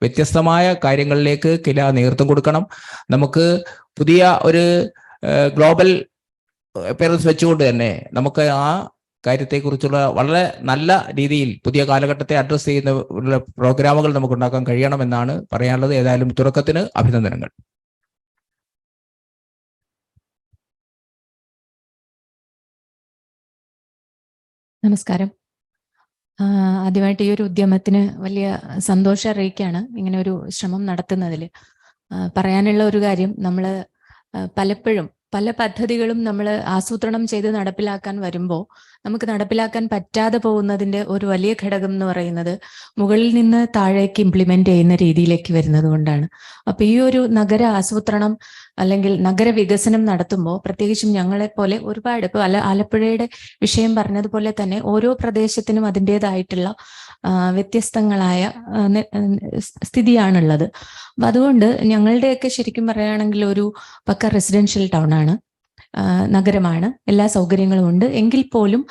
വ്യത്യസ്തമായ കാര്യങ്ങളിലേക്ക് കില നേതൃത്വം കൊടുക്കണം. നമുക്ക് പുതിയ ഒരു ഗ്ലോബൽ അപ്പിയറൻസ് വെച്ചുകൊണ്ട് തന്നെ നമുക്ക് ആ കാര്യത്തെക്കുറിച്ചുള്ള വളരെ നല്ല രീതിയിൽ പുതിയ കാലഘട്ടത്തെ അഡ്രസ്സ് ചെയ്യുന്ന പ്രോഗ്രാമുകൾ നമുക്ക് ഉണ്ടാക്കാൻ കഴിയണമെന്നാണ് പറയാനുള്ളത്. ഏതായാലും തുടക്കത്തിന് അഭിനന്ദനങ്ങൾ. നമസ്കാരം. ആദ്യമായിട്ട് ഈ ഒരു ഉദ്യമത്തിന് വലിയ സന്തോഷം അറിയിക്കുകയാണ് ഇങ്ങനെ ഒരു ശ്രമം നടത്തുന്നതിൽ. പറയാനുള്ള ഒരു കാര്യം, നമ്മൾ പലപ്പോഴും പല പദ്ധതികളും നമ്മൾ ആസൂത്രണം ചെയ്ത് നടപ്പിലാക്കാൻ വരുമ്പോൾ നമുക്ക് നടപ്പിലാക്കാൻ പറ്റാതെ പോകുന്നതിൻ്റെ ഒരു വലിയ ഘടകം എന്ന് പറയുന്നത് മുകളിൽ നിന്ന് താഴേക്ക് ഇംപ്ലിമെന്റ് ചെയ്യുന്ന രീതിയിലേക്ക് വരുന്നത് കൊണ്ടാണ്. അപ്പൊ ഈ ഒരു നഗര ആസൂത്രണം അല്ലെങ്കിൽ നഗര വികസനം നടത്തുമ്പോൾ പ്രത്യേകിച്ചും ഞങ്ങളെപ്പോലെ ഒരുപാട് ഇപ്പോൾ ആലപ്പുഴയുടെ വിഷയം പറഞ്ഞതുപോലെ തന്നെ ഓരോ പ്രദേശത്തിനും അതിൻ്റെതായിട്ടുള്ള വ്യത്യസ്തങ്ങളായ സ്ഥിതിയാണുള്ളത്. അപ്പൊ അതുകൊണ്ട് ഞങ്ങളുടെയൊക്കെ ശരിക്കും പറയുകയാണെങ്കിൽ ഒരു പക്ക റെസിഡൻഷ്യൽ ടൗൺ ആണ്, നഗരമാണ്, എല്ലാ സൗകര്യങ്ങളും ഉണ്ട്. എങ്കിൽ പോലും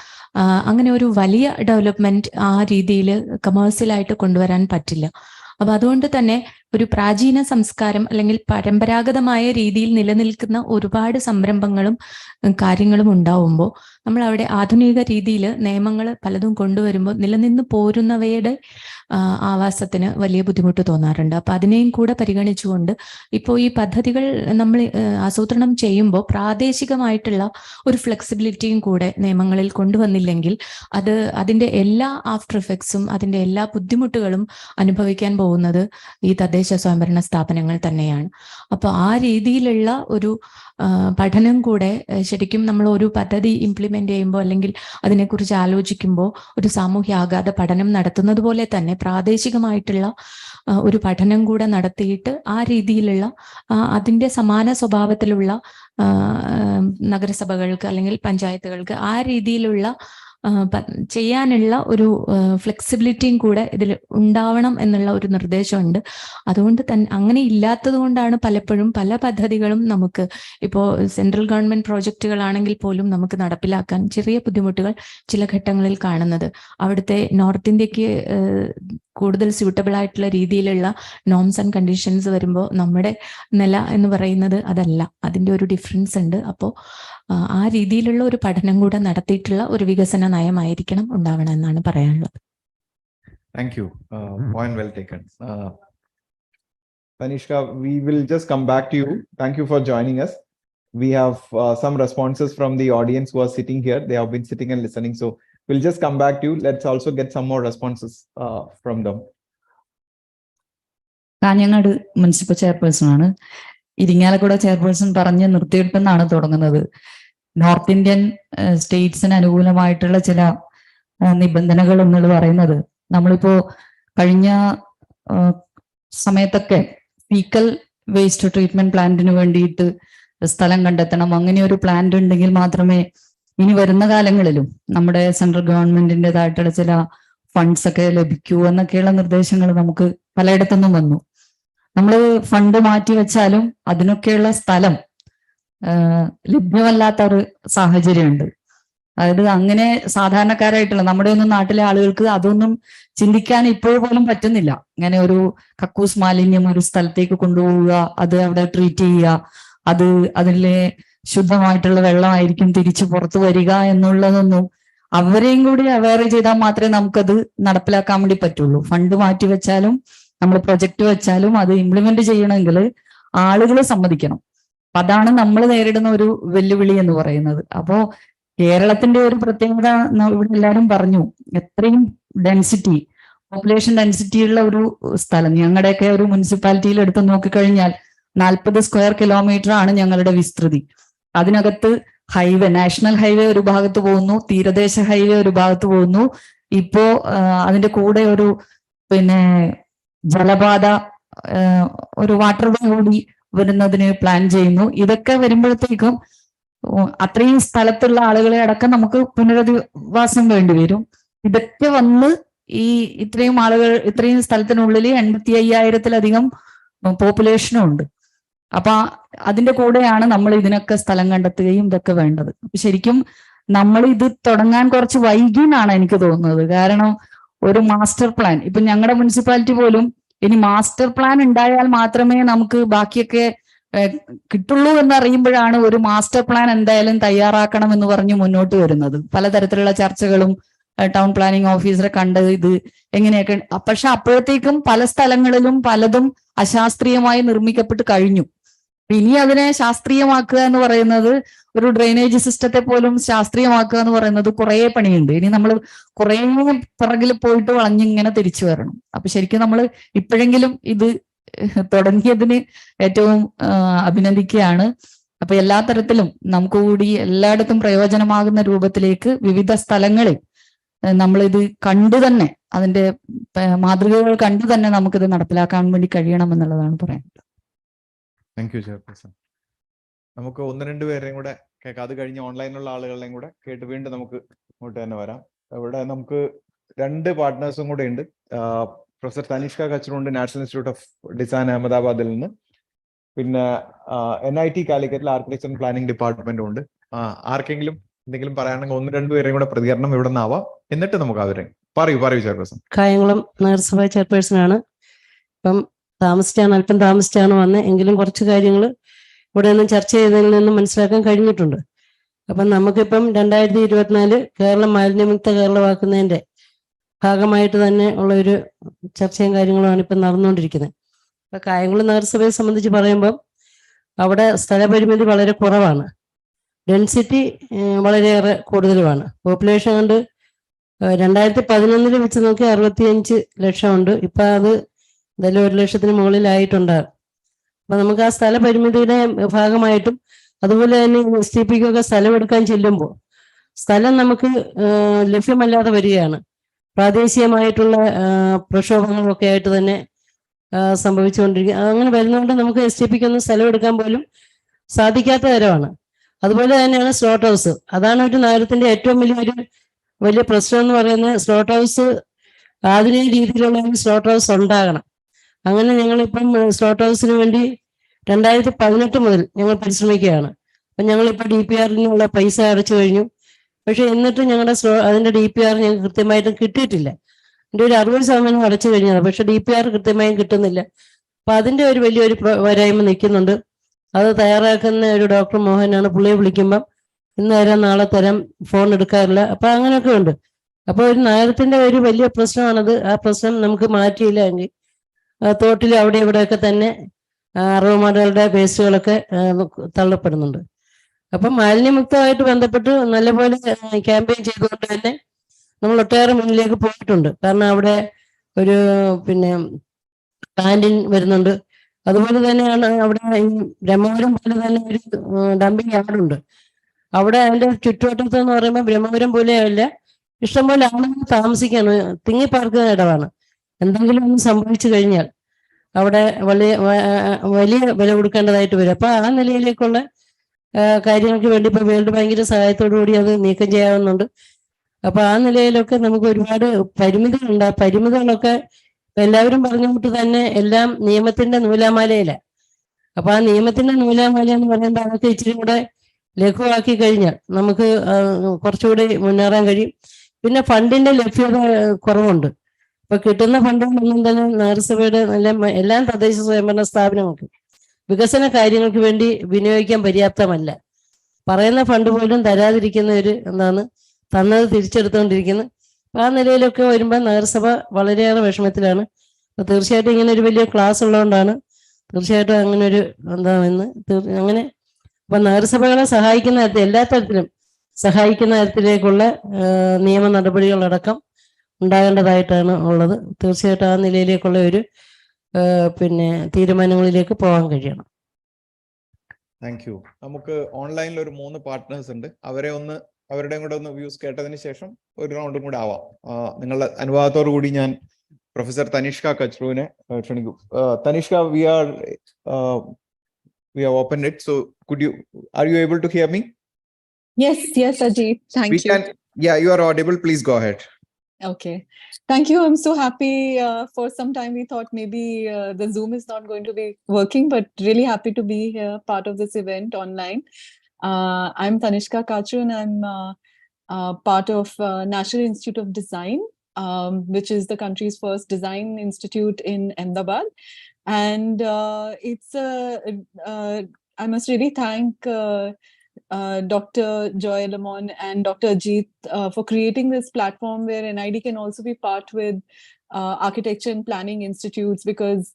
അങ്ങനെ ഒരു വലിയ ഡെവലപ്മെന്റ് ആ രീതിയിൽ കമേഴ്സ്യലായിട്ട് കൊണ്ടുവരാൻ പറ്റില്ല. അപ്പൊ അതുകൊണ്ട് തന്നെ ഒരു പ്രാചീന സംസ്കാരം അല്ലെങ്കിൽ പരമ്പരാഗതമായ രീതിയിൽ നിലനിൽക്കുന്ന ഒരുപാട് സംരംഭങ്ങളും കാര്യങ്ങളും ഉണ്ടാവുമ്പോൾ നമ്മൾ അവിടെ ആധുനിക രീതിയിൽ നിയമങ്ങൾ പലതും കൊണ്ടുവരുമ്പോൾ നിലനിന്ന് പോരുന്നവയുടെ ആവാസത്തിന് വലിയ ബുദ്ധിമുട്ട് തോന്നാറുണ്ട്. അപ്പൊ അതിനെയും കൂടെ പരിഗണിച്ചുകൊണ്ട് ഇപ്പോൾ ഈ പദ്ധതികൾ നമ്മൾ ആസൂത്രണം ചെയ്യുമ്പോൾ പ്രാദേശികമായിട്ടുള്ള ഒരു ഫ്ലെക്സിബിലിറ്റിയും കൂടെ നിയമങ്ങളിൽ കൊണ്ടുവന്നില്ലെങ്കിൽ അതിൻ്റെ എല്ലാ ആഫ്റ്റർ എഫക്ട്സും അതിൻ്റെ എല്ലാ ബുദ്ധിമുട്ടുകളും അനുഭവിക്കാൻ പോകുന്നത് ഈ തദ്ദേശ സ്വയംഭരണ സ്ഥാപനങ്ങൾ തന്നെയാണ്. അപ്പോൾ ആ രീതിയിലുള്ള ഒരു പഠനം കൂടെ ശരിക്കും നമ്മൾ ഒരു പദ്ധതി ഇംപ്ലിമെന്റ് ചെയ്യുമ്പോൾ അല്ലെങ്കിൽ അതിനെക്കുറിച്ച് ആലോചിക്കുമ്പോൾ ഒരു സാമൂഹ്യ ആഘാത പഠനം നടത്തുന്നത് പോലെ തന്നെ പ്രാദേശികമായിട്ടുള്ള ഒരു പഠനം കൂടെ നടത്തിയിട്ട് ആ രീതിയിലുള്ള അതിൻ്റെ സമാന സ്വഭാവത്തിലുള്ള നഗരസഭകൾക്ക് അല്ലെങ്കിൽ പഞ്ചായത്തുകൾക്ക് ആ രീതിയിലുള്ള ചെയ്യാനുള്ള ഒരു ഫ്ലെക്സിബിലിറ്റിയും കൂടെ ഇതിൽ ഉണ്ടാവണം എന്നുള്ള ഒരു നിർദ്ദേശമുണ്ട്. അതുകൊണ്ട് തന്നെ അങ്ങനെ ഇല്ലാത്തത് കൊണ്ടാണ് പലപ്പോഴും പല പദ്ധതികളും നമുക്ക് ഇപ്പോൾ സെൻട്രൽ ഗവൺമെന്റ് പ്രോജക്റ്റുകളാണെങ്കിൽ പോലും നമുക്ക് നടപ്പിലാക്കാൻ ചെറിയ ബുദ്ധിമുട്ടുകൾ ചില ഘട്ടങ്ങളിൽ കാണുന്നത്. അവിടുത്തെ നോർത്ത് ഇന്ത്യക്ക് കൂടുതൽ സ്യൂട്ടബിൾ ആയിട്ടുള്ള രീതിയിലുള്ള നോംസ് ആൻഡ് കണ്ടീഷൻസ് വരുമ്പോൾ നമ്മുടെ നില എന്ന് പറയുന്നത് അതല്ല, അതിൻ്റെ ഒരു ഡിഫറൻസ് ഉണ്ട്. അപ്പോൾ ആ രീതിയിലുള്ള ഒരു പഠനം കൂടെ നടത്തിയിട്ടുള്ള ഒരു വികസന നയമായിരിക്കണം ഉണ്ടാവണം എന്നാണ് പറയാനുള്ളത്. Thank you. Point well taken. Tanishka, we will just come back to you. Thank you for joining us. We have some responses from the audience who are sitting here. They have been sitting and listening. So we'll just come back to you. Let's also get some more responses from them. Kanhangad municipal chairperson ആണ്. Irinjalakuda chairperson പറഞ്ഞ് നിർത്തിയിട്ടെന്നാണ് തുടങ്ങുന്നത്. North Indian സ്റ്റേറ്റ്സിന് അനുകൂലമായിട്ടുള്ള ചില നിബന്ധനകൾ എന്നുള്ളത് പറയുന്നത്, നമ്മളിപ്പോ കഴിഞ്ഞ സമയത്തൊക്കെ ഫീക്കൽ വേസ്റ്റ് ട്രീറ്റ്മെന്റ് പ്ലാന്റിന് വേണ്ടിയിട്ട് സ്ഥലം കണ്ടെത്തണം, അങ്ങനെ ഒരു പ്ലാന്റ് ഉണ്ടെങ്കിൽ മാത്രമേ ഇനി വരുന്ന കാലങ്ങളിലും നമ്മുടെ സെൻട്രൽ ഗവൺമെന്റിൻ്റെതായിട്ടുള്ള ചില ഫണ്ട്സ് ഒക്കെ ലഭിക്കൂ എന്നൊക്കെയുള്ള നിർദ്ദേശങ്ങൾ നമുക്ക് പലയിടത്തുനിന്നും വന്നു. നമ്മൾ ഫണ്ട് മാറ്റി വെച്ചാലും അതിനൊക്കെയുള്ള സ്ഥലം ലഭ്യമല്ലാത്ത ഒരു സാഹചര്യമുണ്ട്. അതായത് അങ്ങനെ സാധാരണക്കാരായിട്ടുള്ള നമ്മുടെ ഒന്നും നാട്ടിലെ ആളുകൾക്ക് അതൊന്നും ചിന്തിക്കാൻ ഇപ്പോൾ പോലും പറ്റുന്നില്ല. ഇങ്ങനെ ഒരു കക്കൂസ് മാലിന്യം ഒരു സ്ഥലത്തേക്ക് കൊണ്ടുപോവുക, അത് അവിടെ ട്രീറ്റ് ചെയ്യുക, അതിലെ ശുദ്ധമായിട്ടുള്ള വെള്ളമായിരിക്കും തിരിച്ചു പുറത്തു വരിക എന്നുള്ളതൊന്നും അവരെയും കൂടി അവെയർ ചെയ്താൽ മാത്രമേ നമുക്കത് നടപ്പിലാക്കാൻ വേണ്ടി പറ്റുള്ളൂ. ഫണ്ട് മാറ്റി വെച്ചാലും നമ്മൾ പ്രൊജക്ട് വെച്ചാലും അത് ഇംപ്ലിമെന്റ് ചെയ്യണമെങ്കിൽ ആളുകൾ സമ്മതിക്കണം. അപ്പൊ അതാണ് നമ്മൾ നേരിടുന്ന ഒരു വെല്ലുവിളി എന്ന് പറയുന്നത്. അപ്പോ കേരളത്തിന്റെ ഒരു പ്രത്യേകത ഇവിടെ എല്ലാവരും പറഞ്ഞു, എത്രയും ഡെൻസിറ്റി, പോപ്പുലേഷൻ ഡെൻസിറ്റി ഉള്ള ഒരു സ്ഥലം. ഞങ്ങളുടെയൊക്കെ ഒരു മുനിസിപ്പാലിറ്റിയിൽ എടുത്ത് നോക്കിക്കഴിഞ്ഞാൽ 40 സ്ക്വയർ കിലോമീറ്റർ ആണ് ഞങ്ങളുടെ വിസ്തൃതി. അതിനകത്ത് ഹൈവേ, നാഷണൽ ഹൈവേ ഒരു ഭാഗത്ത് പോകുന്നു, തീരദേശ ഹൈവേ ഒരു ഭാഗത്ത് പോകുന്നു. ഇപ്പോ അതിന്റെ കൂടെ ഒരു ജലപാത, ഒരു വാട്ടർ വേ കൂടി വരുന്നതിന് പ്ലാൻ ചെയ്യുന്നു. ഇതൊക്കെ വരുമ്പോഴത്തേക്കും അത്രയും സ്ഥലത്തുള്ള ആളുകളെ അടക്കം നമുക്ക് പുനരധിവാസം വേണ്ടി വരും. ഇതൊക്കെ വന്ന് ഇത്രയും ആളുകൾ, ഇത്രയും സ്ഥലത്തിനുള്ളിൽ 85,000-ലധികം പോപ്പുലേഷനും ഉണ്ട്. അപ്പൊ അതിന്റെ കൂടെയാണ് നമ്മൾ ഇതിനൊക്കെ സ്ഥലം കണ്ടെത്തുകയും ഇതൊക്കെ വേണ്ടത്. അപ്പൊ ശരിക്കും നമ്മൾ ഇത് തുടങ്ങാൻ കുറച്ച് വൈകി എന്നാണ് എനിക്ക് തോന്നുന്നത്. കാരണം ഒരു മാസ്റ്റർ പ്ലാൻ, ഇപ്പൊ ഞങ്ങളുടെ മുനിസിപ്പാലിറ്റി പോലും ഇനി മാസ്റ്റർ പ്ലാൻ ഉണ്ടായാൽ മാത്രമേ നമുക്ക് ബാക്കിയൊക്കെ കിട്ടുള്ളൂ എന്നറിയുമ്പോഴാണ് ഒരു മാസ്റ്റർ പ്ലാൻ എന്തായാലും തയ്യാറാക്കണം എന്ന് പറഞ്ഞ് മുന്നോട്ട് വരുന്നത്. പലതരത്തിലുള്ള ചർച്ചകളും ടൗൺ പ്ലാനിംഗ് ഓഫീസറെ കണ്ട് ഇത് എങ്ങനെയൊക്കെ, പക്ഷെ അപ്പോഴത്തേക്കും പല സ്ഥലങ്ങളിലും പലതും അശാസ്ത്രീയമായി നിർമ്മിക്കപ്പെട്ട് കഴിഞ്ഞു. ഇനി അതിനെ ശാസ്ത്രീയമാക്കുക എന്ന് പറയുന്നത്, ഒരു ഡ്രെയിനേജ് സിസ്റ്റത്തെ പോലും ശാസ്ത്രീയമാക്കുക എന്ന് പറയുന്നത് കുറേ പണിയുണ്ട്. ഇനി നമ്മൾ കുറേ പിറകിൽ പോയിട്ട് വളഞ്ഞിങ്ങനെ തിരിച്ചു വരണം. അപ്പൊ ശരിക്കും നമ്മൾ ഇപ്പോഴെങ്കിലും ഇത് തുടങ്ങിയതിന് ഏറ്റവും അഭിനന്ദിക്കുകയാണ്. അപ്പൊ എല്ലാ തരത്തിലും നമുക്ക് കൂടി എല്ലായിടത്തും പ്രയോജനമാകുന്ന രൂപത്തിലേക്ക് വിവിധ സ്ഥലങ്ങളിൽ നമ്മളിത് കണ്ടു തന്നെ, അതിന്റെ മാതൃകകൾ കണ്ടു തന്നെ നമുക്കിത് നടപ്പിലാക്കാൻ വേണ്ടി കഴിയണം എന്നുള്ളതാണ് പറയുന്നത്. Thank you chairperson. നമുക്ക് ഒന്ന് രണ്ട് പേരെയും കൂടെ കേൾക്കാം. അത് കഴിഞ്ഞ് ഓൺലൈനിലുള്ള ആളുകളെയും കൂടെ കേട്ട് വീണ്ടും നമുക്ക് ഇങ്ങോട്ട് തന്നെ വരാം. ഇവിടെ നമുക്ക് രണ്ട് പാർട്ട്നേഴ്സും കൂടെ ഉണ്ട്. പ്രൊഫസർ തനിഷ്ക കച്ചറുണ്ട്, നാഷണൽ ഇൻസ്റ്റിറ്റ്യൂട്ട് ഓഫ് ഡിസൈൻ അഹമ്മദാബാദിൽ നിന്ന്. പിന്നെ NIT കാലിക്കറ്റിൽ ആർക്കിടെക്ചർ ആൻഡ് പ്ലാനിംഗ് ഡിപ്പാർട്ട്മെന്റും ഉണ്ട്. ആർക്കെങ്കിലും എന്തെങ്കിലും പറയാണെങ്കിൽ ഒന്ന് രണ്ടുപേരെയും കൂടെ പ്രതികരണം ഇവിടെ നിന്നാവാം, എന്നിട്ട് നമുക്ക് അവരെ പറയൂ ചെയർപേഴ്സൺ. കായംകുളം നഗരസഭ ചെയർപേഴ്സൺ ആണ്. ഇപ്പം അല്പം താമസിച്ചാണ് വന്നത്, എങ്കിലും കുറച്ച് കാര്യങ്ങൾ ഇവിടെ നിന്നും ചർച്ച ചെയ്തതിൽ നിന്നും മനസ്സിലാക്കാൻ കഴിഞ്ഞിട്ടുണ്ട്. അപ്പം നമുക്കിപ്പം 2024 കേരളം മാലിന്യമുക്ത കേരളമാക്കുന്നതിന്റെ ഭാഗമായിട്ട് തന്നെ ഉള്ള ഒരു ചർച്ചയും കാര്യങ്ങളുമാണ് ഇപ്പം നടന്നുകൊണ്ടിരിക്കുന്നത്. ഇപ്പം കായംകുളം നഗരസഭയെ സംബന്ധിച്ച് പറയുമ്പം അവിടെ സ്ഥലപരിമിതി വളരെ കുറവാണ്, ഡെൻസിറ്റി വളരെയേറെ കൂടുതലുമാണ്. പോപ്പുലേഷൻ കൊണ്ട് 2011 വെച്ച് നോക്കി 65 ലക്ഷമുണ്ട്. ഇപ്പം അത് എന്തായാലും 1 ലക്ഷത്തിന് മുകളിലായിട്ടുണ്ടാകും. അപ്പൊ നമുക്ക് ആ സ്ഥല പരിമിതിയുടെ ഭാഗമായിട്ടും അതുപോലെ തന്നെ STPക്കൊക്കെ സ്ഥലം എടുക്കാൻ ചെല്ലുമ്പോൾ സ്ഥലം നമുക്ക് ലഭ്യമല്ലാതെ വരികയാണ്. പ്രാദേശികമായിട്ടുള്ള പ്രക്ഷോഭങ്ങളൊക്കെ ആയിട്ട് തന്നെ സംഭവിച്ചുകൊണ്ടിരിക്കുക. അങ്ങനെ വരുന്നതുകൊണ്ട് നമുക്ക് STPക്കൊന്നും സ്ഥലം എടുക്കാൻ പോലും സാധിക്കാത്ത തരമാണ്. അതുപോലെ തന്നെയാണ് സ്ലോട്ട് ഹൗസ്. അതാണ് ഒരു നഗരത്തിന്റെ ഏറ്റവും വലിയ പ്രശ്നം എന്ന് പറയുന്നത്. സ്ലോട്ട് ഹൗസ് ആധുനിക രീതിയിലുള്ള ഒരു സ്ലോട്ട് ഹൗസ് ഉണ്ടാകണം. അങ്ങനെ ഞങ്ങളിപ്പം സ്ലോട്ട് ഹൗസിന് വേണ്ടി 2018 മുതൽ ഞങ്ങൾ പരിശ്രമിക്കുകയാണ്. അപ്പം ഞങ്ങളിപ്പോൾ DPRനുള്ള പൈസ അടച്ചു കഴിഞ്ഞു. പക്ഷെ എന്നിട്ടും ഞങ്ങളുടെ അതിന്റെ DPR ഞങ്ങൾക്ക് കൃത്യമായിട്ടും കിട്ടിയിട്ടില്ല. എൻ്റെ ഒരു 60% അടച്ചു കഴിഞ്ഞതാണ്, പക്ഷെ DPR കൃത്യമായും കിട്ടുന്നില്ല. അപ്പം അതിന്റെ ഒരു വലിയൊരു പോരായ്മ നിൽക്കുന്നുണ്ട്. അത് തയ്യാറാക്കുന്ന ഒരു ഡോക്ടർ മോഹനാണ്. പുള്ളിയെ വിളിക്കുമ്പം ഇന്ന് തരാം നാളെ തരാം, ഫോൺ എടുക്കാറില്ല. അപ്പം അങ്ങനെയൊക്കെ ഉണ്ട്. അപ്പോൾ ഒരു നഗരത്തിന്റെ ഒരു വലിയ പ്രശ്നമാണത്. ആ പ്രശ്നം നമുക്ക് മാറ്റിയില്ല എങ്കിൽ തോട്ടിൽ അവിടെ ഇവിടെയൊക്കെ തന്നെ അറവുമാടുകളുടെ വേസ്റ്റുകളൊക്കെ തള്ളപ്പെടുന്നുണ്ട്. അപ്പം മാലിന്യമുക്തമായിട്ട് ബന്ധപ്പെട്ട് നല്ലപോലെ ക്യാമ്പയിൻ ചെയ്തുകൊണ്ട് തന്നെ നമ്മൾ ഒട്ടേറെ മുന്നിലേക്ക് പോയിട്ടുണ്ട്. കാരണം അവിടെ ഒരു കാന്റീൻ വരുന്നുണ്ട്. അതുപോലെ തന്നെയാണ് അവിടെ ഈ ബ്രഹ്മപുരം പോലെ തന്നെ ഒരു ഡംപിങ് യാർഡുണ്ട്. അവിടെ അതിന്റെ ചുറ്റുവട്ടത്ത് എന്ന് പറയുമ്പോൾ ബ്രഹ്മപുരം പോലെയല്ല, ഇഷ്ടംപോലെ ആളുകൾ താമസിക്കാണ്, തിങ്ങിപ്പാർക്കുന്ന ഇടമാണ്. എന്തെങ്കിലും ഒന്ന് സംഭവിച്ചു കഴിഞ്ഞാൽ അവിടെ വലിയ വില കൊടുക്കേണ്ടതായിട്ട് വരും. അപ്പൊ ആ നിലയിലേക്കുള്ള കാര്യങ്ങൾക്ക് വേണ്ടി ഇപ്പൊ വേൾഡ് ബാങ്കിന്റെ സഹായത്തോടു കൂടി അത് നീക്കം ചെയ്യാവുന്നുണ്ട്. അപ്പൊ ആ നിലയിലൊക്കെ നമുക്ക് ഒരുപാട് പരിമിതികളുണ്ട്. ആ പരിമിതികളൊക്കെ എല്ലാവരും പറഞ്ഞുകൊണ്ട് തന്നെ എല്ലാം നിയമത്തിന്റെ നൂലാമാലയിലാണ്. അപ്പൊ ആ നിയമത്തിന്റെ നൂലാമാല എന്ന് പറയുമ്പോൾ അതൊക്കെ ഇച്ചിരി കൂടെ ലഘുവാക്കി കഴിഞ്ഞാൽ നമുക്ക് കുറച്ചുകൂടി മുന്നേറാൻ കഴിയും. പിന്നെ ഫണ്ടിന്റെ ലഭ്യത കുറവുണ്ട്. ഇപ്പൊ കിട്ടുന്ന ഫണ്ടുകളൊന്നും തന്നെ നഗരസഭയുടെ എല്ലാ തദ്ദേശ സ്വയംഭരണ സ്ഥാപനങ്ങൾക്കും വികസന കാര്യങ്ങൾക്ക് വേണ്ടി വിനിയോഗിക്കാൻ പര്യാപ്തമല്ല. പറയുന്ന ഫണ്ട് പോലും തരാതിരിക്കുന്ന ഒരു തന്നത് തിരിച്ചെടുത്തുകൊണ്ടിരിക്കുന്നത്. അപ്പൊ ആ നിലയിലൊക്കെ വരുമ്പോൾ നഗരസഭ വളരെയേറെ വിഷമത്തിലാണ്. അപ്പൊ തീർച്ചയായിട്ടും ഇങ്ങനെ ഒരു വലിയ ക്ലാസ് ഉള്ളതുകൊണ്ടാണ് തീർച്ചയായിട്ടും അങ്ങനെ ഒരു അങ്ങനെ അപ്പൊ നഗരസഭകളെ സഹായിക്കുന്ന തരത്തിൽ, എല്ലാ തരത്തിലും സഹായിക്കുന്ന തരത്തിലേക്കുള്ള നിയമ നടപടികളടക്കം ഉണ്ടാകേണ്ടതായിട്ടാണ് ഉള്ളത്. തീർച്ചയായിട്ടും ആ നിലയിലേക്കുള്ള ഒരു തീരുമാനങ്ങളിലേക്ക് പോകാൻ കഴിയണം. Thank you. നമുക്ക് ഓൺലൈനിൽ ഒരു 3 പാർട്ട്നേഴ്സ് ഉണ്ട്. അവരുടെയും കൂടെ ഒന്ന് വ്യൂസ് കേട്ടതിന് ശേഷം ഒരു റൗണ്ടും കൂടെ ആവാം. നിങ്ങളുടെ അനുവാദത്തോടു കൂടി ഞാൻ പ്രൊഫസർ തനിഷ്ക കച്രുവിനെ ക്ഷണിക്കും. Tanishka, we have opened it, so are you able to hear me? Yes, Ajit. Thank you. Yeah, you are audible. Please go ahead. Okay. Thank you. I'm so happy. For some time we thought maybe the Zoom is not going to be working, but really happy to be here, part of this event online. I'm Tanishka Kachru and I'm part of National Institute of Design. which is the country's first design institute in Ahmedabad. And I must really thank Dr. Joy Lamon and Dr. Ajit for creating this platform where NID can also be part with architecture and planning institutes, because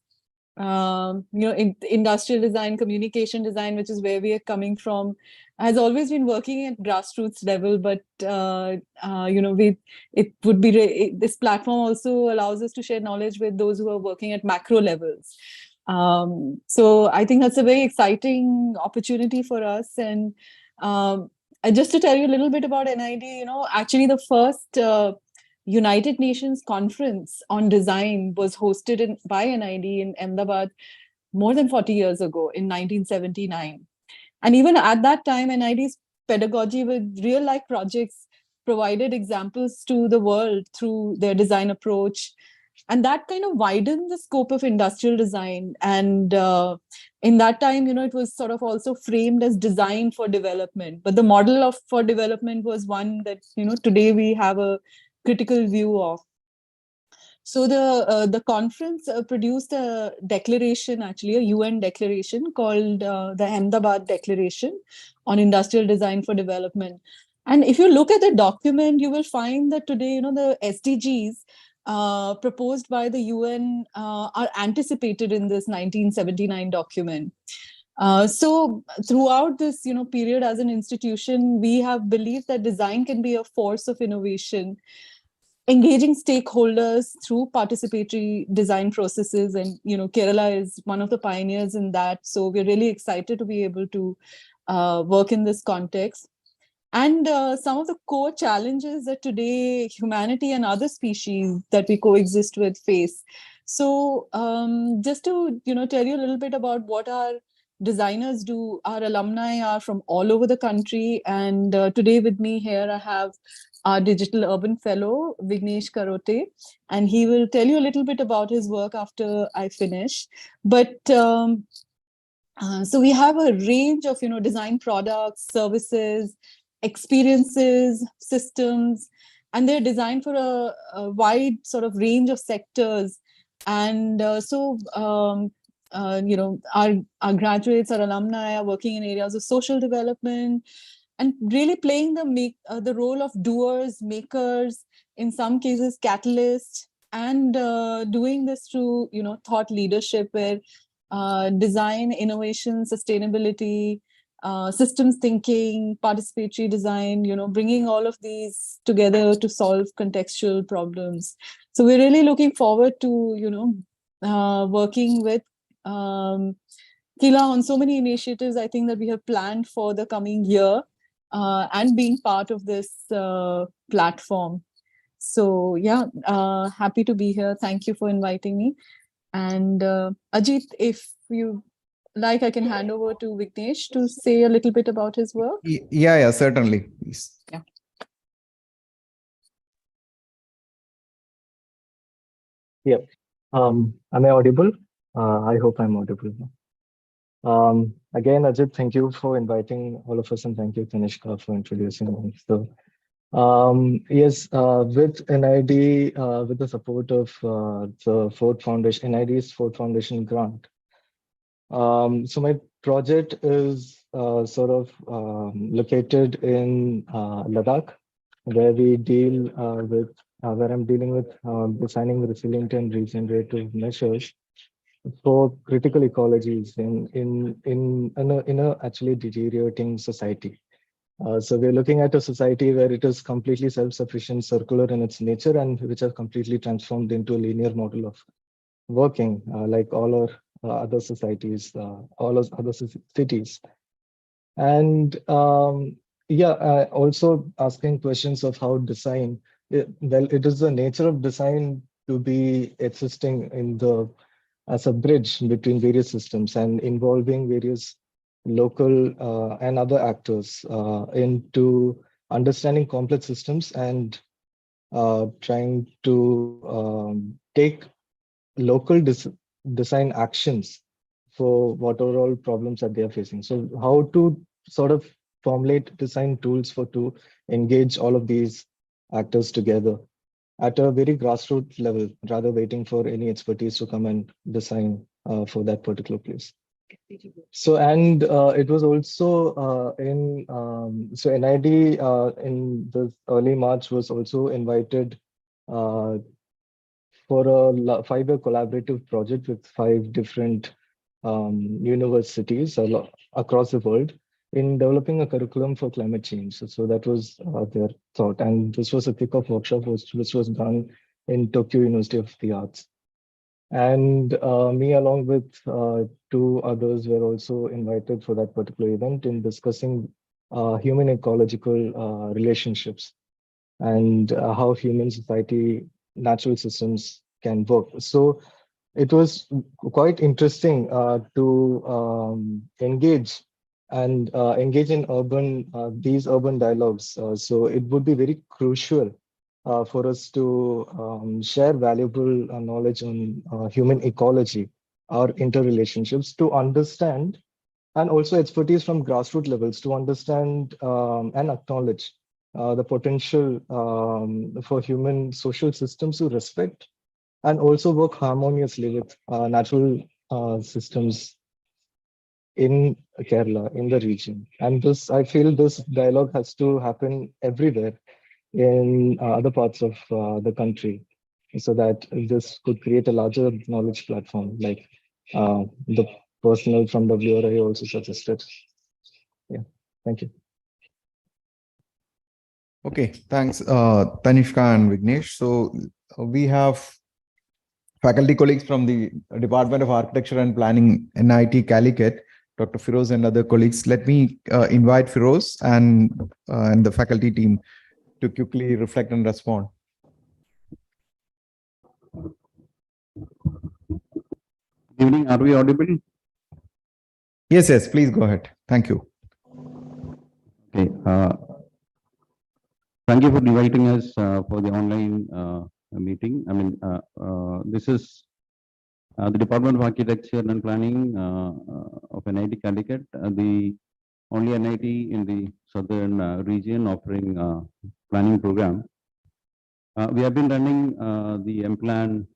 industrial design, communication design, which is where we are coming from, has always been working at grassroots level. But this platform also allows us to share knowledge with those who are working at macro levels. So I think that's a very exciting opportunity for us. And just to tell you a little bit about NID, actually the first United Nations conference on design was hosted by NID in Ahmedabad more than 40 years ago in 1979. And even at that time, NID's pedagogy with real life projects provided examples to the world through their design approach. And that kind of widened the scope of industrial design. And in that time, it was sort of also framed as design for development. But the model for development was one that, today we have a critical view of. So the conference produced a declaration, actually a UN declaration called the Ahmedabad Declaration on Industrial Design for Development. And if you look at the document, you will find that today, the SDGs proposed by the UN are anticipated in this 1979 document. So throughout this, period as an institution, we have believed that design can be a force of innovation, engaging stakeholders through participatory design processes. And, KILA is one of the pioneers in that. So we're really excited to be able to work in this context. And some of the core challenges that today humanity and other species that we coexist with face. So just to, tell you a little bit about what our designers do, our alumni are from all over the country. And today with me here, I have our digital urban fellow, Vignesh Karote, and he will tell you a little bit about his work after I finish. But so we have a range of, design products, services, experiences, systems, and they're designed for a wide sort of range of sectors. And our graduates, our alumni are working in areas of social development and really playing the role of doers, makers, in some cases catalysts, and doing this through thought leadership, where design, innovation, sustainability, systems thinking, participatory design, bringing all of these together to solve contextual problems. So we're really looking forward to, working with KILA on so many initiatives, I think, that we have planned for the coming year, and being part of this platform. So yeah, happy to be here. Thank you for inviting me. And Ajit, if you like, I can hand over to Vignesh to say a little bit about his work. Yeah, certainly. Please. Yeah. Yeah. Am I audible? I hope I'm audible. Again, Ajit, thank you for inviting all of us, and thank you, Tanishka, for introducing me. So, yes, with NID, with the support of the Ford Foundation, NID's Ford Foundation grant. So my project is located in Ladakh, where we deal where I'm dealing with designing resilient and regenerative measures for critical ecologies in a actually deteriorating society. So we're looking at a society where it is completely self-sufficient, circular in its nature, and which has completely transformed into a linear model of working, like all our other societies, all our other cities. And also asking questions of how design, it is the nature of design to be existing as a bridge between various systems and involving various local and other actors into understanding complex systems and trying to take local design actions for what are all problems that they are facing. So how to sort of formulate design tools to engage all of these actors together. at a very grassroots level, rather waiting for any expertise to come and design for that particular place. So, and it was also so NID in the early March was also invited for a 5-year collaborative project with 5 different universities across the world in developing a curriculum for climate change. So that was their thought. And this was a kickoff workshop which was done in Tokyo University of the Arts. And me, along with 2 others, were also invited for that particular event in discussing human ecological relationships and how human society, natural systems can work. So it was quite interesting to engage in these urban dialogues. So it would be very crucial for us to share valuable knowledge on human ecology, our interrelationships, to understand, and also expertise from grassroots levels to understand and acknowledge the potential for human social systems to respect and also work harmoniously with natural systems in Kerala, in the region. And this, I feel this dialogue has to happen everywhere in other parts of the country, so that this could create a larger knowledge platform, like the personnel from WRI also suggested. Yeah, thank you. Okay, thanks, Tanishka and Vignesh. So we have faculty colleagues from the Department of Architecture and Planning, NIT Calicut, Dr. Firoz and other colleagues. Let me invite Firoz and the faculty team to quickly reflect and respond. Good evening. Are we audible? Yes, please go ahead. Thank you. Okay. Thank you for inviting us for the online meeting. I mean, this is the Department of Architecture and Planning of NIT Calicut, the only NIT in the southern region offering planning program. We have been running the M-Plan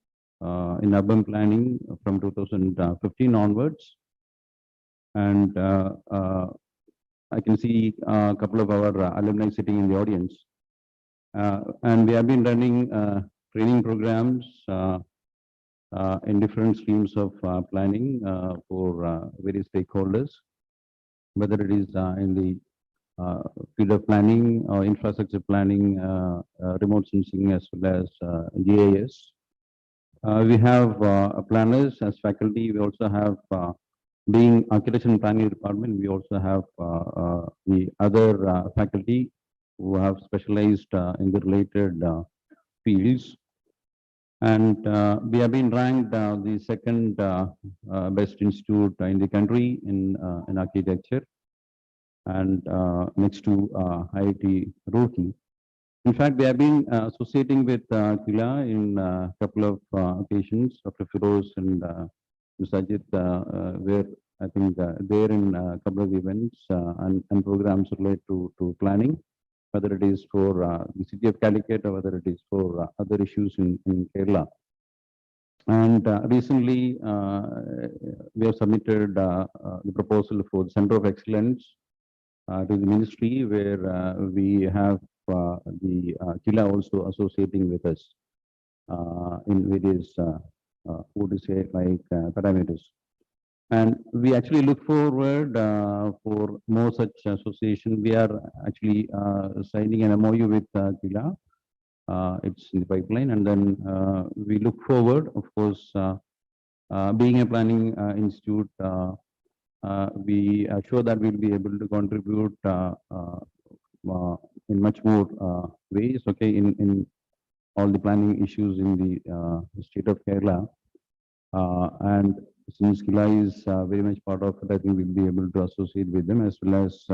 in urban planning from 2015 onwards. And I can see a couple of our alumni sitting in the audience. And we have been running training programs in different streams of planning for various stakeholders, whether it is in the field of planning or infrastructure planning, remote sensing, as well as GIS. We have planners as faculty. We also have, being architecture and planning department, we also have the other faculty who have specialized in the related fields. And we have been ranked the second best institute in the country in architecture, and next to IIT Roorkee. In fact, we have been associating with KILA in a couple of occasions. Dr. Firoz and Sajid were, I think, there in a couple of events and programs related to planning, whether it is for the city of Calicut or whether it is for other issues in Kerala. And recently, we have submitted the proposal for the Center of Excellence to the ministry, where we have the KILA also associating with us in various, what to say, like parameters. And we actually look forward for more such association. We are actually signing an MOU with KILA. It's in the pipeline, and then we look forward, of course, being a planning institute, we are sure that we'll be able to contribute in much more ways, okay, in all the planning issues in the state of Kerala. And since KILA is very much part of it, I think we'll be able to associate with them, as well as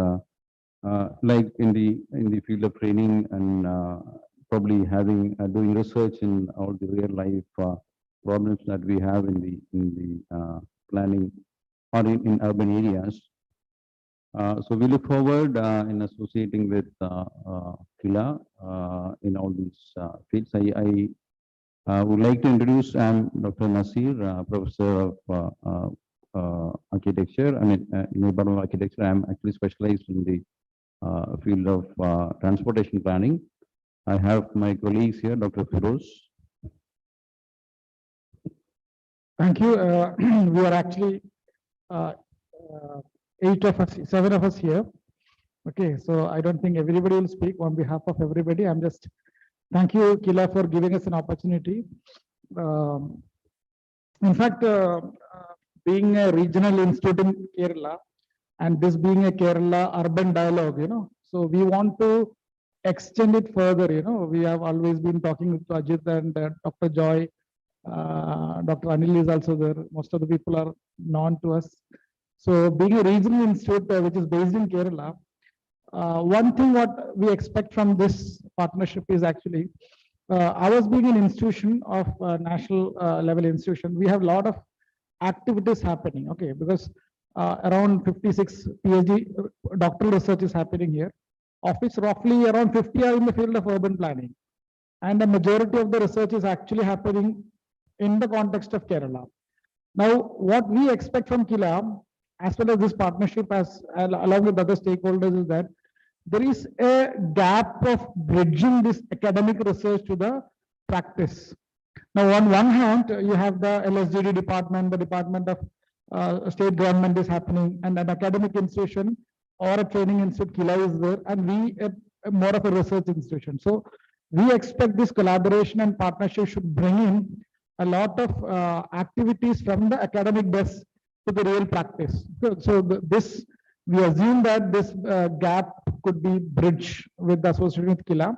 like in the field of training and probably having doing research in all the real life problems that we have in the planning or in urban areas. So we look forward in associating with KILA in all these fields. I would like to introduce Dr. Nasir, Professor of Architecture. I mean, in urban architecture, I'm actually specialized in the field of transportation planning. I have my colleagues here, Dr. Firoz. Thank you. We are actually 7 of us here. Okay, so I don't think everybody will speak on behalf of everybody. I'm just thank you, KILA, for giving us an opportunity. In fact, being a regional institute in Kerala, and this being a Kerala urban dialogue, so we want to extend it further. We have always been talking with Ajit and Dr. Joy. Dr. Anil is also there. Most of the people are known to us. So being a regional institute which is based in Kerala, one thing what we expect from this partnership is actually, ours being an institution of national level institution, we have a lot of activities happening, okay, because around 56 PhD doctoral research is happening here, of which roughly around 50 are in the field of urban planning. And the majority of the research is actually happening in the context of Kerala. Now, what we expect from KILA, as well as this partnership, as along with other stakeholders, is that there is a gap of bridging this academic research to the practice. Now, on one hand, you have the LSGD department, the Department of State Government is happening, and an academic institution or a training institute, KILA, is there, and we more of a research institution. So we expect this collaboration and partnership should bring in a lot of activities from the academic desk to the real practice. So this, we assume that this gap could be bridged with the association with KILA.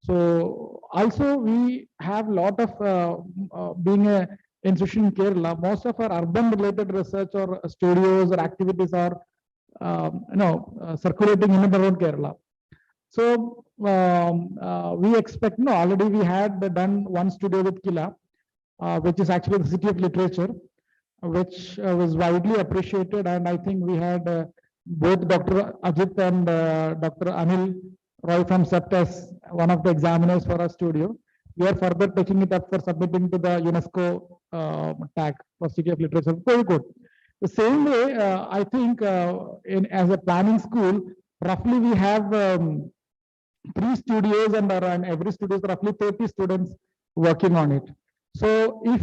So also we have a lot of, being a institution in Kerala, most of our urban related research or studios or activities are, circulating in and around Kerala. So we expect, already we had done one studio with KILA, which is actually the City of Literature, which was widely appreciated. And I think we had both Dr. Ajit and Dr. Anil Roy from SEPT as one of the examiners for our studio. We are further taking it up for submitting to the UNESCO tag for City of Literature. Very good. The same way, I think as a planning school, roughly we have 3 studios, and around every studio is roughly 30 students working on it. So if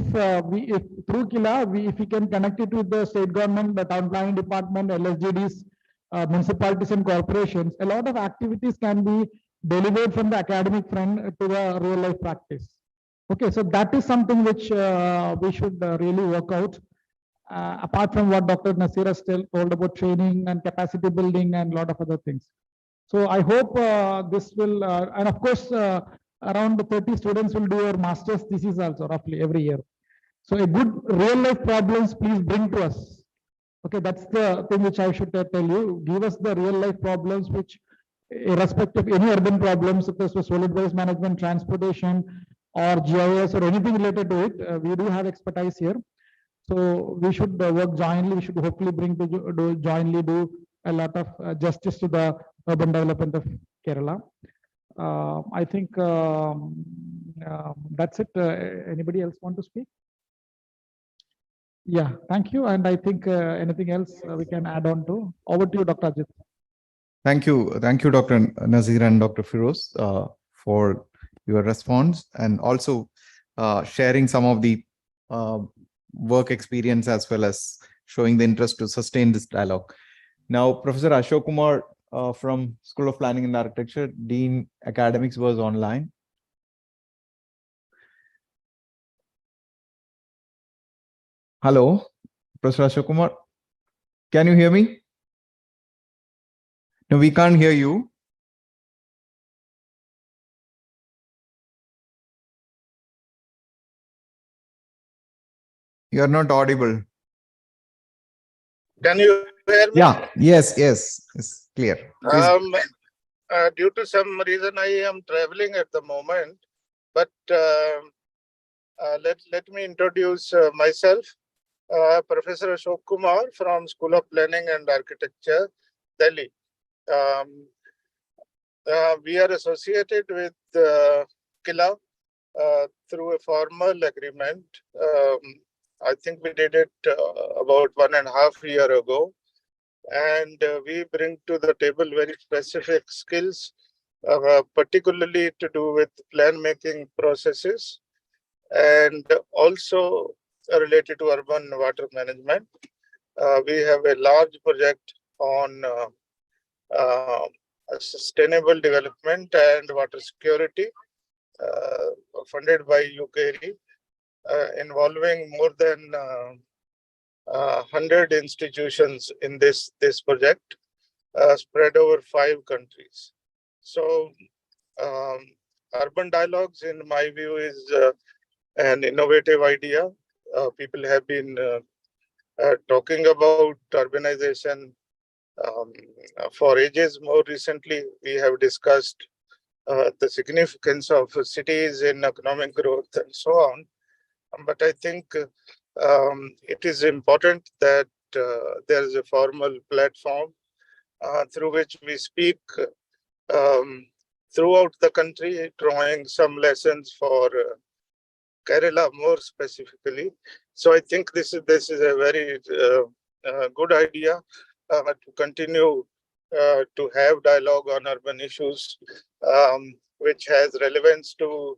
through KILA, if we can connect it with the state government, the town planning department, LSGDs, municipalities and corporations, a lot of activities can be delivered from the academic front to the real life practice. Okay, so that is something which we should really work out. Apart from what Dr. Nasir still told about training and capacity building and a lot of other things. So I hope this will, and of course, around 30 students will do our master's thesis also roughly every year. So a good real life problems, please bring to us. Okay, that's the thing which I should tell you. Give us the real life problems which, irrespective of any urban problems, such as solid waste management, transportation, or GIS or anything related to it, we do have expertise here. So we should work jointly. We should hopefully jointly do a lot of justice to the urban development of Kerala. I think that's it. Anybody else want to speak? Yeah, thank you. And I think anything else we can add on to? Over to you, Dr. Ajit. Thank you, Dr. Nazir and Dr. Firoz, for your response, and also sharing some of the work experience as well as showing the interest to sustain this dialogue. Now, Professor Ashok Kumar from School of Planning and Architecture, Dean Academics, was online. Hello, Professor Ashok Kumar. Can you hear me? No, we can't hear you. You are not audible. Can you hear me? Yeah, yes, it's clear. Due to some reason, I am traveling at the moment, but let me introduce myself. Professor Ashok Kumar from School of Planning and Architecture, Delhi. We are associated with KILA through a formal agreement. I think we did it about 1.5 years ago. And we bring to the table very specific skills, particularly to do with plan making processes and also related to urban water management. We have a large project on sustainable development and water security funded by UKRI, involving more than 100 institutions in this project, spread over 5 countries. So urban dialogues, in my view, is an innovative idea. People have been talking about urbanization for ages. More recently, we have discussed the significance of cities in economic growth and so on. But I think it is important that there is a formal platform through which we speak throughout the country, drawing some lessons for Kerala more specifically. So I think this is a very good idea to continue to have dialogue on urban issues, which has relevance to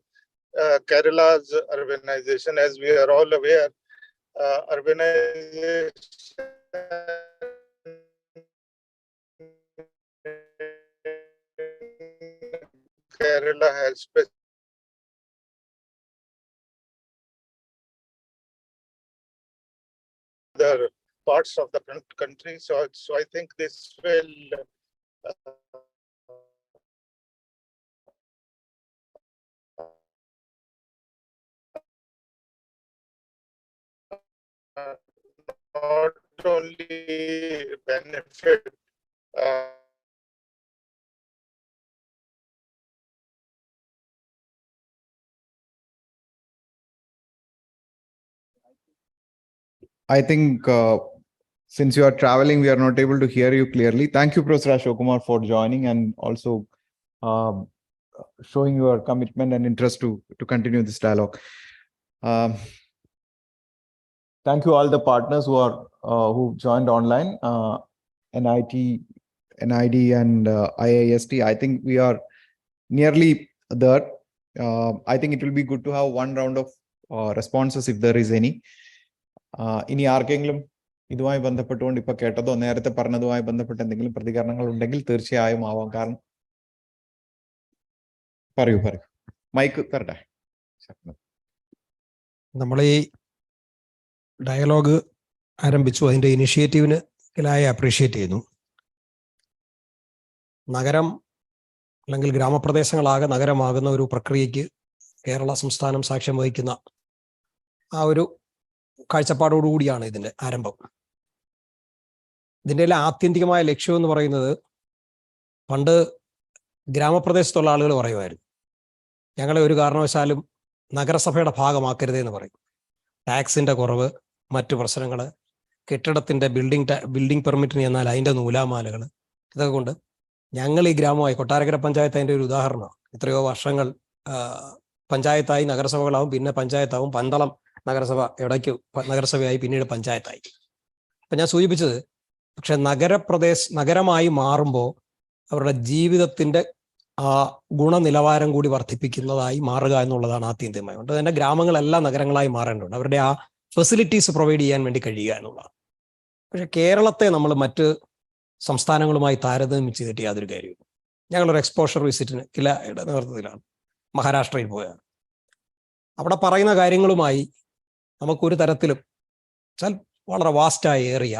Kerala's urbanization. As we are all aware, urbanization Kerala has other parts of the country. So I think this will not only benefit I think since you are traveling, we are not able to hear you clearly. Thank you, Professor Ashok, for joining and also showing your commitment and interest to continue this dialogue. Thank you all the partners who joined online, NID and IIST. I think we are nearly there. I think it will be good to have one round of responses if there is any. ഇനി ആർക്കെങ്കിലും ഇതുമായി ബന്ധപ്പെട്ടുകൊണ്ട് ഇപ്പൊ കേട്ടതോ നേരത്തെ പറഞ്ഞതുമായി ബന്ധപ്പെട്ട് എന്തെങ്കിലും പ്രതികരണങ്ങൾ ഉണ്ടെങ്കിൽ തീർച്ചയായും ആവാം. കാരണം പറയൂ മൈക്ക് തരട്ടെ. നമ്മൾ ഈ ഡയലോഗ് ആരംഭിച്ചു, അതിന്റെ ഇനിഷ്യേറ്റീവിന് കിലായെ അപ്രീഷിയേറ്റ് ചെയ്യുന്നു. നഗരം അല്ലെങ്കിൽ ഗ്രാമപ്രദേശങ്ങളാകെ നഗരമാകുന്ന ഒരു പ്രക്രിയയ്ക്ക് കേരള സംസ്ഥാനം സാക്ഷ്യം വഹിക്കുന്ന ആ ഒരു കാഴ്ചപ്പാടോടുകൂടിയാണ് ഇതിന്റെ ആരംഭം. ഇതിൻ്റെ എല്ലാം ആത്യന്തികമായ ലക്ഷ്യം എന്ന് പറയുന്നത്, പണ്ട് ഗ്രാമപ്രദേശത്തുള്ള ആളുകൾ പറയുമായിരുന്നു, ഞങ്ങളെ ഒരു കാരണവശാലും നഗരസഭയുടെ ഭാഗമാക്കരുതേ എന്ന് പറയും. ടാക്സിന്റെ കുറവ്, മറ്റു പ്രശ്നങ്ങൾ, കെട്ടിടത്തിന്റെ ബിൽഡിംഗ് പെർമിറ്റിന് ചെന്നാൽ അതിന്റെ നൂലാമാലകൾ, ഇതൊക്കെ കൊണ്ട് ഞങ്ങൾ ഈ ഗ്രാമമായി, കൊട്ടാരക്കര പഞ്ചായത്ത് അതിൻ്റെ ഒരു ഉദാഹരണമാണ്. എത്രയോ വർഷങ്ങൾ പഞ്ചായത്തായി നഗരസഭകളാവും, പിന്നെ പഞ്ചായത്താവും, പന്തളം നഗരസഭ ഇടയ്ക്ക് നഗരസഭയായി, പിന്നീട് പഞ്ചായത്തായി. അപ്പം ഞാൻ സൂചിപ്പിച്ചത്, പക്ഷെ നഗരമായി മാറുമ്പോൾ അവരുടെ ജീവിതത്തിന്റെ ആ ഗുണനിലവാരം കൂടി വർദ്ധിപ്പിക്കുന്നതായി മാറുക എന്നുള്ളതാണ് ആത്യന്തികമായി. അതുകൊണ്ട് തന്നെ ഗ്രാമങ്ങളെല്ലാം നഗരങ്ങളായി മാറേണ്ടതുണ്ട്, അവരുടെ ആ ഫെസിലിറ്റീസ് പ്രൊവൈഡ് ചെയ്യാൻ വേണ്ടി കഴിയുക എന്നുള്ളതാണ്. പക്ഷെ കേരളത്തെ നമ്മൾ മറ്റ് സംസ്ഥാനങ്ങളുമായി താരതമ്യം ചെയ്തിട്ട് യാതൊരു കാര്യവും. ഞങ്ങളൊരു എക്സ്പോഷർ വിസിറ്റിന് കിലയുടെ നേതൃത്വത്തിലാണ് മഹാരാഷ്ട്രയിൽ പോയത്. അവിടെ പറയുന്ന കാര്യങ്ങളുമായി നമുക്കൊരു തരത്തിലും വളരെ വാസ്റ്റായ ഏറിയ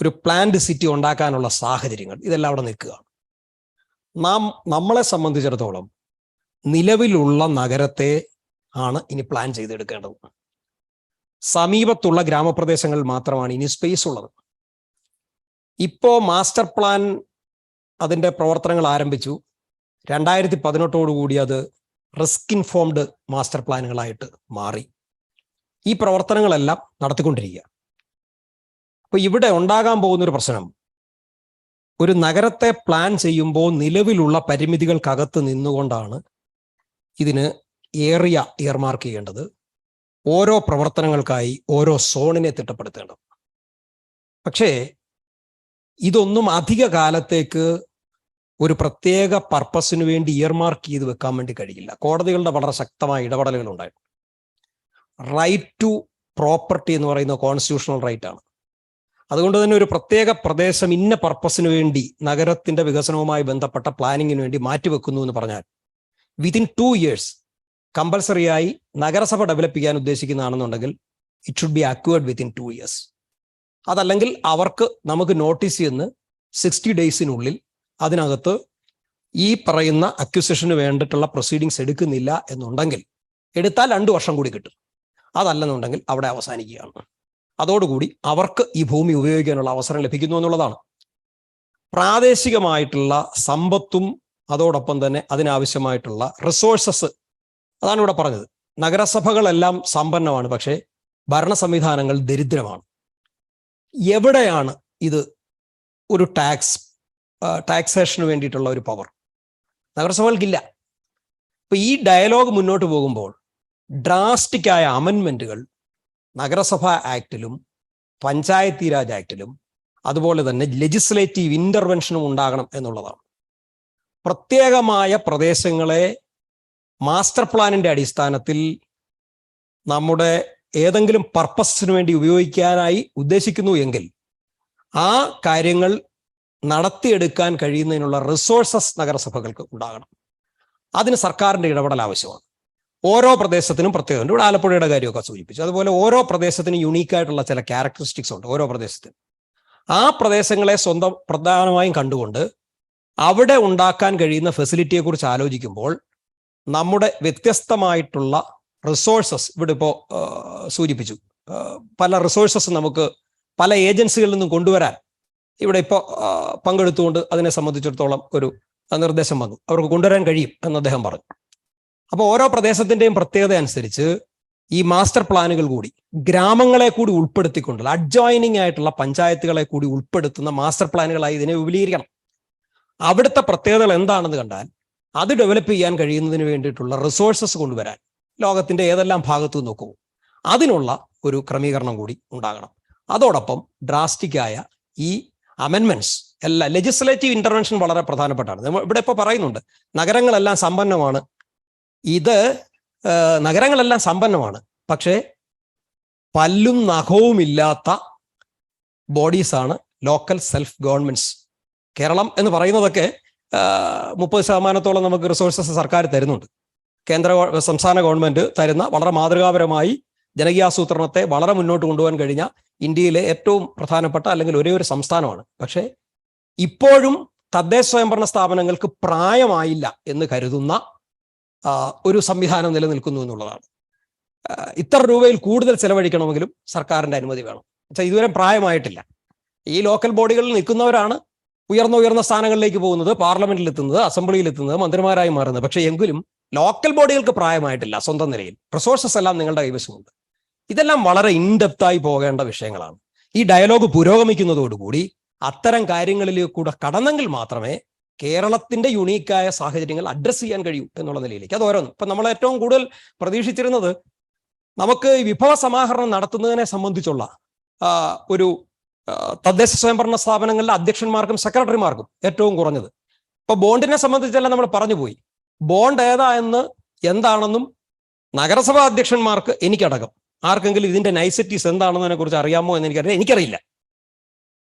ഒരു പ്ലാൻഡ് സിറ്റി ഉണ്ടാക്കാനുള്ള സാഹചര്യങ്ങൾ ഇതെല്ലാം അവിടെ നിൽക്കുകയാണ്. നമ്മളെ സംബന്ധിച്ചിടത്തോളം നിലവിലുള്ള നഗരത്തെ ആണ് ഇനി പ്ലാൻ ചെയ്തെടുക്കേണ്ടത്. സമീപത്തുള്ള ഗ്രാമപ്രദേശങ്ങളിൽ മാത്രമാണ് ഇനി സ്പേസ് ഉള്ളത്. ഇപ്പോ മാസ്റ്റർ പ്ലാൻ അതിൻ്റെ പ്രവർത്തനങ്ങൾ ആരംഭിച്ചു. 2018 അത് റിസ്ക് ഇൻഫോംഡ് മാസ്റ്റർ പ്ലാനുകളായിട്ട് മാറി. ഈ പ്രവർത്തനങ്ങളെല്ലാം നടത്തിക്കൊണ്ടിരിക്കുക. അപ്പോൾ ഇവിടെ ഉണ്ടാകാൻ പോകുന്നൊരു പ്രശ്നം, ഒരു നഗരത്തെ പ്ലാൻ ചെയ്യുമ്പോൾ നിലവിലുള്ള പരിമിതികൾക്കകത്ത് നിന്നുകൊണ്ടാണ് ഇതിന് ഏറിയ ഇയർമാർക്ക് ചെയ്യേണ്ടത്, ഓരോ പ്രവർത്തനങ്ങൾക്കായി ഓരോ സോണിനെ തിട്ടപ്പെടുത്തേണ്ടത്. പക്ഷേ ഇതൊന്നും അധിക കാലത്തേക്ക് ഒരു പ്രത്യേക പർപ്പസിന് വേണ്ടി ഇയർമാർക്ക് ചെയ്ത് വെക്കാൻ വേണ്ടി കഴിയില്ല. കോടതികളുടെ വളരെ ശക്തമായ ഇടപെടലുകൾ ഉണ്ടായിരുന്നു. റൈറ്റ് ടു പ്രോപ്പർട്ടി എന്ന് പറയുന്ന കോൺസ്റ്റിറ്റ്യൂഷണൽ റൈറ്റ് ആണ്. അതുകൊണ്ട് തന്നെ ഒരു പ്രത്യേക പ്രദേശം ഇന്ന പർപ്പസിന് വേണ്ടി നഗരത്തിന്റെ വികസനവുമായി ബന്ധപ്പെട്ട പ്ലാനിങ്ങിന് വേണ്ടി മാറ്റിവെക്കുന്നു എന്ന് പറഞ്ഞാൽ വിതിൻ 2 years കമ്പൽസറിയായി നഗരസഭ ഡെവലപ്പ് ചെയ്യാൻ ഉദ്ദേശിക്കുന്നതാണെന്നുണ്ടെങ്കിൽ it should be acquired within 2 years. അതല്ലെങ്കിൽ അവർക്ക് നമുക്ക് നോട്ടീസ് ചെയ്യുന്ന 60 daysനുള്ളിൽ അതിനകത്ത് ഈ പറയുന്ന അക്വിസിഷന് വേണ്ടിയിട്ടുള്ള പ്രൊസീഡിങ്സ് എടുക്കുന്നില്ല എന്നുണ്ടെങ്കിൽ, എടുത്താൽ 2 വർഷം കൂടി കിട്ടും. അതല്ലെന്നുണ്ടെങ്കിൽ അവിടെ അവസാനിക്കുകയാണ്. അതോടുകൂടി അവർക്ക് ഈ ഭൂമി ഉപയോഗിക്കാനുള്ള അവസരം ലഭിക്കുന്നു എന്നുള്ളതാണ്. പ്രാദേശികമായിട്ടുള്ള സമ്പത്തും അതോടൊപ്പം തന്നെ അതിനാവശ്യമായിട്ടുള്ള റിസോഴ്സസ്, അതാണ് ഇവിടെ പറഞ്ഞത്. നഗരസഭകളെല്ലാം സമ്പന്നമാണ്, പക്ഷേ ഭരണ സംവിധാനങ്ങൾ ദരിദ്രമാണ്. എവിടെയാണ് ഇത് ഒരു ടാക്സേഷന് വേണ്ടിയിട്ടുള്ള ഒരു പവർ? നഗരസഭകൾക്കില്ല. ഇപ്പൊ ഈ ഡയലോഗ് മുന്നോട്ട് പോകുമ്പോൾ ഡ്രാസ്റ്റിക്കായ അമെൻമെന്റുകൾ നഗരസഭാ ആക്ടിലും പഞ്ചായത്തി രാജ് ആക്ടിലും അതുപോലെ തന്നെ ലെജിസ്ലേറ്റീവ് ഇന്റർവെൻഷനും ഉണ്ടാകണം എന്നുള്ളതാണ്. പ്രത്യേകമായ പ്രദേശങ്ങളെ മാസ്റ്റർ പ്ലാനിന്റെ അടിസ്ഥാനത്തിൽ നമ്മുടെ ഏതെങ്കിലും പർപ്പസിന് വേണ്ടി ഉപയോഗിക്കാനായി ഉദ്ദേശിക്കുന്നു എങ്കിൽ ആ കാര്യങ്ങൾ നടത്തിയെടുക്കാൻ കഴിയുന്നതിനുള്ള റിസോഴ്സസ് നഗരസഭകൾക്ക് ഉണ്ടാകണം. അതിന് സർക്കാരിന്റെ ഇടപെടൽ ആവശ്യമാണ്. ഓരോ പ്രദേശത്തിനും പ്രത്യേകത. ഇവിടെ ആലപ്പുഴയുടെ കാര്യമൊക്കെ സൂചിപ്പിച്ചു. അതുപോലെ ഓരോ പ്രദേശത്തിനും യുണീക്കായിട്ടുള്ള ചില ക്യാരക്ടറിസ്റ്റിക്സ് ഉണ്ട് ഓരോ പ്രദേശത്തിനും. ആ പ്രദേശങ്ങളെ സ്വന്തം പ്രധാനമായും കണ്ടുകൊണ്ട് അവിടെ ഉണ്ടാക്കാൻ കഴിയുന്ന ഫെസിലിറ്റിയെക്കുറിച്ച് ആലോചിക്കുമ്പോൾ നമ്മുടെ വ്യത്യസ്തമായിട്ടുള്ള റിസോഴ്സസ് ഇവിടെ ഇപ്പോൾ സൂചിപ്പിച്ചു. പല റിസോഴ്സസ് നമുക്ക് പല ഏജൻസികളിൽ നിന്നും കൊണ്ടുവരാൻ ഇവിടെ ഇപ്പോൾ പങ്കെടുത്തുകൊണ്ട് അതിനെ സംബന്ധിച്ചിടത്തോളം ഒരു നിർദ്ദേശം വന്നു. അവർക്ക് കൊണ്ടുവരാൻ കഴിയും എന്ന് അദ്ദേഹം പറഞ്ഞു. അപ്പോൾ ഓരോ പ്രദേശത്തിൻ്റെയും പ്രത്യേകത അനുസരിച്ച് ഈ മാസ്റ്റർ പ്ലാനുകൾ കൂടി ഗ്രാമങ്ങളെ കൂടി ഉൾപ്പെടുത്തിക്കൊണ്ടുള്ള അഡ്ജോയിനിങ് ആയിട്ടുള്ള പഞ്ചായത്തുകളെ കൂടി ഉൾപ്പെടുത്തുന്ന മാസ്റ്റർ പ്ലാനുകളായി ഇതിനെ വിപുലീകരിക്കണം. അവിടുത്തെ പ്രത്യേകതകൾ എന്താണെന്ന് കണ്ടാൽ അത് ഡെവലപ്പ് ചെയ്യാൻ കഴിയുന്നതിന് വേണ്ടിയിട്ടുള്ള റിസോഴ്സസ് കൊണ്ടുവരാൻ ലോകത്തിന്റെ ഏതെല്ലാം ഭാഗത്തു നോക്കുമോ അതിനുള്ള ഒരു ക്രമീകരണം കൂടി ഉണ്ടാകണം. അതോടൊപ്പം ഡ്രാസ്റ്റിക്കായ ഈ അമെൻമെന്റ്സ് എല്ലാ ലെജിസ്ലേറ്റീവ് ഇന്റർവെൻഷൻ വളരെ പ്രധാനപ്പെട്ടാണ്. ഇവിടെ ഇപ്പോൾ പറയുന്നുണ്ട് നഗരങ്ങളെല്ലാം സമ്പന്നമാണ്. ഇത് നഗരങ്ങളെല്ലാം സമ്പന്നമാണ്, പക്ഷേ പല്ലും നഖവും ഇല്ലാത്ത ബോഡീസാണ് ലോക്കൽ സെൽഫ് ഗവൺമെന്റ്സ്. കേരളം എന്ന് പറയുന്നതൊക്കെ 30% നമുക്ക് റിസോഴ്സസ് സർക്കാർ തരുന്നുണ്ട്. സംസ്ഥാന ഗവൺമെന്റ് തരുന്ന വളരെ മാതൃകാപരമായി ജനകീയാസൂത്രണത്തെ വളരെ മുന്നോട്ട് കൊണ്ടുപോകാൻ കഴിഞ്ഞ ഇന്ത്യയിലെ ഏറ്റവും പ്രധാനപ്പെട്ട അല്ലെങ്കിൽ ഒരേ ഒരു സംസ്ഥാനമാണ്. പക്ഷേ ഇപ്പോഴും തദ്ദേശ സ്വയംഭരണ സ്ഥാപനങ്ങൾക്ക് പ്രായമായില്ല എന്ന് കരുതുന്ന ഒരു സംവിധാനം നിലനിൽക്കുന്നു എന്നുള്ളതാണ്. ഇത്ര രൂപയിൽ കൂടുതൽ ചെലവഴിക്കണമെങ്കിലും സർക്കാരിന്റെ അനുമതി വേണം. ഇതുവരെ പ്രായമായിട്ടില്ല. ഈ ലോക്കൽ ബോഡികളിൽ നിൽക്കുന്നവരാണ് ഉയർന്ന സ്ഥാനങ്ങളിലേക്ക് പോകുന്നത്, പാർലമെന്റിൽ എത്തുന്നത്, അസംബ്ലിയിൽ എത്തുന്നത്, മന്ത്രിമാരായി മാറുന്നത്. പക്ഷേ എങ്കിലും ലോക്കൽ ബോഡികൾക്ക് പ്രായമായിട്ടില്ല. സ്വന്തം നിലയിൽ റിസോഴ്സസ് എല്ലാം നിങ്ങളുടെ കൈവശമുണ്ട്. ഇതെല്ലാം വളരെ ഇൻഡെപ്തായി പോകേണ്ട വിഷയങ്ങളാണ്. ഈ ഡയലോഗ് പുരോഗമിക്കുന്നതോടുകൂടി അത്തരം കാര്യങ്ങളിലേക്ക് കൂടെ കടന്നെങ്കിൽ മാത്രമേ കേരളത്തിന്റെ യുണീക്കായ സാഹചര്യങ്ങൾ അഡ്രസ്സ് ചെയ്യാൻ കഴിയൂ എന്നുള്ള നിലയിലേക്ക്. അത് ഓരോന്നും ഇപ്പം നമ്മൾ ഏറ്റവും കൂടുതൽ പ്രതീക്ഷിച്ചിരുന്നത് നമുക്ക് ഈ വിഭവ സമാഹരണം നടത്തുന്നതിനെ സംബന്ധിച്ചുള്ള ഒരു തദ്ദേശ സ്വയംഭരണ സ്ഥാപനങ്ങളിലെ അധ്യക്ഷന്മാർക്കും സെക്രട്ടറിമാർക്കും ഏറ്റവും കുറഞ്ഞത്. ഇപ്പൊ ബോണ്ടിനെ സംബന്ധിച്ചെല്ലാം നമ്മൾ പറഞ്ഞുപോയി. ബോണ്ട് എന്താണെന്നും നഗരസഭാ അധ്യക്ഷന്മാർക്ക് എനിക്കടക്കം ആർക്കെങ്കിലും ഇതിന്റെ നൈസിറ്റീസ് എന്താണെന്നതിനെ കുറിച്ച് അറിയാമോ എന്ന് എനിക്കറിയില്ല.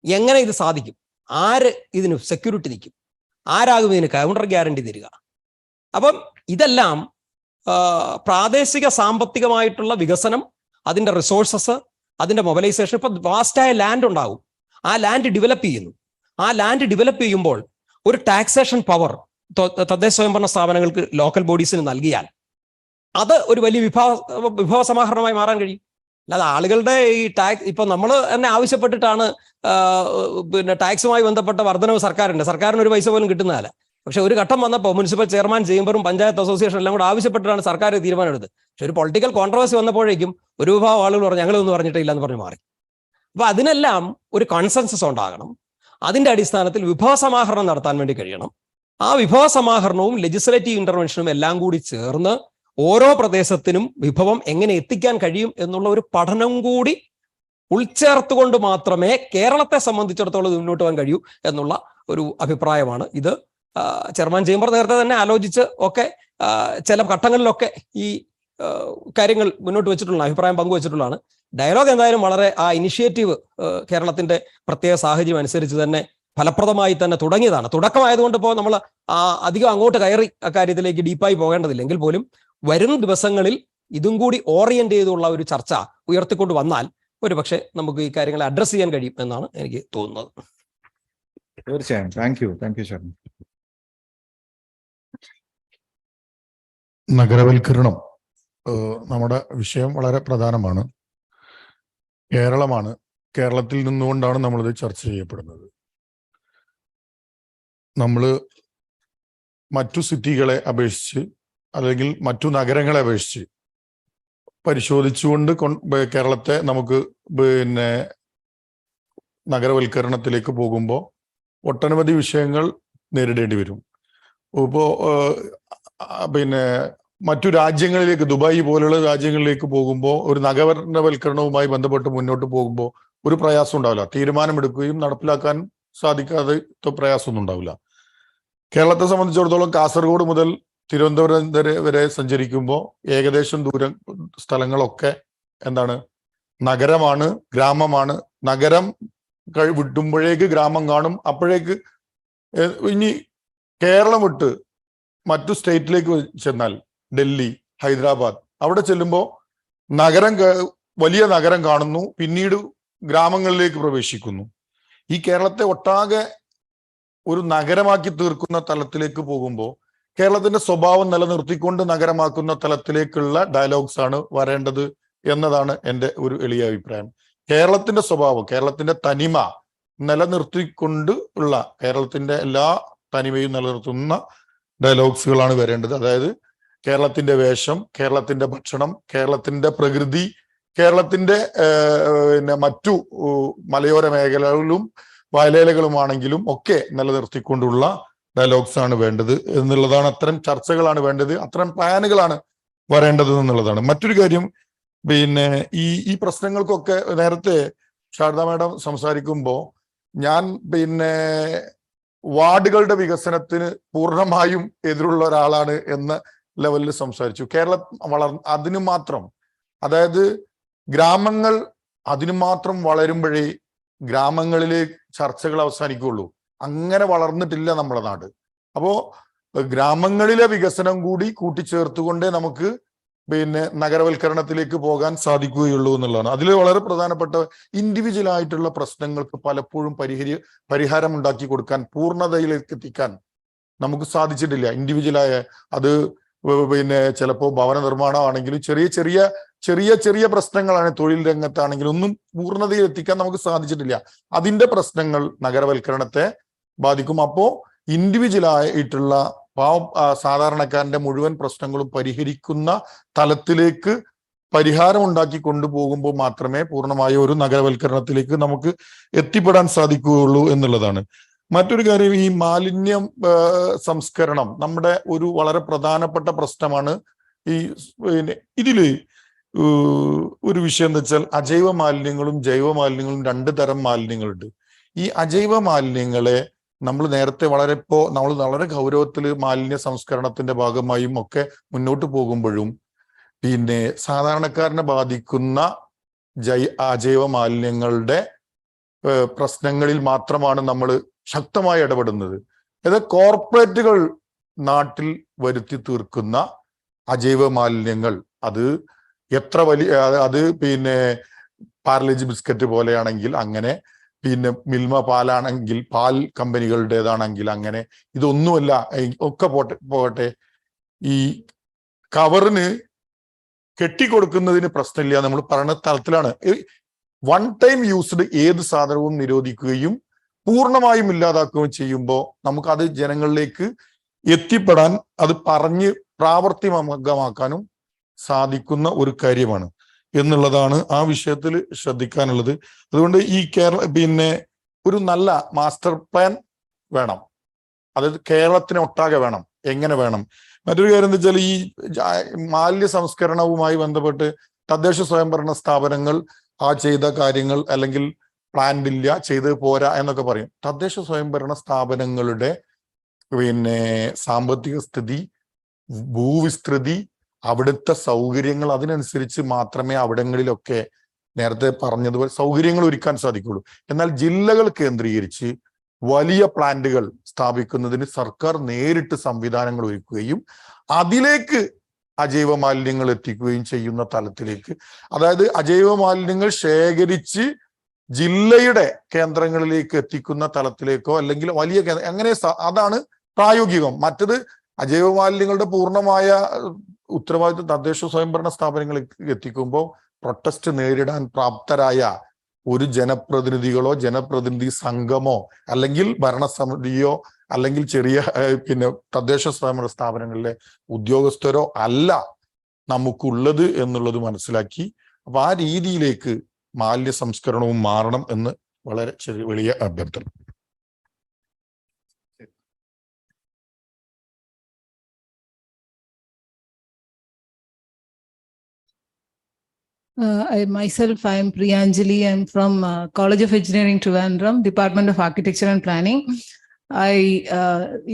എങ്ങനെ ഇത് സാധിക്കും? ആര് ഇതിന് സെക്യൂരിറ്റി നിൽക്കും? ആരാകും ഇതിന് കൗണ്ടർ ഗ്യാരണ്ടി തരിക? അപ്പം ഇതെല്ലാം പ്രാദേശിക സാമ്പത്തികമായിട്ടുള്ള വികസനം, അതിന്റെ റിസോഴ്സസ്, അതിന്റെ മൊബിലൈസേഷൻ. ഇപ്പൊ വാസ്റ്റായ ലാൻഡ് ഉണ്ടാകും. ആ ലാൻഡ് ഡെവലപ്പ് ചെയ്യുന്നു. ആ ലാൻഡ് ഡെവലപ്പ് ചെയ്യുമ്പോൾ ഒരു ടാക്സേഷൻ പവർ തദ്ദേശ സ്വയംഭരണ സ്ഥാപനങ്ങൾക്ക്, ലോക്കൽ ബോഡീസിന് നൽകിയാൽ അത് ഒരു വലിയ വിഭവ സമാഹരണമായി മാറാൻ കഴിയും. അല്ലാതെ ആളുകളുടെ ഈ ടാക്സ് ഇപ്പൊ നമ്മൾ തന്നെ ആവശ്യപ്പെട്ടിട്ടാണ് ടാക്സുമായി ബന്ധപ്പെട്ട വർധനവ് സർക്കാരിന് ഒരു പൈസ പോലും കിട്ടുന്നതല്ല. പക്ഷെ ഒരു ഘട്ടം വന്നപ്പോൾ മുനിസിപ്പൽ ചെയർമാൻ, ചേംബറും പഞ്ചായത്ത് അസോസിയേഷൻ എല്ലാം കൂടെ ആവശ്യപ്പെട്ടിട്ടാണ് സർക്കാർ തീരുമാനം എടുത്തത്. പക്ഷെ ഒരു പൊളിറ്റിക്കൽ കോൺട്രവേഴ്സി വന്നപ്പോഴേക്കും ഒരു വിഭാഗം ആളുകൾ പറഞ്ഞു ഞങ്ങളൊന്നും പറഞ്ഞിട്ടില്ല എന്ന് പറഞ്ഞ് മാറി. അപ്പൊ അതിനെല്ലാം ഒരു കൺസെൻസസ് ഉണ്ടാകണം. അതിൻ്റെ അടിസ്ഥാനത്തിൽ വിഭവസമാഹരണം നടത്താൻ വേണ്ടി കഴിയണം. ആ വിഭവസമാഹരണവും ലെജിസ്ലേറ്റീവ് ഇന്റർവെൻഷനും എല്ലാം കൂടി ചേർന്ന് ഓരോ പ്രദേശത്തിനും വിഭവം എങ്ങനെ എത്തിക്കാൻ കഴിയും എന്നുള്ള ഒരു പഠനം കൂടി ഉൾച്ചേർത്തുകൊണ്ട് മാത്രമേ കേരളത്തെ സംബന്ധിച്ചിടത്തോളം ഇത് മുന്നോട്ട് പോകാൻ കഴിയൂ എന്നുള്ള ഒരു അഭിപ്രായമാണ്. ഇത് ചെയർമാൻ ചേംബർ നേരത്തെ തന്നെ ആലോചിച്ച് ഒക്കെ ചില ഘട്ടങ്ങളിലൊക്കെ ഈ കാര്യങ്ങൾ മുന്നോട്ട് വെച്ചിട്ടുള്ള അഭിപ്രായം പങ്കുവച്ചിട്ടുള്ളതാണ്. ഡയലോഗ് എന്തായാലും വളരെ ആ ഇനിഷ്യേറ്റീവ് കേരളത്തിന്റെ പ്രത്യേക സാഹചര്യം അനുസരിച്ച് തന്നെ ഫലപ്രദമായി തന്നെ തുടങ്ങിയതാണ്. തുടക്കമായതുകൊണ്ട് ഇപ്പോൾ നമ്മൾ അധികം അങ്ങോട്ട് കയറി അക്കാര്യത്തിലേക്ക് ഡീപ്പായി പോകേണ്ടതില്ല. എങ്കിൽ പോലും വരും ദിവസങ്ങളിൽ ഇതും കൂടി ഓറിയന്റ് ചെയ്തുള്ള ഒരു ചർച്ച ഉയർത്തിക്കൊണ്ട് വന്നാൽ ഒരുപക്ഷെ നമുക്ക് ഈ കാര്യങ്ങളെ അഡ്രസ് ചെയ്യാൻ കഴിയും എന്നാണ് എനിക്ക് തോന്നുന്നത്. തീർച്ചയായും. Thank you Sharma. നഗരവൽക്കരണം നമ്മുടെ വിഷയം വളരെ പ്രധാനമാണ്. കേരളമാണ്. കേരളത്തിൽ നിന്നുകൊണ്ടാണ് നമ്മളിത് ചർച്ച ചെയ്യപ്പെടുന്നത്. നമ്മൾ മറ്റു സിറ്റികളെ അപേക്ഷിച്ച് അല്ലെങ്കിൽ മറ്റു നഗരങ്ങളെ അപേക്ഷിച്ച് പരിശോധിച്ചുകൊണ്ട് കേരളത്തെ നമുക്ക് നഗരവൽക്കരണത്തിലേക്ക് പോകുമ്പോൾ ഒട്ടനവധി വിഷയങ്ങൾ നേരിടേണ്ടി വരും. ഇപ്പോൾ മറ്റു രാജ്യങ്ങളിലേക്ക്, ദുബായ് പോലുള്ള രാജ്യങ്ങളിലേക്ക് പോകുമ്പോൾ ഒരു നഗരവൽക്കരണവുമായി ബന്ധപ്പെട്ട് മുന്നോട്ട് പോകുമ്പോൾ ഒരു പ്രയാസം ഉണ്ടാവില്ല. തീരുമാനമെടുക്കുകയും നടപ്പിലാക്കാൻ സാധിക്കാതെ പ്രയാസമൊന്നും ഉണ്ടാവില്ല. കേരളത്തെ സംബന്ധിച്ചിടത്തോളം കാസർഗോഡ് മുതൽ തിരുവനന്തപുരം വരെ സഞ്ചരിക്കുമ്പോൾ ഏകദേശം ദൂരം സ്ഥലങ്ങളൊക്കെ എന്താണ്, നഗരമാണ്, ഗ്രാമമാണ്. നഗരം വിട്ടുമ്പോഴേക്ക് ഗ്രാമം കാണും. അപ്പോഴേക്ക് ഇനി കേരളം വിട്ട് മറ്റു സ്റ്റേറ്റിലേക്ക് ചെന്നാൽ ഡൽഹി, ഹൈദരാബാദ്, അവിടെ ചെല്ലുമ്പോൾ വലിയ നഗരം കാണുന്നു, പിന്നീട് ഗ്രാമങ്ങളിലേക്ക് പ്രവേശിക്കുന്നു. ഈ കേരളത്തെ ഒട്ടാകെ ഒരു നഗരമാക്കി തീർക്കുന്ന തലത്തിലേക്ക് പോകുമ്പോൾ കേരളത്തിന്റെ സ്വഭാവം നിലനിർത്തിക്കൊണ്ട് നഗരമാക്കുന്ന തലത്തിലേക്കുള്ള ഡയലോഗ്സ് ആണ് വരേണ്ടത് എന്നതാണ് എൻ്റെ ഒരു എളിയ അഭിപ്രായം. കേരളത്തിന്റെ സ്വഭാവം, കേരളത്തിന്റെ തനിമ നിലനിർത്തിക്കൊണ്ട് ഉള്ള, കേരളത്തിന്റെ എല്ലാ തനിമയും നിലനിർത്തുന്ന ഡയലോഗ്സുകളാണ് വരേണ്ടത്. അതായത് കേരളത്തിന്റെ വേഷം, കേരളത്തിന്റെ ഭക്ഷണം, കേരളത്തിന്റെ പ്രകൃതി, കേരളത്തിന്റെ മറ്റു മലയോര മേഖലകളിലും വയലേലകളുമാണെങ്കിലും ഒക്കെ നിലനിർത്തിക്കൊണ്ടുള്ള ഡയലോഗ്സ് ആണ് വേണ്ടത് എന്നുള്ളതാണ്. അത്തരം ചർച്ചകളാണ് വേണ്ടത്, അത്തരം പ്ലാനുകളാണ് വരേണ്ടത് എന്നുള്ളതാണ്. മറ്റൊരു കാര്യം, ഈ പ്രശ്നങ്ങൾക്കൊക്കെ നേരത്തെ ശാരദ മാഡം സംസാരിക്കുമ്പോൾ ഞാൻ വാർഡുകളുടെ വികസനത്തിന് പൂർണ്ണമായും എതിരുള്ള ഒരാളാണ് എന്ന ലെവലിൽ സംസാരിച്ചു. കേരളം അതിനു മാത്രം, അതായത് ഗ്രാമങ്ങൾ അതിനു മാത്രം വളരുമ്പോഴേ ഗ്രാമങ്ങളിലെ ചർച്ചകൾ അവസാനിക്കുള്ളൂ. അങ്ങനെ വളർന്നിട്ടില്ല നമ്മുടെ നാട്. അപ്പോ ഗ്രാമങ്ങളിലെ വികസനം കൂടി കൂട്ടിച്ചേർത്തുകൊണ്ടേ നമുക്ക് നഗരവൽക്കരണത്തിലേക്ക് പോകാൻ സാധിക്കുകയുള്ളൂ എന്നുള്ളതാണ്. അതിൽ വളരെ പ്രധാനപ്പെട്ട ഇൻഡിവിജ്വൽ ആയിട്ടുള്ള പ്രശ്നങ്ങൾക്ക് പലപ്പോഴും പരിഹാരം ഉണ്ടാക്കി കൊടുക്കാൻ, പൂർണ്ണതയിലേക്ക് എത്തിക്കാൻ നമുക്ക് സാധിച്ചിട്ടില്ല. ഇൻഡിവിജ്വലായ അത് ചിലപ്പോൾ ഭവന നിർമ്മാണമാണെങ്കിലും ചെറിയ പ്രശ്നങ്ങളാണ്, തൊഴിൽ രംഗത്താണെങ്കിലും ഒന്നും പൂർണ്ണതയിൽ എത്തിക്കാൻ നമുക്ക് സാധിച്ചിട്ടില്ല. അതിന്റെ പ്രശ്നങ്ങൾ നഗരവൽക്കരണത്തെ ബാധിക്കും. അപ്പോ ഇൻഡിവിജ്വൽ ആയിട്ടുള്ള സാധാരണക്കാരന്റെ മുഴുവൻ പ്രശ്നങ്ങളും പരിഹരിക്കുന്ന തലത്തിലേക്ക് പരിഹാരം ഉണ്ടാക്കി കൊണ്ടുപോകുമ്പോൾ മാത്രമേ പൂർണ്ണമായ ഒരു നഗരവൽക്കരണത്തിലേക്ക് നമുക്ക് എത്തിപ്പെടാൻ സാധിക്കുകയുള്ളൂ എന്നുള്ളതാണ്. മറ്റൊരു കാര്യം, ഈ മാലിന്യം സംസ്കരണം നമ്മുടെ ഒരു വളരെ പ്രധാനപ്പെട്ട പ്രശ്നമാണ്. ഇതില് ഒരു വിഷയം എന്താ വെച്ചാൽ അജൈവ മാലിന്യങ്ങളും ജൈവ മാലിന്യങ്ങളും 2 തരം മാലിന്യങ്ങളുണ്ട്. ഈ അജൈവ മാലിന്യങ്ങളെ നമ്മൾ നേരത്തെ നമ്മൾ വളരെ ഗൗരവത്തിൽ മാലിന്യ സംസ്കരണത്തിന്റെ ഭാഗമായും ഒക്കെ മുന്നോട്ട് പോകുമ്പോഴും സാധാരണക്കാരനെ ബാധിക്കുന്ന അജൈവ മാലിന്യങ്ങളുടെ പ്രശ്നങ്ങളിൽ മാത്രമാണ് നമ്മൾ ശക്തമായി ഇടപെടുന്നത്. അതായത് കോർപ്പറേറ്റുകൾ നാട്ടിൽ വരുത്തി തീർക്കുന്ന അജൈവ മാലിന്യങ്ങൾ, അത് എത്ര വലിയ, അത് പാർലേജി ബിസ്ക്കറ്റ് പോലെയാണെങ്കിൽ അങ്ങനെ, മിൽമ പാലാണെങ്കിൽ പാൽ കമ്പനികളുടേതാണെങ്കിൽ അങ്ങനെ, ഇതൊന്നുമല്ല ഒക്കെ പോകട്ടെ, ഈ കവറിന് കെട്ടിക്കൊടുക്കുന്നതിന് പ്രശ്നമില്ല, നമ്മൾ പറയുന്ന തലത്തിലാണ്. വൺ ടൈം യൂസ്ഡ് ഏത് സാധനവും നിരോധിക്കുകയും പൂർണ്ണമായും ഇല്ലാതാക്കുകയും ചെയ്യുമ്പോൾ നമുക്കത് ജനങ്ങളിലേക്ക് എത്തിപ്പെടാൻ, അത് പറഞ്ഞ് പ്രാവർത്തികമാക്കാനും സാധിക്കുന്ന ഒരു കാര്യമാണ് എന്നുള്ളതാണ് ആ വിഷയത്തിൽ ശ്രദ്ധിക്കാനുള്ളത്. അതുകൊണ്ട് ഈ ഒരു നല്ല മാസ്റ്റർ പ്ലാൻ വേണം. അതായത് കേരളത്തിന് ഒട്ടാകെ വേണം. എങ്ങനെ വേണം? മറ്റൊരു കാര്യം എന്താ വെച്ചാൽ, ഈ മാലിന്യ സംസ്കരണവുമായി ബന്ധപ്പെട്ട് തദ്ദേശ സ്വയംഭരണ സ്ഥാപനങ്ങൾ ആ ചെയ്ത കാര്യങ്ങൾ അല്ലെങ്കിൽ പ്ലാൻ ഇല്ല, ചെയ്ത് പോരാ എന്നൊക്കെ പറയും. തദ്ദേശ സ്വയംഭരണ സ്ഥാപനങ്ങളുടെ സാമ്പത്തിക സ്ഥിതി, ഭൂവിസ്തൃതി, അവിടുത്തെ സൗകര്യങ്ങൾ, അതിനനുസരിച്ച് മാത്രമേ അവിടങ്ങളിലൊക്കെ നേരത്തെ പറഞ്ഞതുപോലെ സൗകര്യങ്ങൾ ഒരുക്കാൻ സാധിക്കുള്ളൂ. എന്നാൽ ജില്ലകൾ കേന്ദ്രീകരിച്ച് വലിയ പ്ലാന്റുകൾ സ്ഥാപിക്കുന്നതിന് സർക്കാർ നേരിട്ട് സംവിധാനങ്ങൾ ഒരുക്കുകയും അതിലേക്ക് അജൈവ മാലിന്യങ്ങൾ എത്തിക്കുകയും ചെയ്യുന്ന തലത്തിലേക്ക്, അതായത് അജൈവ മാലിന്യങ്ങൾ ശേഖരിച്ച് ജില്ലയുടെ കേന്ദ്രങ്ങളിലേക്ക് എത്തിക്കുന്ന തലത്തിലേക്കോ അല്ലെങ്കിൽ വലിയ അങ്ങനെ അതാണ് പ്രായോഗികം. മറ്റത് അജൈവ മാലിന്യങ്ങളുടെ പൂർണ്ണമായ ഉത്തരവാദിത്വം തദ്ദേശ സ്വയംഭരണ സ്ഥാപനങ്ങളിലേക്ക് എത്തിക്കുമ്പോൾ പ്രൊട്ടസ്റ്റ് നേരിടാൻ പ്രാപ്തരായ ഒരു ജനപ്രതിനിധികളോ ജനപ്രതിനിധി സംഘമോ അല്ലെങ്കിൽ ഭരണസമിതിയോ അല്ലെങ്കിൽ ചെറിയ തദ്ദേശ സ്വയംഭരണ സ്ഥാപനങ്ങളിലെ ഉദ്യോഗസ്ഥരോ അല്ല നമുക്കുള്ളത് എന്നുള്ളത് മനസ്സിലാക്കി, അപ്പൊ ആ രീതിയിലേക്ക് മാലിന്യ സംസ്കരണവും മാറണം എന്ന് വളരെ വലിയ അഭ്യർത്ഥന. I am Priyanjali. I am from College of Engineering, Trivandrum, Department of Architecture and Planning.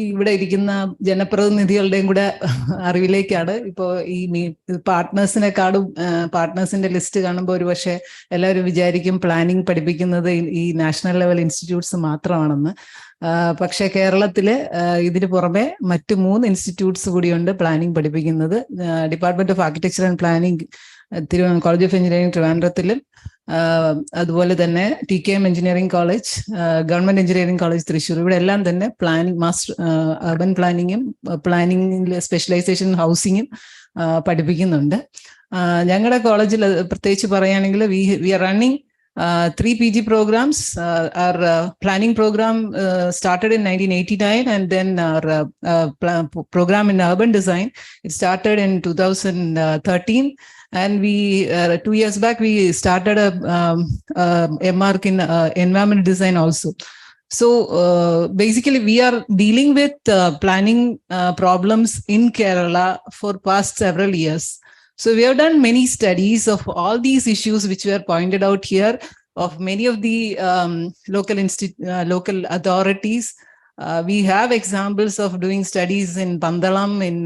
ഇവിടെ ഇരിക്കുന്ന ജനപ്രതിനിധികളുടെയും കൂടെ അറിവിലേക്കാണ് ഇപ്പോൾ ഈ പാർട്ട്നേഴ്സിന്റെ ലിസ്റ്റ് കാണുമ്പോൾ ഒരു പക്ഷേ എല്ലാവരും വിചാരിക്കും പ്ലാനിങ് പഠിപ്പിക്കുന്നത് ഈ നാഷണൽ ലെവൽ ഇൻസ്റ്റിറ്റ്യൂട്ട്സ് മാത്രമാണെന്ന്. പക്ഷേ കേരളത്തില് ഇതിന് പുറമെ മറ്റ് 3 ഇൻസ്റ്റിറ്റ്യൂട്ട്സ് കൂടിയുണ്ട് പ്ലാനിങ് പഠിപ്പിക്കുന്നത്. Department of architecture and planning college of engineering ട്രിവാൻഡ്രത്തിലും, അതുപോലെ തന്നെ TKM engineering college, government engineering college Thrissur, ഇവിടെ എല്ലാം തന്നെ പ്ലാനിങ് മാസ്റ്റർ അർബൻ പ്ലാനിങ്ങും പ്ലാനിങ്ങിൽ സ്പെഷ്യലൈസേഷൻ ഹൗസിങ്ങും പഠിപ്പിക്കുന്നുണ്ട്. ഞങ്ങളുടെ കോളേജിൽ പ്രത്യേകിച്ച് പറയുകയാണെങ്കിൽ we are running 3 PG programs. Our planning program started in 1989, and then our program in urban design, it started in 2013. And we 2 years back we started a MArch in environmental design also. So basically we are dealing with planning problems in Kerala for past several years. So we have done many studies of all these issues which were pointed out here, of many of the local authorities. We have examples of doing studies in Pandalam, in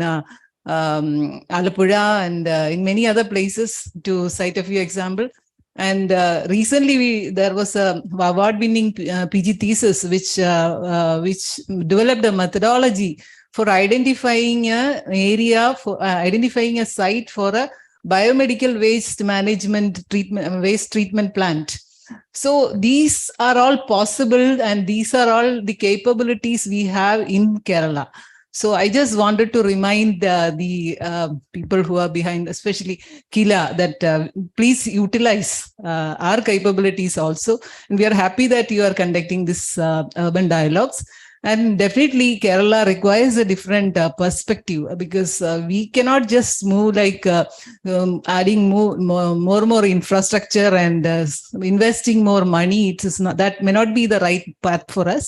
Alappuzha, and in many other places, to cite a few examples. And recently there was a award-winning PG thesis which developed a methodology for identifying an area, for identifying a site for a biomedical waste waste treatment plant. So these are all possible, and these are all the capabilities we have in Kerala. So I just wanted to remind the people who are behind, especially KILA, that please utilize our capabilities also. And we are happy that you are conducting this urban dialogues. And definitely Kerala requires a different perspective, because we cannot just move like adding more infrastructure and investing more money. It is not, that may not be the right path for us.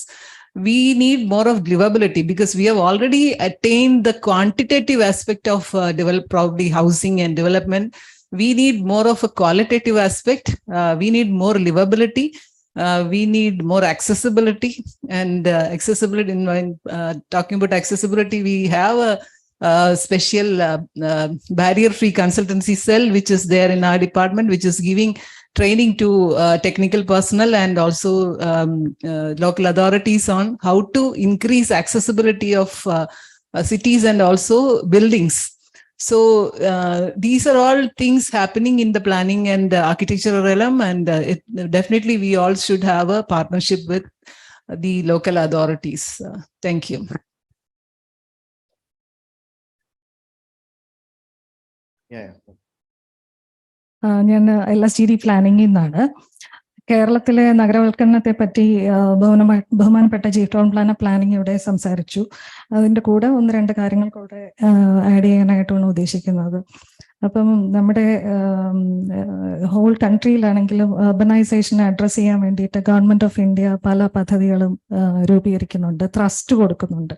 We need more of livability, because we have already attained the quantitative aspect of probably housing and development. We need more of a qualitative aspect. We need more livability. We need more accessibility, and accessibility. Talking about accessibility, we have a special barrier-free consultancy cell which is there in our department, which is giving training to technical personnel and also local authorities on how to increase accessibility of cities and also buildings. So these are all things happening in the planning and architectural realm, and definitely we all should have a partnership with the local authorities. Thank you. Yeah. ഞാൻ LSTD പ്ലാനിങ്ങിൽ നിന്നാണ്. കേരളത്തിലെ നഗരവൽക്കരണത്തെ പറ്റി ബഹുമാനപ്പെട്ട chief town planar planning ഇവിടെ സംസാരിച്ചു. അതിൻ്റെ കൂടെ 1-2 കാര്യങ്ങൾ കൂടെ ആഡ് ചെയ്യാനായിട്ടാണ് ഉദ്ദേശിക്കുന്നത്. അപ്പം നമ്മുടെ ഹോൾ കൺട്രിയിലാണെങ്കിലും അർബനൈസേഷനെ അഡ്രസ്സ് ചെയ്യാൻ വേണ്ടിയിട്ട് ഗവൺമെന്റ് ഓഫ് ഇന്ത്യ പല പദ്ധതികളും രൂപീകരിക്കുന്നുണ്ട്, ട്രസ്റ്റ് കൊടുക്കുന്നുണ്ട്.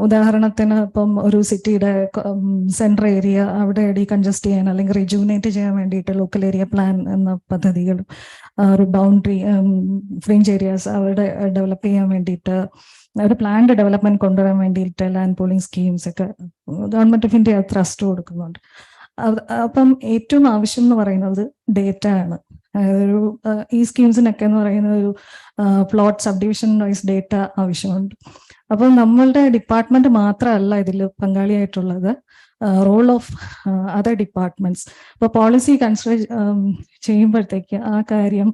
ഉദാഹരണത്തിന് ഇപ്പം ഒരു സിറ്റിയുടെ സെൻട്രൽ ഏരിയ അവിടെ ഡീകൺജസ്റ്റ് ചെയ്യാൻ അല്ലെങ്കിൽ റിജുവിനേറ്റ് ചെയ്യാൻ വേണ്ടിയിട്ട് ലോക്കൽ ഏരിയ പ്ലാൻ എന്ന പദ്ധതികളും ഒരു ബൗണ്ടറി ഫ്രിഞ്ച് ഏരിയാസ് അവിടെ ഡെവലപ്പ് ചെയ്യാൻ വേണ്ടിയിട്ട് ഒരു പ്ലാൻഡ് ഡെവലപ്മെന്റ് കൊണ്ടുവരാൻ വേണ്ടിയിട്ട് ലാൻഡ് പൂളിംഗ് സ്കീംസ് ഒക്കെ ഗവൺമെന്റ് ഓഫ് ഇന്ത്യ ട്രസ്റ്റ് കൊടുക്കുന്നുണ്ട്. അപ്പം ഏറ്റവും ആവശ്യം എന്ന് പറയുന്നത് ഡേറ്റ ആണ്. ഒരു ഈ സ്കീംസിനൊക്കെ എന്ന് പറയുന്ന ഒരു പ്ലോട്ട് സബ്ഡിവിഷൻ വൈസ് ഡേറ്റ ആവശ്യമുണ്ട്. അപ്പോൾ നമ്മളുടെ ഡിപ്പാർട്ട്മെന്റ് മാത്രമല്ല ഇതിൽ പങ്കാളിയായിട്ടുള്ളത്, റോൾ ഓഫ് അതർ ഡിപ്പാർട്ട്മെന്റ്സ്. ഇപ്പോൾ പോളിസി കൺസിഡർ ചെയ്യുമ്പോഴത്തേക്ക് ആ കാര്യം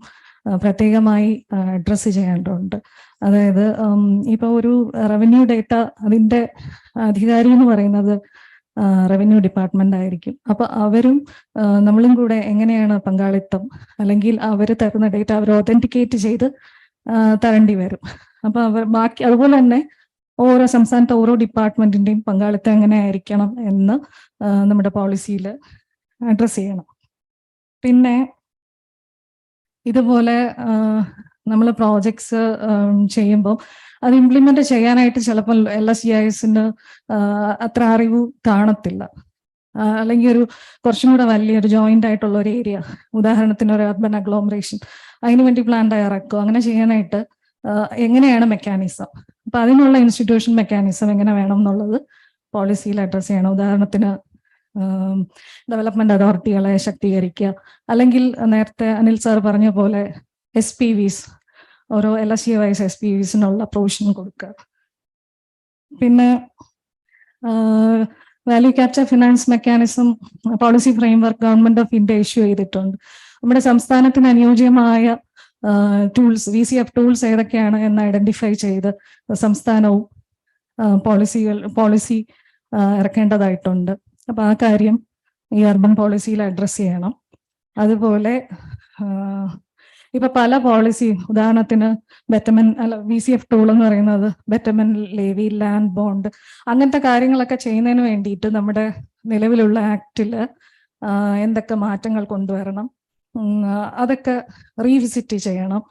പ്രത്യേകമായി അഡ്രസ്സ് ചെയ്യേണ്ടതുണ്ട്. അതായത് ഇപ്പോൾ ഒരു റവന്യൂ ഡേറ്റ അതിൻ്റെ അധികാരി എന്ന് പറയുന്നത് റവന്യൂ ഡിപ്പാർട്ട്മെന്റ് ആയിരിക്കും. അപ്പൊ അവരും നമ്മളും കൂടെ എങ്ങനെയാണ് പങ്കാളിത്തം, അല്ലെങ്കിൽ അവർ തരുന്ന ഡേറ്റ അവർ ഒതന്റിക്കേറ്റ് ചെയ്ത് തരേണ്ടി വരും. അപ്പൊ അവർ ബാക്കി അതുപോലെ തന്നെ ഓരോ സംസ്ഥാനത്തെ ഓരോ ഡിപ്പാർട്ട്മെന്റിന്റെയും പങ്കാളിത്തം എങ്ങനെയായിരിക്കണം എന്ന് നമ്മുടെ പോളിസിയിൽ അഡ്രസ് ചെയ്യണം. പിന്നെ ഇതുപോലെ നമ്മൾ പ്രോജക്ട്സ് ചെയ്യുമ്പോൾ അത് ഇംപ്ലിമെന്റ് ചെയ്യാനായിട്ട് ചിലപ്പോൾ LSGISന് അത്ര അറിവ് കാണത്തില്ല. അല്ലെങ്കിൽ ഒരു കുറച്ചും കൂടെ വലിയൊരു ജോയിന്റ് ആയിട്ടുള്ള ഒരു ഏരിയ, ഉദാഹരണത്തിന് ഒരു അർബൻ അഗ്ലോമറേഷൻ, അതിനുവേണ്ടി പ്ലാൻ തയ്യാറാക്കുക, അങ്ങനെ ചെയ്യാനായിട്ട് എങ്ങനെയാണ് മെക്കാനിസം, അപ്പൊ അതിനുള്ള ഇൻസ്റ്റിറ്റ്യൂഷൻ മെക്കാനിസം എങ്ങനെ വേണം എന്നുള്ളത് പോളിസിയിൽ അഡ്രസ് ചെയ്യണം. ഉദാഹരണത്തിന് ഡെവലപ്മെന്റ് അതോറിറ്റികളെ ശക്തീകരിക്കുക, അല്ലെങ്കിൽ നേരത്തെ അനിൽ സാർ പറഞ്ഞ പോലെ SPVs, ഓരോ LSGI SPVസിനുള്ള പ്രൊവിഷൻ കൊടുക്കുക. പിന്നെ value capture finance mechanism policy framework government of India issue ചെയ്തിട്ടുണ്ട്. നമ്മുടെ സംസ്ഥാനത്തിന് അനുയോജ്യമായ ടൂൾസ്, VCF ടൂൾസ് ഏതൊക്കെയാണ് എന്ന് ഐഡന്റിഫൈ ചെയ്ത് സംസ്ഥാനവും പോളിസി ഇറക്കേണ്ടതായിട്ടുണ്ട്. അപ്പൊ ആ കാര്യം ഈ അർബൻ പോളിസിയിൽ അഡ്രസ് ചെയ്യണം. അതുപോലെ ഇപ്പൊ പല പോളിസി, ഉദാഹരണത്തിന് VCF ടൂൾ എന്ന് പറയുന്നത് ബെറ്റർമെന്റ് ലേവി, ലാൻഡ് ബോണ്ട്, അങ്ങനത്തെ കാര്യങ്ങളൊക്കെ ചെയ്യുന്നതിന് വേണ്ടിയിട്ട് നമ്മുടെ നിലവിലുള്ള ആക്ടില് എന്തൊക്കെ മാറ്റങ്ങൾ കൊണ്ടുവരണം, അതൊക്കെ റീവിസിറ്റ് ചെയ്യണം.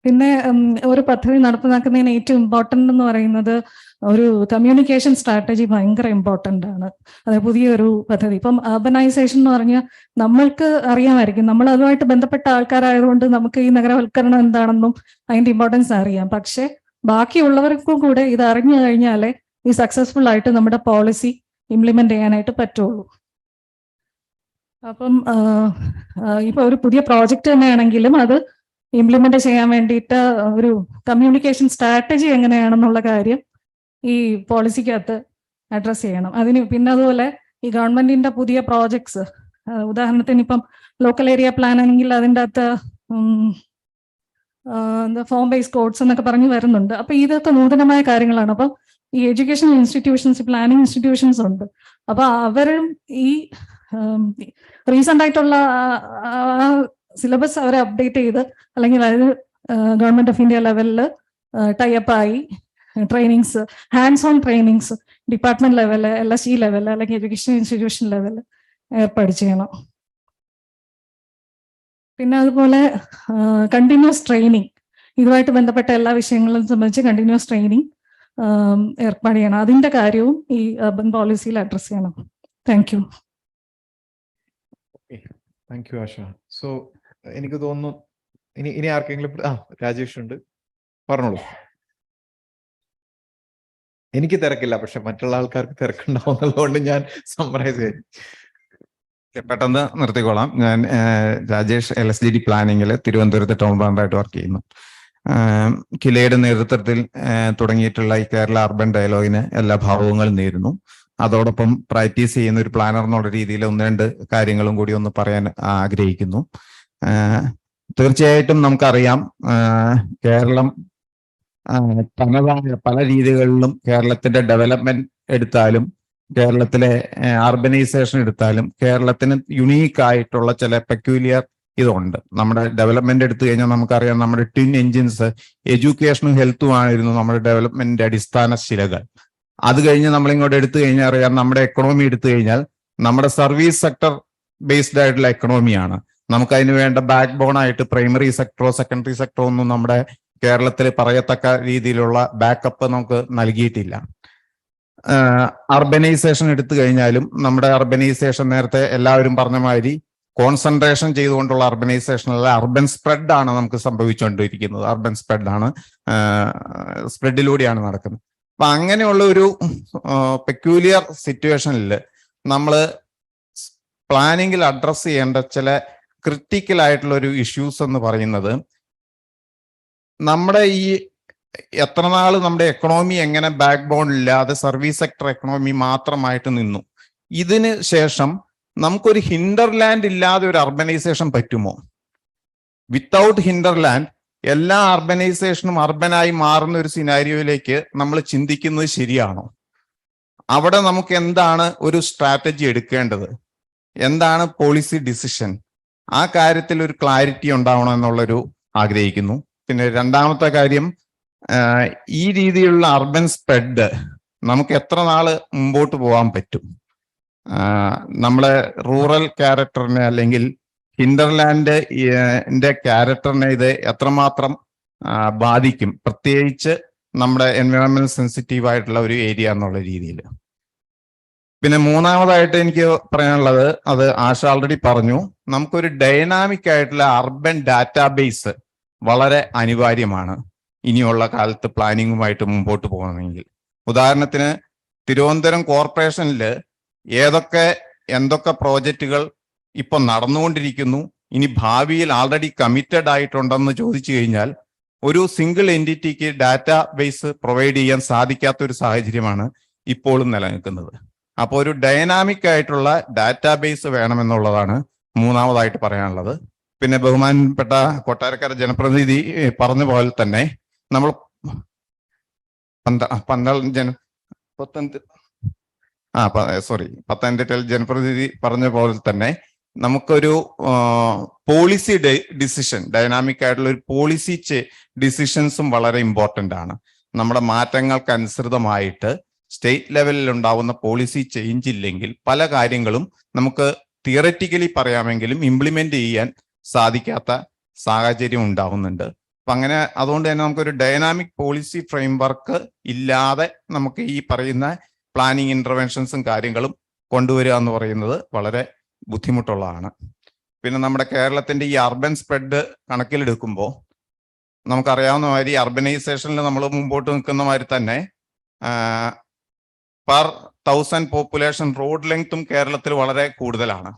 പിന്നെ ഒരു പദ്ധതി നടപ്പിലാക്കുന്നതിന് ഏറ്റവും ഇമ്പോർട്ടൻ്റ് എന്ന് പറയുന്നത് ഒരു കമ്മ്യൂണിക്കേഷൻ സ്ട്രാറ്റജി ഭയങ്കര ഇമ്പോർട്ടൻ്റ് ആണ്. അത് പുതിയൊരു പദ്ധതി ഇപ്പം അർബനൈസേഷൻ എന്ന് പറഞ്ഞാൽ നമ്മൾക്ക് അറിയാമായിരിക്കും, നമ്മൾ അതുമായിട്ട് ബന്ധപ്പെട്ട ആൾക്കാരായതുകൊണ്ട് നമുക്ക് ഈ നഗരവൽക്കരണം എന്താണെന്നും അതിന്റെ ഇമ്പോർട്ടൻസ് അറിയാം. പക്ഷെ ബാക്കിയുള്ളവർക്കും കൂടെ ഇത് അറിഞ്ഞു കഴിഞ്ഞാലേ ഈ സക്സസ്ഫുൾ ആയിട്ട് നമ്മുടെ പോളിസി ഇംപ്ലിമെന്റ് ചെയ്യാനായിട്ട് പറ്റുള്ളൂ. അപ്പം ഇപ്പൊ ഒരു പുതിയ പ്രോജക്റ്റ് തന്നെയാണെങ്കിലും അത് ഇംപ്ലിമെന്റ് ചെയ്യാൻ വേണ്ടിയിട്ട് ഒരു കമ്മ്യൂണിക്കേഷൻ സ്ട്രാറ്റജി എങ്ങനെയാണെന്നുള്ള കാര്യം ഈ പോളിസിക്കകത്ത് അഡ്രസ് ചെയ്യണം. അതിന് പിന്നെ അതുപോലെ ഈ ഗവൺമെന്റിന്റെ പുതിയ പ്രോജക്ട്സ്, ഉദാഹരണത്തിന് ഇപ്പം ലോക്കൽ ഏരിയ പ്ലാൻ ആണെങ്കിൽ അതിൻ്റെ അകത്ത് ഫോം ബേസ് കോഡ്സ് എന്നൊക്കെ പറഞ്ഞു വരുന്നുണ്ട്. അപ്പൊ ഇതൊക്കെ നൂതനമായ കാര്യങ്ങളാണ്. അപ്പം ഈ എഡ്യൂക്കേഷൻ ഇൻസ്റ്റിറ്റ്യൂഷൻസ്, പ്ലാനിങ് ഇൻസ്റ്റിറ്റ്യൂഷൻസ് ഉണ്ട്. അപ്പൊ അവരും ഈ റീസെന്റ് ആയിട്ടുള്ള സിലബസ് അവരെ അപ്ഡേറ്റ് ചെയ്ത്, അല്ലെങ്കിൽ അതായത് ഗവൺമെന്റ് ഓഫ് ഇന്ത്യ ലെവലിൽ ടൈപ്പായി trainings, hands on trainings department level, LSE level, അല്ലെങ്കിൽ എഡ്യൂക്കേഷൻ ഇൻസ്റ്റിറ്റ്യൂഷൻ ലെവല് ഏർപ്പാട് ചെയ്യണം. പിന്നെ അതുപോലെ കണ്ടിന്യൂസ് ട്രെയിനിങ്, ഇതുമായിട്ട് ബന്ധപ്പെട്ട എല്ലാ വിഷയങ്ങളും സംബന്ധിച്ച് കണ്ടിന്യൂസ് ട്രെയിനിങ് ഏർപ്പാട് ചെയ്യണം. അതിന്റെ കാര്യവും ഈ അർബൻ പോളിസിയിൽ അഡ്രസ് ചെയ്യണം. Thank you. Thank you Asha. So എനിക്ക് തോന്നുന്നു ഇനി ആർക്കെങ്കിലും രാജേഷ് ഉണ്ട്, പറഞ്ഞോളൂ. എനിക്ക് തിരക്കില്ല, പക്ഷെ മറ്റുള്ള ആൾക്കാർക്ക് തിരക്കുണ്ടാവുന്നതുകൊണ്ട് ഞാൻ സമ്മറൈസ് ചെയ്യും. പെട്ടെന്ന് നിർത്തിക്കോളാം. ഞാൻ രാജേഷ്, LSGD പ്ലാനിങ്ങിൽ തിരുവനന്തപുരത്ത് ടൗൺ പ്ലാനറായിട്ട് വർക്ക് ചെയ്യുന്നു. കിലയുടെ നേതൃത്വത്തിൽ തുടങ്ങിയിട്ടുള്ള ഈ കേരള അർബൻ ഡയലോഗിന് എല്ലാ ഭാവങ്ങളും നേരുന്നു. അതോടൊപ്പം പ്രാക്ടീസ് ചെയ്യുന്ന ഒരു പ്ലാനർ എന്നുള്ള രീതിയിൽ ഒന്ന് രണ്ട് കാര്യങ്ങളും കൂടി ഒന്ന് പറയാൻ ആഗ്രഹിക്കുന്നു. തീർച്ചയായിട്ടും നമുക്കറിയാം, കേരളം തനതായ പല രീതികളിലും കേരളത്തിന്റെ ഡെവലപ്മെന്റ് എടുത്താലും കേരളത്തിലെ അർബനൈസേഷൻ എടുത്താലും കേരളത്തിന് യുണീക്ക് ആയിട്ടുള്ള ചില പെക്യൂലിയർ ഇതുണ്ട്. നമ്മുടെ ഡെവലപ്മെന്റ് എടുത്തു കഴിഞ്ഞാൽ നമുക്കറിയാം, നമ്മുടെ ട്വിൻ എഞ്ചിൻസ് എഡ്യൂക്കേഷനും ഹെൽത്തും ആയിരുന്നു നമ്മുടെ ഡെവലപ്മെന്റിന്റെ അടിസ്ഥാന ശിലകൾ. അത് കഴിഞ്ഞ് നമ്മൾ ഇങ്ങോട്ട് എടുത്തു കഴിഞ്ഞാൽ അറിയാം, നമ്മുടെ എക്കണോമി എടുത്തു കഴിഞ്ഞാൽ നമ്മുടെ സർവീസ് സെക്ടർ ബേസ്ഡ് ആയിട്ടുള്ള എക്കണോമിയാണ്. നമുക്ക് അതിന് വേണ്ട ബാക്ക് ബോൺ ആയിട്ട് പ്രൈമറി സെക്ടറോ സെക്കൻഡറി സെക്ടറോ ഒന്നും നമ്മുടെ കേരളത്തിൽ പറയത്തക്ക രീതിയിലുള്ള ബാക്കപ്പ് നമുക്ക് നൽകിയിട്ടില്ല. അർബനൈസേഷൻ എടുത്തു കഴിഞ്ഞാലും നമ്മുടെ അർബനൈസേഷൻ നേരത്തെ എല്ലാവരും പറഞ്ഞ മാതിരി കോൺസെൻട്രേഷൻ ചെയ്തുകൊണ്ടുള്ള അർബനൈസേഷൻ അല്ല, അർബൻ സ്പ്രെഡ് ആണ് നമുക്ക് സംഭവിച്ചുകൊണ്ടിരിക്കുന്നത്. അർബൻ സ്പ്രെഡ് ആണ്, സ്പ്രെഡിലൂടെയാണ് നടക്കുന്നത്. അപ്പൊ അങ്ങനെയുള്ള ഒരു പെക്യൂലിയർ സിറ്റുവേഷനിൽ നമ്മൾ പ്ലാനിങ്ങിൽ അഡ്രസ് ചെയ്യേണ്ട ചില ക്രിട്ടിക്കൽ ആയിട്ടുള്ള ഒരു ഇഷ്യൂസ് എന്ന് പറയുന്നത്, നമ്മുടെ ഈ എത്ര നാൾ നമ്മുടെ എക്കണോമി എങ്ങനെ ബാക്ക് ബോൺ ഇല്ലാതെ സർവീസ് സെക്ടർ എക്കണോമി മാത്രമായിട്ട് നിന്നു. ഇതിന് ശേഷം നമുക്കൊരു ഹിൻഡർലാൻഡ് ഇല്ലാതെ ഒരു അർബനൈസേഷൻ പറ്റുമോ? വിത്തൗട്ട് ഹിൻഡർലാൻഡ് എല്ലാ അർബനൈസേഷനും അർബനായി മാറുന്ന ഒരു സിനാരിയോയിലേക്ക് നമ്മൾ ചിന്തിക്കുന്നത് ശരിയാണോ? അവിടെ നമുക്ക് എന്താണ് ഒരു സ്ട്രാറ്റജി എടുക്കേണ്ടത്, എന്താണ് പോളിസി ഡിസിഷൻ, ആ കാര്യത്തിൽ ഒരു ക്ലാരിറ്റി ഉണ്ടാവണം എന്നുള്ളൊരു ആഗ്രഹിക്കുന്നു. പിന്നെ രണ്ടാമത്തെ കാര്യം, ഈ രീതിയിലുള്ള അർബൻ സ്പ്രെഡ് നമുക്ക് എത്ര നാള് മുമ്പോട്ട് പോകാൻ പറ്റും? നമ്മളെ റൂറൽ ക്യാരക്ടറിനെ അല്ലെങ്കിൽ ഹിൻഡർലാൻഡിന്റെ ക്യാരക്ടറിനെ ഇത് എത്രമാത്രം ബാധിക്കും, പ്രത്യേകിച്ച് നമ്മുടെ എൻവയോൺമെന്റ് സെൻസിറ്റീവ് ആയിട്ടുള്ള ഒരു ഏരിയ എന്നുള്ള രീതിയിൽ. പിന്നെ മൂന്നാമതായിട്ട് എനിക്ക് പറയാനുള്ളത്, അത് ആശ ഓൾറെഡി പറഞ്ഞു, നമുക്കൊരു ഡൈനാമിക് ആയിട്ടുള്ള അർബൻ ഡാറ്റാബേസ് വളരെ അനിവാര്യമാണ് ഇനിയുള്ള കാലത്ത് പ്ലാനിങ്ങുമായിട്ട് മുമ്പോട്ട് പോകണമെങ്കിൽ. ഉദാഹരണത്തിന് തിരുവനന്തപുരം കോർപ്പറേഷനിൽ എന്തൊക്കെ പ്രോജക്റ്റുകൾ ഇപ്പൊ നടന്നുകൊണ്ടിരിക്കുന്നു, ഇനി ഭാവിയിൽ ആൾറെഡി കമ്മിറ്റഡ് ആയിട്ടുണ്ടെന്ന് ചോദിച്ചു കഴിഞ്ഞാൽ ഒരു സിംഗിൾ എൻറ്റിറ്റിക്ക് ഡാറ്റാ ബേസ് പ്രൊവൈഡ് ചെയ്യാൻ സാധിക്കാത്ത ഒരു സാഹചര്യമാണ് ഇപ്പോഴും നിലനിൽക്കുന്നത്. അപ്പോൾ ഒരു ഡൈനാമിക് ആയിട്ടുള്ള ഡാറ്റാബേസ് വേണമെന്നുള്ളതാണ് മൂന്നാമതായിട്ട് പറയാനുള്ളത്. പിന്നെ ബഹുമാനപ്പെട്ട കൊട്ടാരക്കര ജനപ്രതിനിധി പറഞ്ഞ പോലെ തന്നെ നമ്മൾ പത്തനംതിട്ടയിൽ ജനപ്രതിനിധി പറഞ്ഞ പോലെ തന്നെ നമുക്കൊരു പോളിസി ഡിസിഷൻ, ഡൈനാമിക് ആയിട്ടുള്ള ഒരു പോളിസി ഡിസിഷൻസും വളരെ ഇമ്പോർട്ടൻ്റ് ആണ്. നമ്മുടെ മാറ്റങ്ങൾക്ക് അനുസൃതമായിട്ട് സ്റ്റേറ്റ് ലെവലിൽ ഉണ്ടാവുന്ന പോളിസി ചേഞ്ച് ഇല്ലെങ്കിൽ പല കാര്യങ്ങളും നമുക്ക് തിയററ്റിക്കലി പറയാമെങ്കിലും ഇംപ്ലിമെന്റ് ചെയ്യാൻ സാധിക്കാത്ത സാഹചര്യം ഉണ്ടാവുന്നുണ്ട്. അപ്പൊ അങ്ങനെ അതുകൊണ്ട് തന്നെ നമുക്കൊരു ഡൈനാമിക് പോളിസി ഫ്രെയിംവർക്ക് ഇല്ലാതെ നമുക്ക് ഈ പറയുന്ന പ്ലാനിങ് ഇന്റർവെൻഷൻസും കാര്യങ്ങളും കൊണ്ടുവരിക എന്ന് പറയുന്നത് വളരെ ബുദ്ധിമുട്ടുള്ളതാണ്. പിന്നെ നമ്മുടെ കേരളത്തിന്റെ ഈ അർബൻ സ്പ്രെഡ് കണക്കിലെടുക്കുമ്പോൾ നമുക്കറിയാവുന്ന മാതിരി അർബനൈസേഷനിൽ നമ്മൾ മുമ്പോട്ട് നിൽക്കുന്ന മാതിരി തന്നെ പെർ 1000 പോപ്പുലേഷൻ റോഡ് ലെങ്ത്തും കേരളത്തിൽ വളരെ കൂടുതലാണ്.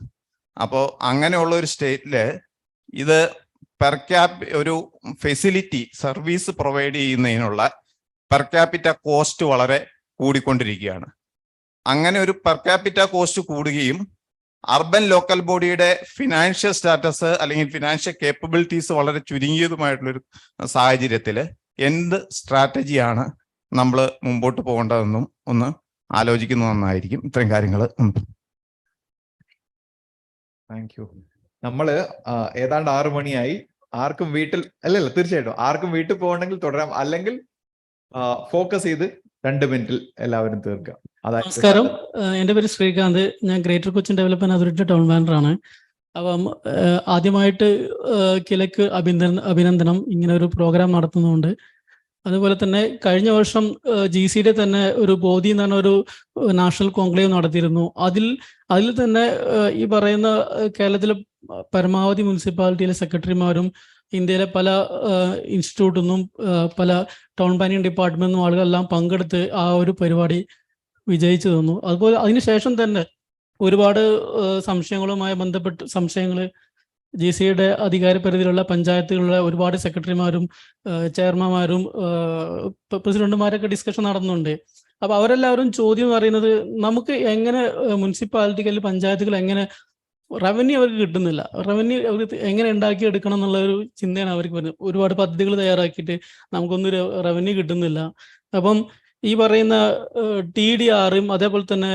അപ്പോൾ അങ്ങനെയുള്ള ഒരു സ്റ്റേറ്റില് ഇത് പെർ ഒരു ഫെസിലിറ്റി സർവീസ് പ്രൊവൈഡ് ചെയ്യുന്നതിനുള്ള പെർ ക്യാപിറ്റ കോസ്റ്റ് വളരെ കൂടിക്കൊണ്ടിരിക്കുകയാണ്. അങ്ങനെ ഒരു പെർ ക്യാപിറ്റ കോസ്റ്റ് കൂടുകയും അർബൻ ലോക്കൽ ബോഡിയുടെ ഫിനാൻഷ്യൽ സ്റ്റാറ്റസ് അല്ലെങ്കിൽ ഫിനാൻഷ്യൽ കേപ്പബിലിറ്റീസ് വളരെ ചുരുങ്ങിയതുമായിട്ടുള്ളൊരു സാഹചര്യത്തിൽ എന്ത് സ്ട്രാറ്റജിയാണ് നമ്മൾ മുമ്പോട്ട് പോകേണ്ടതെന്നും ഒന്ന് ആലോചിക്കുന്നത് നന്നായിരിക്കും. ഇത്രയും കാര്യങ്ങൾ. Thank you. നമ്മള് ഏതാണ്ട് 6 മണിയായി. ആർക്കും വീട്ടിൽ അല്ലല്ല, തീർച്ചയായിട്ടും ആർക്കും വീട്ടിൽ പോകണമെങ്കിൽ തുടരാം, അല്ലെങ്കിൽ ഫോക്കസ് ചെയ്ത് 2 മിനിറ്റിൽ എല്ലാവരും തീർക്കാം. നമസ്കാരം, എൻ്റെ പേര് ശ്രീകാന്ത്. ഞാൻ greater Cochin development authority town മാനേജറാണ്. അപ്പം ആദ്യമായിട്ട് കിലക്ക് അഭിനന്ദനം, ഇങ്ങനെ ഒരു പ്രോഗ്രാം നടത്തുന്നുണ്ട്. അതുപോലെ തന്നെ കഴിഞ്ഞ വർഷം GCയുടെ തന്നെ ഒരു ബോധി എന്ന് പറഞ്ഞ ഒരു നാഷണൽ കോൺക്ലേവ് നടത്തിയിരുന്നു. അതിൽ തന്നെ ഈ പറയുന്ന കേരളത്തിലെ പരമാവധി മുനിസിപ്പാലിറ്റിയിലെ സെക്രട്ടറിമാരും ഇന്ത്യയിലെ പല ഇൻസ്റ്റിറ്റ്യൂട്ടിൽ നിന്നും പല ടൗൺ പ്ലാനിങ് ഡിപ്പാർട്ട്മെന്റിൽ നിന്നും ആളുകളെല്ലാം പങ്കെടുത്ത് ആ ഒരു പരിപാടി വിജയിച്ചു തന്നു. അതുപോലെ അതിനുശേഷം തന്നെ ഒരുപാട് സംശയങ്ങളുമായി ബന്ധപ്പെട്ട് സംശയങ്ങൾ GCയുടെ അധികാരപരിധിയിലുള്ള പഞ്ചായത്തുകളിലെ ഒരുപാട് സെക്രട്ടറിമാരും ചെയർമാൻമാരും പ്രസിഡന്റുമാരൊക്കെ ഡിസ്കഷൻ നടന്നുണ്ട്. അപ്പൊ അവരെല്ലാവരും ചോദ്യം പറയുന്നത്, നമുക്ക് എങ്ങനെ മുനിസിപ്പാലിറ്റികളിൽ പഞ്ചായത്തുകൾ എങ്ങനെ റവന്യൂ അവർക്ക് കിട്ടുന്നില്ല, റവന്യൂ അവർക്ക് എങ്ങനെ ഉണ്ടാക്കിയെടുക്കണം എന്നുള്ള ഒരു ചിന്തയാണ് അവർക്ക് വരുന്നത്. ഒരുപാട് പദ്ധതികൾ തയ്യാറാക്കിയിട്ട് നമുക്കൊന്നും റവന്യൂ കിട്ടുന്നില്ല. അപ്പം ഈ പറയുന്ന TDRും അതേപോലെ തന്നെ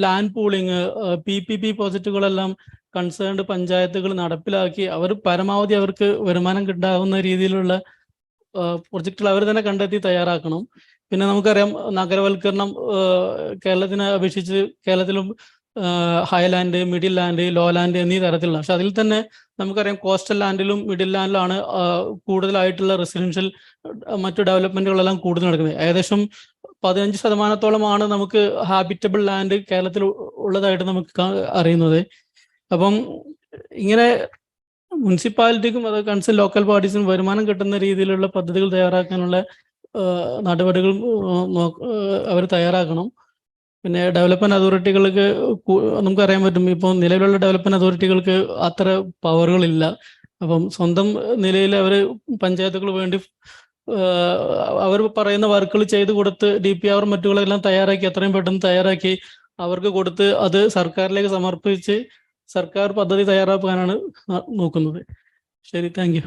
ലാൻഡ് പൂളിങ്, PPP പ്രോജക്റ്റുകളെല്ലാം കൺസേൺഡ് പഞ്ചായത്തുകൾ നടപ്പിലാക്കി അവർ പരമാവധി അവർക്ക് വരുമാനം കിട്ടാവുന്ന രീതിയിലുള്ള പ്രൊജക്റ്റുകൾ അവർ തന്നെ കണ്ടെത്തി തയ്യാറാക്കണം. പിന്നെ നമുക്കറിയാം നഗരവൽക്കരണം കേരളത്തിനെ അപേക്ഷിച്ച് കേരളത്തിലും highland, middle land, low land എന്നീ തരത്തിലുള്ള, പക്ഷെ അതിൽ തന്നെ നമുക്കറിയാം കോസ്റ്റൽ ലാൻഡിലും മിഡിൽ ലാൻഡിലാണ് കൂടുതലായിട്ടുള്ള റെസിഡൻഷ്യൽ മറ്റു ഡെവലപ്മെന്റുകളെല്ലാം കൂടുതൽ നടക്കുന്നത്. ഏകദേശം 15% നമുക്ക് ഹാബിറ്റബിൾ ലാൻഡ് കേരളത്തിൽ ഉള്ളതായിട്ട് നമുക്ക് അറിയുന്നത്. അപ്പം ഇങ്ങനെ മുനിസിപ്പാലിറ്റിക്കും അത് കൺസേൺ ലോക്കൽ പാർട്ടീസിനും വരുമാനം കിട്ടുന്ന രീതിയിലുള്ള പദ്ധതികൾ തയ്യാറാക്കാനുള്ള നടപടികൾ അവർ തയ്യാറാക്കണം. പിന്നെ ഡെവലപ്മെന്റ് അതോറിറ്റികൾക്ക് നമുക്കറിയാൻ പറ്റും, ഇപ്പോൾ നിലവിലുള്ള ഡെവലപ്മെന്റ് അതോറിറ്റികൾക്ക് അത്ര പവറുകളില്ല. അപ്പം സ്വന്തം നിലയിൽ അവർ പഞ്ചായത്തുകൾ വേണ്ടി അവർ പറയുന്ന വർക്കുകൾ ചെയ്ത് കൊടുത്ത് DPR മറ്റുകളെല്ലാം തയ്യാറാക്കി എത്രയും പെട്ടെന്ന് തയ്യാറാക്കി അവർക്ക് കൊടുത്ത് അത് സർക്കാരിലേക്ക് സമർപ്പിച്ച് സർക്കാർ പദ്ധതി തയ്യാറാക്കാനാണ് നോക്കുന്നത്. ശരി, thank you.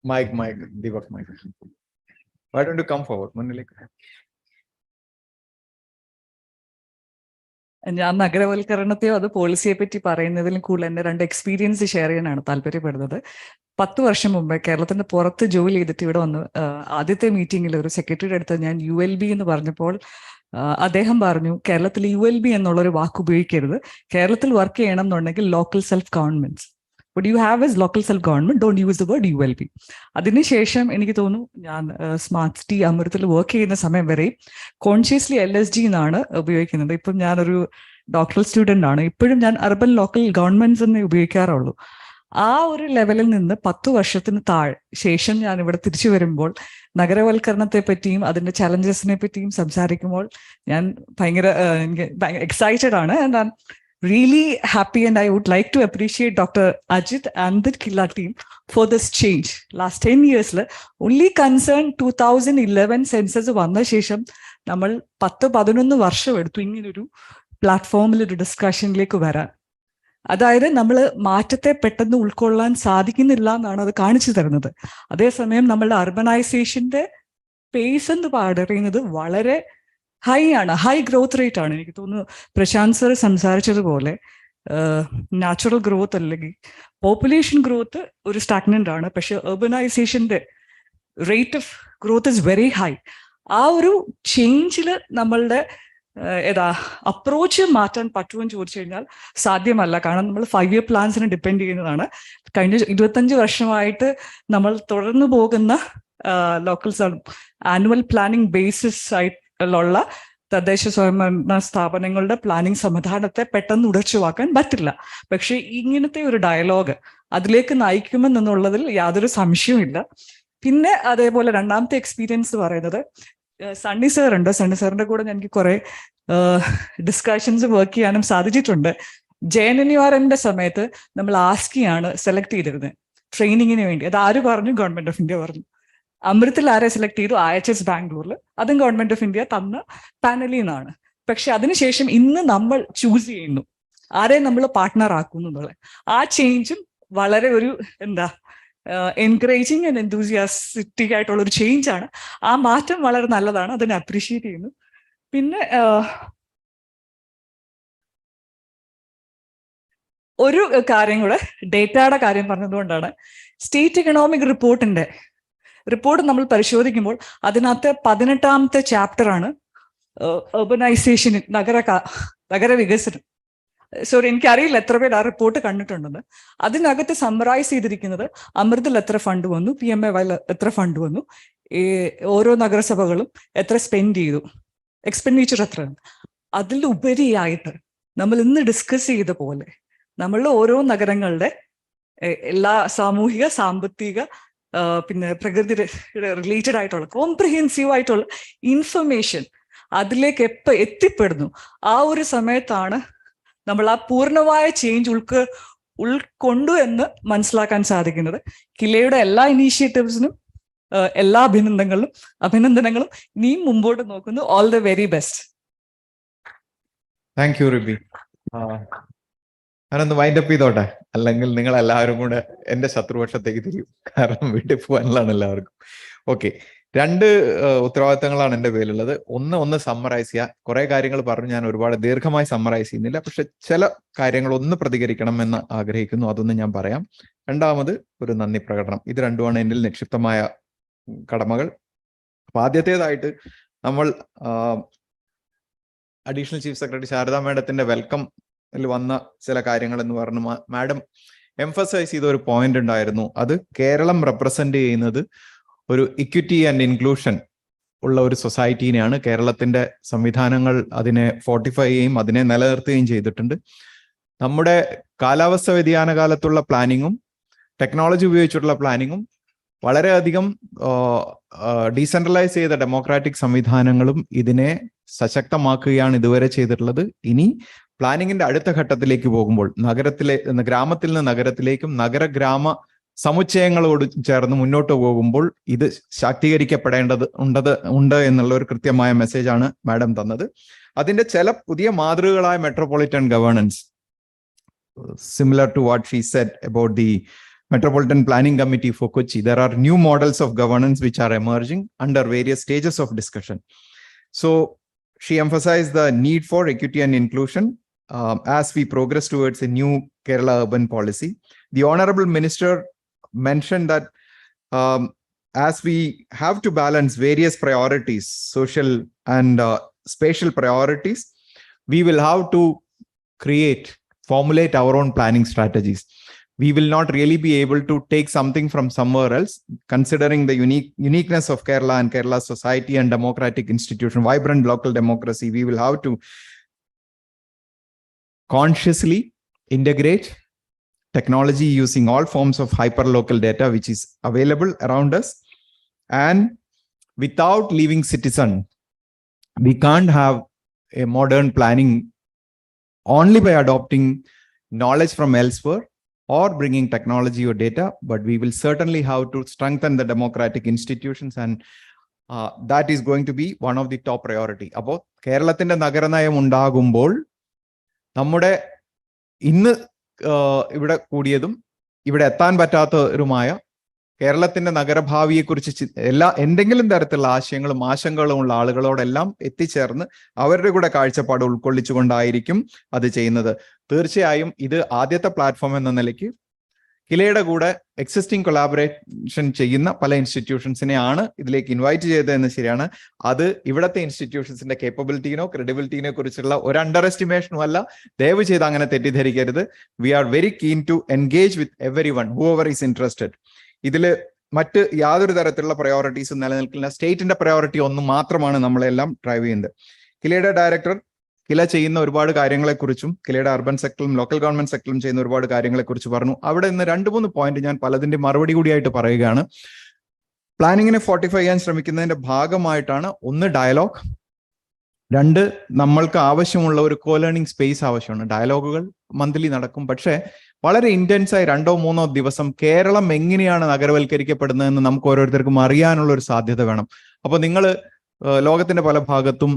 Mike, Deepak, Mike. Why don't you come forward? ഞാൻ നഗരവൽക്കരണത്തെയോ അത് പോളിസിയെ പറ്റി പറയുന്നതിലും കൂടുതൽ എൻ്റെ 2 എക്സ്പീരിയൻസ് ഷെയർ ചെയ്യാനാണ് താല്പര്യപ്പെടുന്നത്. 10 വർഷം മുമ്പ് കേരളത്തിന് പുറത്ത് ജോലി ചെയ്തിട്ട് ഇവിടെ വന്ന് ആദ്യത്തെ മീറ്റിംഗിൽ ഒരു സെക്രട്ടറിയുടെ അടുത്ത് ഞാൻ ULB എന്ന് പറഞ്ഞപ്പോൾ അദ്ദേഹം പറഞ്ഞു, കേരളത്തിൽ ULB എന്നുള്ളൊരു വാക്ക് ഉപയോഗിക്കരുത്, കേരളത്തിൽ വർക്ക് ചെയ്യണം എന്നുണ്ടെങ്കിൽ local self governments. What you have is local self-government, don't use the word ULB. അതിനുശേഷം എനിക്ക് തോന്നുന്നു ഞാൻ സ്മാർട്ട് സിറ്റി അമൃതത്തിൽ വർക്ക് ചെയ്യുന്ന സമയം വരെ കോൺഷ്യസ്ലി LSG എന്നാണ് ഉപയോഗിക്കുന്നത്. ഇപ്പം ഞാനൊരു ഡോക്ടറൽ സ്റ്റുഡൻ്റ് ആണ്, ഇപ്പോഴും ഞാൻ അർബൻ ലോക്കൽ ഗവൺമെന്റ്സ് എന്നേ ഉപയോഗിക്കാറുള്ളൂ. ആ ഒരു ലെവലിൽ നിന്ന് 10 വർഷത്തിന് ശേഷം ഞാൻ ഇവിടെ തിരിച്ചു വരുമ്പോൾ നഗരവൽക്കരണത്തെ പറ്റിയും അതിന്റെ ചലഞ്ചസിനെ പറ്റിയും സംസാരിക്കുമ്പോൾ ഞാൻ ഭയങ്കര എക്സൈറ്റഡ് ആണ്. ഞാൻ really happy and I would like to appreciate Dr. Ajit and the KILA team for this change. Last 10 years, only concern 2011 census വന്ന ശേഷം നമ്മൾ 10-11 വർഷം എടുത്തു ഇങ്ങനൊരു പ്ലാറ്റ്ഫോമിൽ ഒരു ഡിസ്കഷനിലേക്ക് വരാൻ. അതായത് നമ്മൾ മാറ്റത്തെ പെട്ടെന്ന് ഉൾക്കൊള്ളാൻ സാധിക്കുന്നില്ല എന്നാണ് അത് കാണിച്ചു തരുന്നത്. അതേസമയം നമ്മളുടെ അർബനൈസേഷന്റെ പേസ് എന്ന് പറയുന്നത് വളരെ ഹൈ ഗ്രോത്ത് റേറ്റ് ആണ്. എനിക്ക് തോന്നുന്നു പ്രശാന്ത് സർ സംസാരിച്ചതുപോലെ നാച്ചുറൽ ഗ്രോത്ത് അല്ലെങ്കിൽ പോപ്പുലേഷൻ ഗ്രോത്ത് ഒരു സ്റ്റാഗ്നന്റ് ആണ്, പക്ഷെ urbanization rate of growth is very high. ആ ഒരു ചേഞ്ചിൽ നമ്മളുടെ അപ്രോച്ച് മാറ്റാൻ പറ്റുമെന്ന് ചോദിച്ചു കഴിഞ്ഞാൽ സാധ്യമല്ല. കാരണം നമ്മൾ 5-year പ്ലാൻസിനെ ഡിപ്പെൻഡ് ചെയ്യുന്നതാണ്. കഴിഞ്ഞ 25 വർഷമായിട്ട് നമ്മൾ തുടർന്നു പോകുന്ന ലോക്കൽ ആനുവൽ പ്ലാനിംഗ് ബേസിസ് ആയിട്ടുള്ള തദ്ദേശ സ്വയംഭരണ സ്ഥാപനങ്ങളുടെ പ്ലാനിംഗ് സംവിധാനത്തെ പെട്ടെന്ന് ഉടച്ചുവാക്കാൻ പറ്റില്ല. പക്ഷെ ഇങ്ങനത്തെ ഒരു ഡയലോഗ് അതിലേക്ക് നയിക്കുമെന്നുള്ളതിൽ യാതൊരു സംശയവുമില്ല. പിന്നെ അതേപോലെ രണ്ടാമത്തെ എക്സ്പീരിയൻസ് പറയുന്നത് സണ്ണി സാർ ഉണ്ട്. സണ്ണി സാറിന്റെ കൂടെ എനിക്ക് കുറെ ഡിസ്കഷൻസ് വർക്ക് ചെയ്യാനും സാധിച്ചിട്ടുണ്ട്. JNNURMന്റെ സമയത്ത് നമ്മൾ ആസ്കിയാണ് സെലക്ട് ചെയ്തിരുന്നത് ട്രെയിനിങ്ങിന് വേണ്ടി. അത് ആര് പറഞ്ഞു? ഗവൺമെന്റ് ഓഫ് ഇന്ത്യ പറഞ്ഞു. അമൃത്തിൽ ആരെ സെലക്ട് ചെയ്തു? IHS ബാംഗ്ലൂരിൽ. അതും ഗവൺമെന്റ് ഓഫ് ഇന്ത്യ തന്ന പാനലിൽ നിന്നാണ്. പക്ഷെ അതിനുശേഷം ഇന്ന് നമ്മൾ ചൂസ് ചെയ്യുന്നു ആരെ നമ്മൾ പാർട്ട്ണർ ആക്കുന്നു എന്നുള്ളത്. ആ ചേഞ്ചും വളരെ ഒരു എൻകറേജിങ് ആൻഡ് എന്തൂസിയാസ്റ്റിക് ആയിട്ടുള്ള ഒരു ചേഞ്ച് ആണ്. ആ മാറ്റം വളരെ നല്ലതാണ്, അതിനെ അപ്രീഷിയേറ്റ് ചെയ്യുന്നു. പിന്നെ ഒരു കാര്യം കൂടെ, ഡേറ്റയുടെ കാര്യം പറഞ്ഞതുകൊണ്ടാണ്. സ്റ്റേറ്റ് എക്കണോമിക് റിപ്പോർട്ട് നമ്മൾ പരിശോധിക്കുമ്പോൾ അതിനകത്ത് 18ാമത്തെ ചാപ്റ്ററാണ് urbanization, നഗരവികസനം. സോറി, എനിക്കറിയില്ല എത്ര പേര് ആ റിപ്പോർട്ട് കണ്ടിട്ടുണ്ടെന്ന്. അതിനകത്ത് സമ്മറൈസ് ചെയ്തിരിക്കുന്നത് അമൃതിൽ എത്ര ഫണ്ട് വന്നു, PMAY എത്ര ഫണ്ട് വന്നു, ഓരോ നഗരസഭകളും എത്ര സ്പെൻഡ് ചെയ്തു, എക്സ്പെൻഡിച്ചർ എത്ര. അതിലുപരിയായിട്ട് നമ്മൾ ഇന്ന് ഡിസ്കസ് ചെയ്ത പോലെ നമ്മളുടെ ഓരോ നഗരങ്ങളുടെ എല്ലാ സാമൂഹിക, സാമ്പത്തിക, പിന്നെ പ്രകൃതി റിലേറ്റഡ് ആയിട്ടുള്ള കോംപ്രിഹെൻസീവ് ആയിട്ടുള്ള ഇൻഫർമേഷൻ അതിലേക്ക് എത്തിപ്പെടുന്നു. ആ ഒരു സമയത്താണ് നമ്മൾ ആ പൂർണ്ണമായ ചേഞ്ച് ഉൾക്കൊണ്ടു എന്ന് മനസ്സിലാക്കാൻ സാധിക്കുന്നത്. കിലയുടെ എല്ലാ ഇനീഷ്യേറ്റീവ്സിനും എല്ലാ അഭിനന്ദനങ്ങളും ഇനിയും മുമ്പോട്ട് നോക്കുന്നു. All the very best. Thank you Ribi. ഞാനൊന്ന് വൈൻഡപ്പ് ചെയ്തോട്ടെ, അല്ലെങ്കിൽ നിങ്ങൾ എല്ലാവരും കൂടെ എന്റെ ശത്രുപക്ഷത്തേക്ക് തിരിയും. കാരണം വീട്ടിൽ പോകാനുള്ളതാണ് എല്ലാവർക്കും. ഓക്കെ, രണ്ട് ഉത്തരവാദിത്തങ്ങളാണ് എൻ്റെ പേരിലുള്ളത്. ഒന്ന് സമ്മറൈസ് ചെയ്യുക. കുറെ കാര്യങ്ങൾ പറഞ്ഞു, ഞാൻ ഒരുപാട് ദീർഘമായി സമ്മറൈസ് ചെയ്യുന്നില്ല, പക്ഷെ ചില കാര്യങ്ങൾ ഒന്ന് പ്രതികരിക്കണം എന്ന് ആഗ്രഹിക്കുന്നു, അതൊന്ന് ഞാൻ പറയാം. രണ്ടാമത് ഒരു നന്ദി പ്രകടനം. ഇത് രണ്ടുമാണ് എന്നിൽ നിക്ഷിപ്തമായ കടമകൾ. അപ്പൊ ആദ്യത്തേതായിട്ട് നമ്മൾ അഡീഷണൽ ചീഫ് സെക്രട്ടറി ശാരദാ മാഡത്തിന്റെ വെൽക്കം വന്ന ചില കാര്യങ്ങൾ എന്ന് പറഞ്ഞു മാഡം എംഫസൈസ് ചെയ്ത ഒരു പോയിന്റ് ഉണ്ടായിരുന്നു. അത് കേരളം റെപ്രസെന്റ് ചെയ്യുന്നത് ഒരു ഇക്വിറ്റി ആൻഡ് ഇൻക്ലൂഷൻ ഉള്ള ഒരു സൊസൈറ്റീനെയാണ്. കേരളത്തിന്റെ സംവിധാനങ്ങൾ അതിനെ ഫോർട്ടിഫൈ ചെയ്യുകയും അതിനെ നിലനിർത്തുകയും ചെയ്തിട്ടുണ്ട്. നമ്മുടെ കാലാവസ്ഥ വ്യതിയാന കാലത്തുള്ള പ്ലാനിങ്ങും ടെക്നോളജി ഉപയോഗിച്ചിട്ടുള്ള പ്ലാനിങ്ങും വളരെയധികം ഡീസെൻട്രലൈസ് ചെയ്ത ഡെമോക്രാറ്റിക് സംവിധാനങ്ങളും ഇതിനെ സശക്തമാക്കുകയാണ് ഇതുവരെ ചെയ്തിട്ടുള്ളത്. ഇനി പ്ലാനിങ്ങിന്റെ അടുത്ത ഘട്ടത്തിലേക്ക് പോകുമ്പോൾ ഗ്രാമത്തിൽ നിന്ന് നഗരത്തിലേക്കും നഗരഗ്രാമ സമുച്ചയങ്ങളോട് ചേർന്ന് മുന്നോട്ട് പോകുമ്പോൾ ഇത് ശാക്തീകരിക്കപ്പെടേണ്ടത് എന്നുള്ള ഒരു കൃത്യമായ മെസ്സേജാണ് മാഡം തന്നത്. അതിന്റെ ചില പുതിയ മാതൃകകളായ metropolitan governance, similar to what she said about the Metropolitan Planning Committee for Kochi, there are new models of governance which are emerging under various stages of discussion. So she emphasized the need for equity and inclusion as we progress towards a new Kerala urban policy. The Honorable Minister mentioned that as we have to balance various priorities, social and spatial priorities, we will have to formulate our own planning strategies. We will not really be able to take something from somewhere else, considering the uniqueness of Kerala and Kerala's society and democratic institution, vibrant local democracy. We will have to consciously integrate technology using all forms of hyperlocal data which is available around us. And without leaving citizen, we can't have a modern planning only by adopting knowledge from elsewhere or bringing technology or data, but we will certainly have to strengthen the democratic institutions, and that is going to be one of the top priority. അപ്പോൾ കേരളത്തിന്റെ നഗരനയം ഉണ്ടാകുമ്പോൾ നമ്മുടെ ഇന്ന് ഇവിടെ കൂടിയതും ഇവിടെ എത്താൻ പറ്റാത്തവരുമായ കേരളത്തിന്റെ നഗരഭാവിയെക്കുറിച്ച് എന്തെങ്കിലും തരത്തിലുള്ള ആശയങ്ങളും ആശങ്കകളും ഉള്ള ആളുകളോടെല്ലാം എത്തിച്ചേർന്ന് അവരുടെ കൂടെ കാഴ്ചപ്പാട് ഉൾക്കൊള്ളിച്ചുകൊണ്ടായിരിക്കും അത് ചെയ്യുന്നത്. തീർച്ചയായും ഇത് ആദ്യത്തെ പ്ലാറ്റ്ഫോം എന്ന നിലയ്ക്ക് കിലയുടെ കൂടെ എക്സിസ്റ്റിംഗ് കൊളാബറേഷൻ ചെയ്യുന്ന പല ഇൻസ്റ്റിറ്റ്യൂഷൻസിനെയാണ് ഇതിലേക്ക് ഇൻവൈറ്റ് ചെയ്തതെന്ന് ശരിയാണ്. അത് ഇവിടുത്തെ ഇൻസ്റ്റിറ്റ്യൂഷൻസിന്റെ കേപ്പബിലിറ്റിനോ ക്രെഡിബിലിറ്റിനെ കുറിച്ചുള്ള ഒരു അണ്ടർ എസ്റ്റിമേഷനും അല്ല. ദയവ് ചെയ്ത് അങ്ങനെ തെറ്റിദ്ധരിക്കരുത്. We are very keen to engage with every one whoever is interested. ഇതില് മറ്റ് യാതൊരു തരത്തിലുള്ള പ്രയോറിറ്റീസും നിലനിൽക്കില്ല. സ്റ്റേറ്റിന്റെ പ്രയോറിറ്റി ഒന്ന് മാത്രമാണ് നമ്മളെല്ലാം ഡ്രൈവ് ചെയ്യുന്നത്. കിലയുടെ ഡയറക്ടർ കില ചെയ്യുന്ന ഒരുപാട് കാര്യങ്ങളെക്കുറിച്ചും കിലയുടെ അർബൻ സെക്ടറിലും ലോക്കൽ ഗവൺമെന്റ് സെക്ടറിലും ചെയ്യുന്ന ഒരുപാട് കാര്യങ്ങളെക്കുറിച്ച് പറഞ്ഞു. അവിടെ നിന്ന് 2-3 പോയിന്റ് ഞാൻ പലതിന്റെ മറുപടി കൂടിയായിട്ട് പറയുകയാണ്. പ്ലാനിങ്ങിനെ ഫോർട്ടിഫൈ ചെയ്യാൻ ശ്രമിക്കുന്നതിന്റെ ഭാഗമായിട്ടാണ് ഒന്ന് ഡയലോഗ്, 2 നമ്മൾക്ക് ആവശ്യമുള്ള ഒരു കോ-ലേണിംഗ് സ്പേസ് ആവശ്യമാണ്. ഡയലോഗുകൾ മന്ത്ലി നടക്കും, പക്ഷേ വളരെ ഇന്റൻസായി 2-3 ദിവസം കേരളം എങ്ങനെയാണ് നഗരവൽക്കരിക്കപ്പെടുന്നതെന്ന് നമുക്ക് ഓരോരുത്തർക്കും അറിയാനുള്ള ഒരു സാധ്യത വേണം. അപ്പൊ നിങ്ങൾ ലോകത്തിന്റെ പല ഭാഗത്തും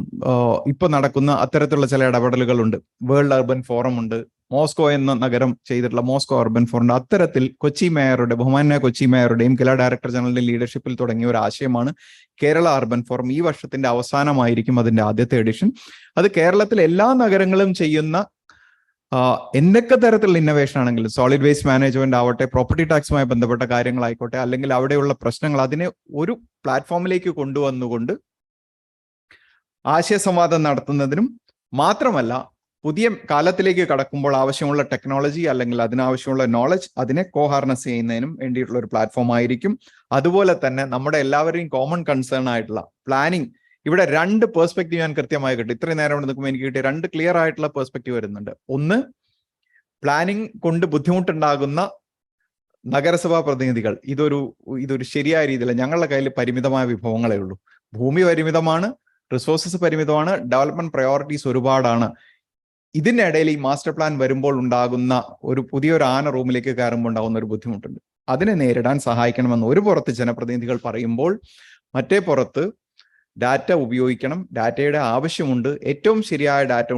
ഇപ്പൊ നടക്കുന്ന അത്തരത്തിലുള്ള ചില ഇടപെടലുകളുണ്ട്. വേൾഡ് അർബൻ ഫോറം ഉണ്ട്, മോസ്കോ എന്ന നഗരം ചെയ്തിട്ടുള്ള മോസ്കോ അർബൻ ഫോറം ഉണ്ട്. അത്തരത്തിൽ കൊച്ചി മേയറുടെ ബഹുമാന്യ കൊച്ചി മേയറുടെയും കില ഡയറക്ടർ ജനറലിന്റെ ലീഡർഷിപ്പിൽ തുടങ്ങിയ ഒരു ആശയമാണ് കേരള അർബൻ ഫോറം. ഈ വർഷത്തിന്റെ അവസാനമായിരിക്കും അതിന്റെ ആദ്യത്തെ എഡിഷൻ. അത് കേരളത്തിലെ എല്ലാ നഗരങ്ങളും ചെയ്യുന്ന എന്തൊക്കെ തരത്തിലുള്ള ഇന്നോവേഷൻ ആണെങ്കിലും, സോളിഡ് വേസ്റ്റ് മാനേജ്മെന്റ് ആവട്ടെ, പ്രോപ്പർട്ടി ടാക്സുമായി ബന്ധപ്പെട്ട കാര്യങ്ങളായിക്കോട്ടെ, അല്ലെങ്കിൽ അവിടെയുള്ള പ്രശ്നങ്ങൾ, അതിനെ ഒരു പ്ലാറ്റ്ഫോമിലേക്ക് കൊണ്ടുവന്നുകൊണ്ട് ആശയസംവാദം നടത്തുന്നതിനും മാത്രമല്ല പുതിയ കാലത്തിലേക്ക് കടക്കുമ്പോൾ ആവശ്യമുള്ള ടെക്നോളജി അല്ലെങ്കിൽ അതിനാവശ്യമുള്ള നോളജ് അതിനെ കോഹാർനസ് ചെയ്യുന്നതിനും വേണ്ടിയിട്ടുള്ള ഒരു പ്ലാറ്റ്ഫോം ആയിരിക്കും. അതുപോലെ തന്നെ നമ്മുടെ എല്ലാവരുടെയും കോമൺ കൺസേൺ ആയിട്ടുള്ള പ്ലാനിങ്, ഇവിടെ 2 പെർസ്പെക്റ്റീവ് ഞാൻ കൃത്യമായി കിട്ടും. ഇത്രയും നേരം നിൽക്കുമ്പോൾ എനിക്ക് കിട്ടിയ 2 ക്ലിയർ ആയിട്ടുള്ള പെർസ്പെക്റ്റീവ് വരുന്നുണ്ട്. ഒന്ന്, പ്ലാനിങ് കൊണ്ട് ബുദ്ധിമുട്ടുണ്ടാകുന്ന നഗരസഭാ പ്രതിനിധികൾ, ഇതൊരു ശരിയായ രീതിയിൽ, ഞങ്ങളുടെ കയ്യിൽ പരിമിതമായ വിഭവങ്ങളേ ഉള്ളൂ, ഭൂമി പരിമിതമാണ്, റിസോഴ്സസ് പരിമിതമാണ്, ഡെവലപ്മെന്റ് പ്രയോറിറ്റീസ് ഒരുപാടാണ്. ഇതിനിടയിൽ ഈ മാസ്റ്റർ പ്ലാൻ വരുമ്പോൾ ഉണ്ടാകുന്ന പുതിയൊരു ആന റൂമിലേക്ക് കയറുമ്പോൾ ഉണ്ടാകുന്ന ഒരു ബുദ്ധിമുട്ടുണ്ട്. അതിനെ നേരിടാൻ സഹായിക്കണമെന്ന് ഒരു പുറത്ത് ജനപ്രതിനിധികൾ പറയുമ്പോൾ, മറ്റേ പുറത്ത് ഡാറ്റ ഉപയോഗിക്കണം, ഡാറ്റയുടെ ആവശ്യമുണ്ട്, ഏറ്റവും ശരിയായ ഡാറ്റ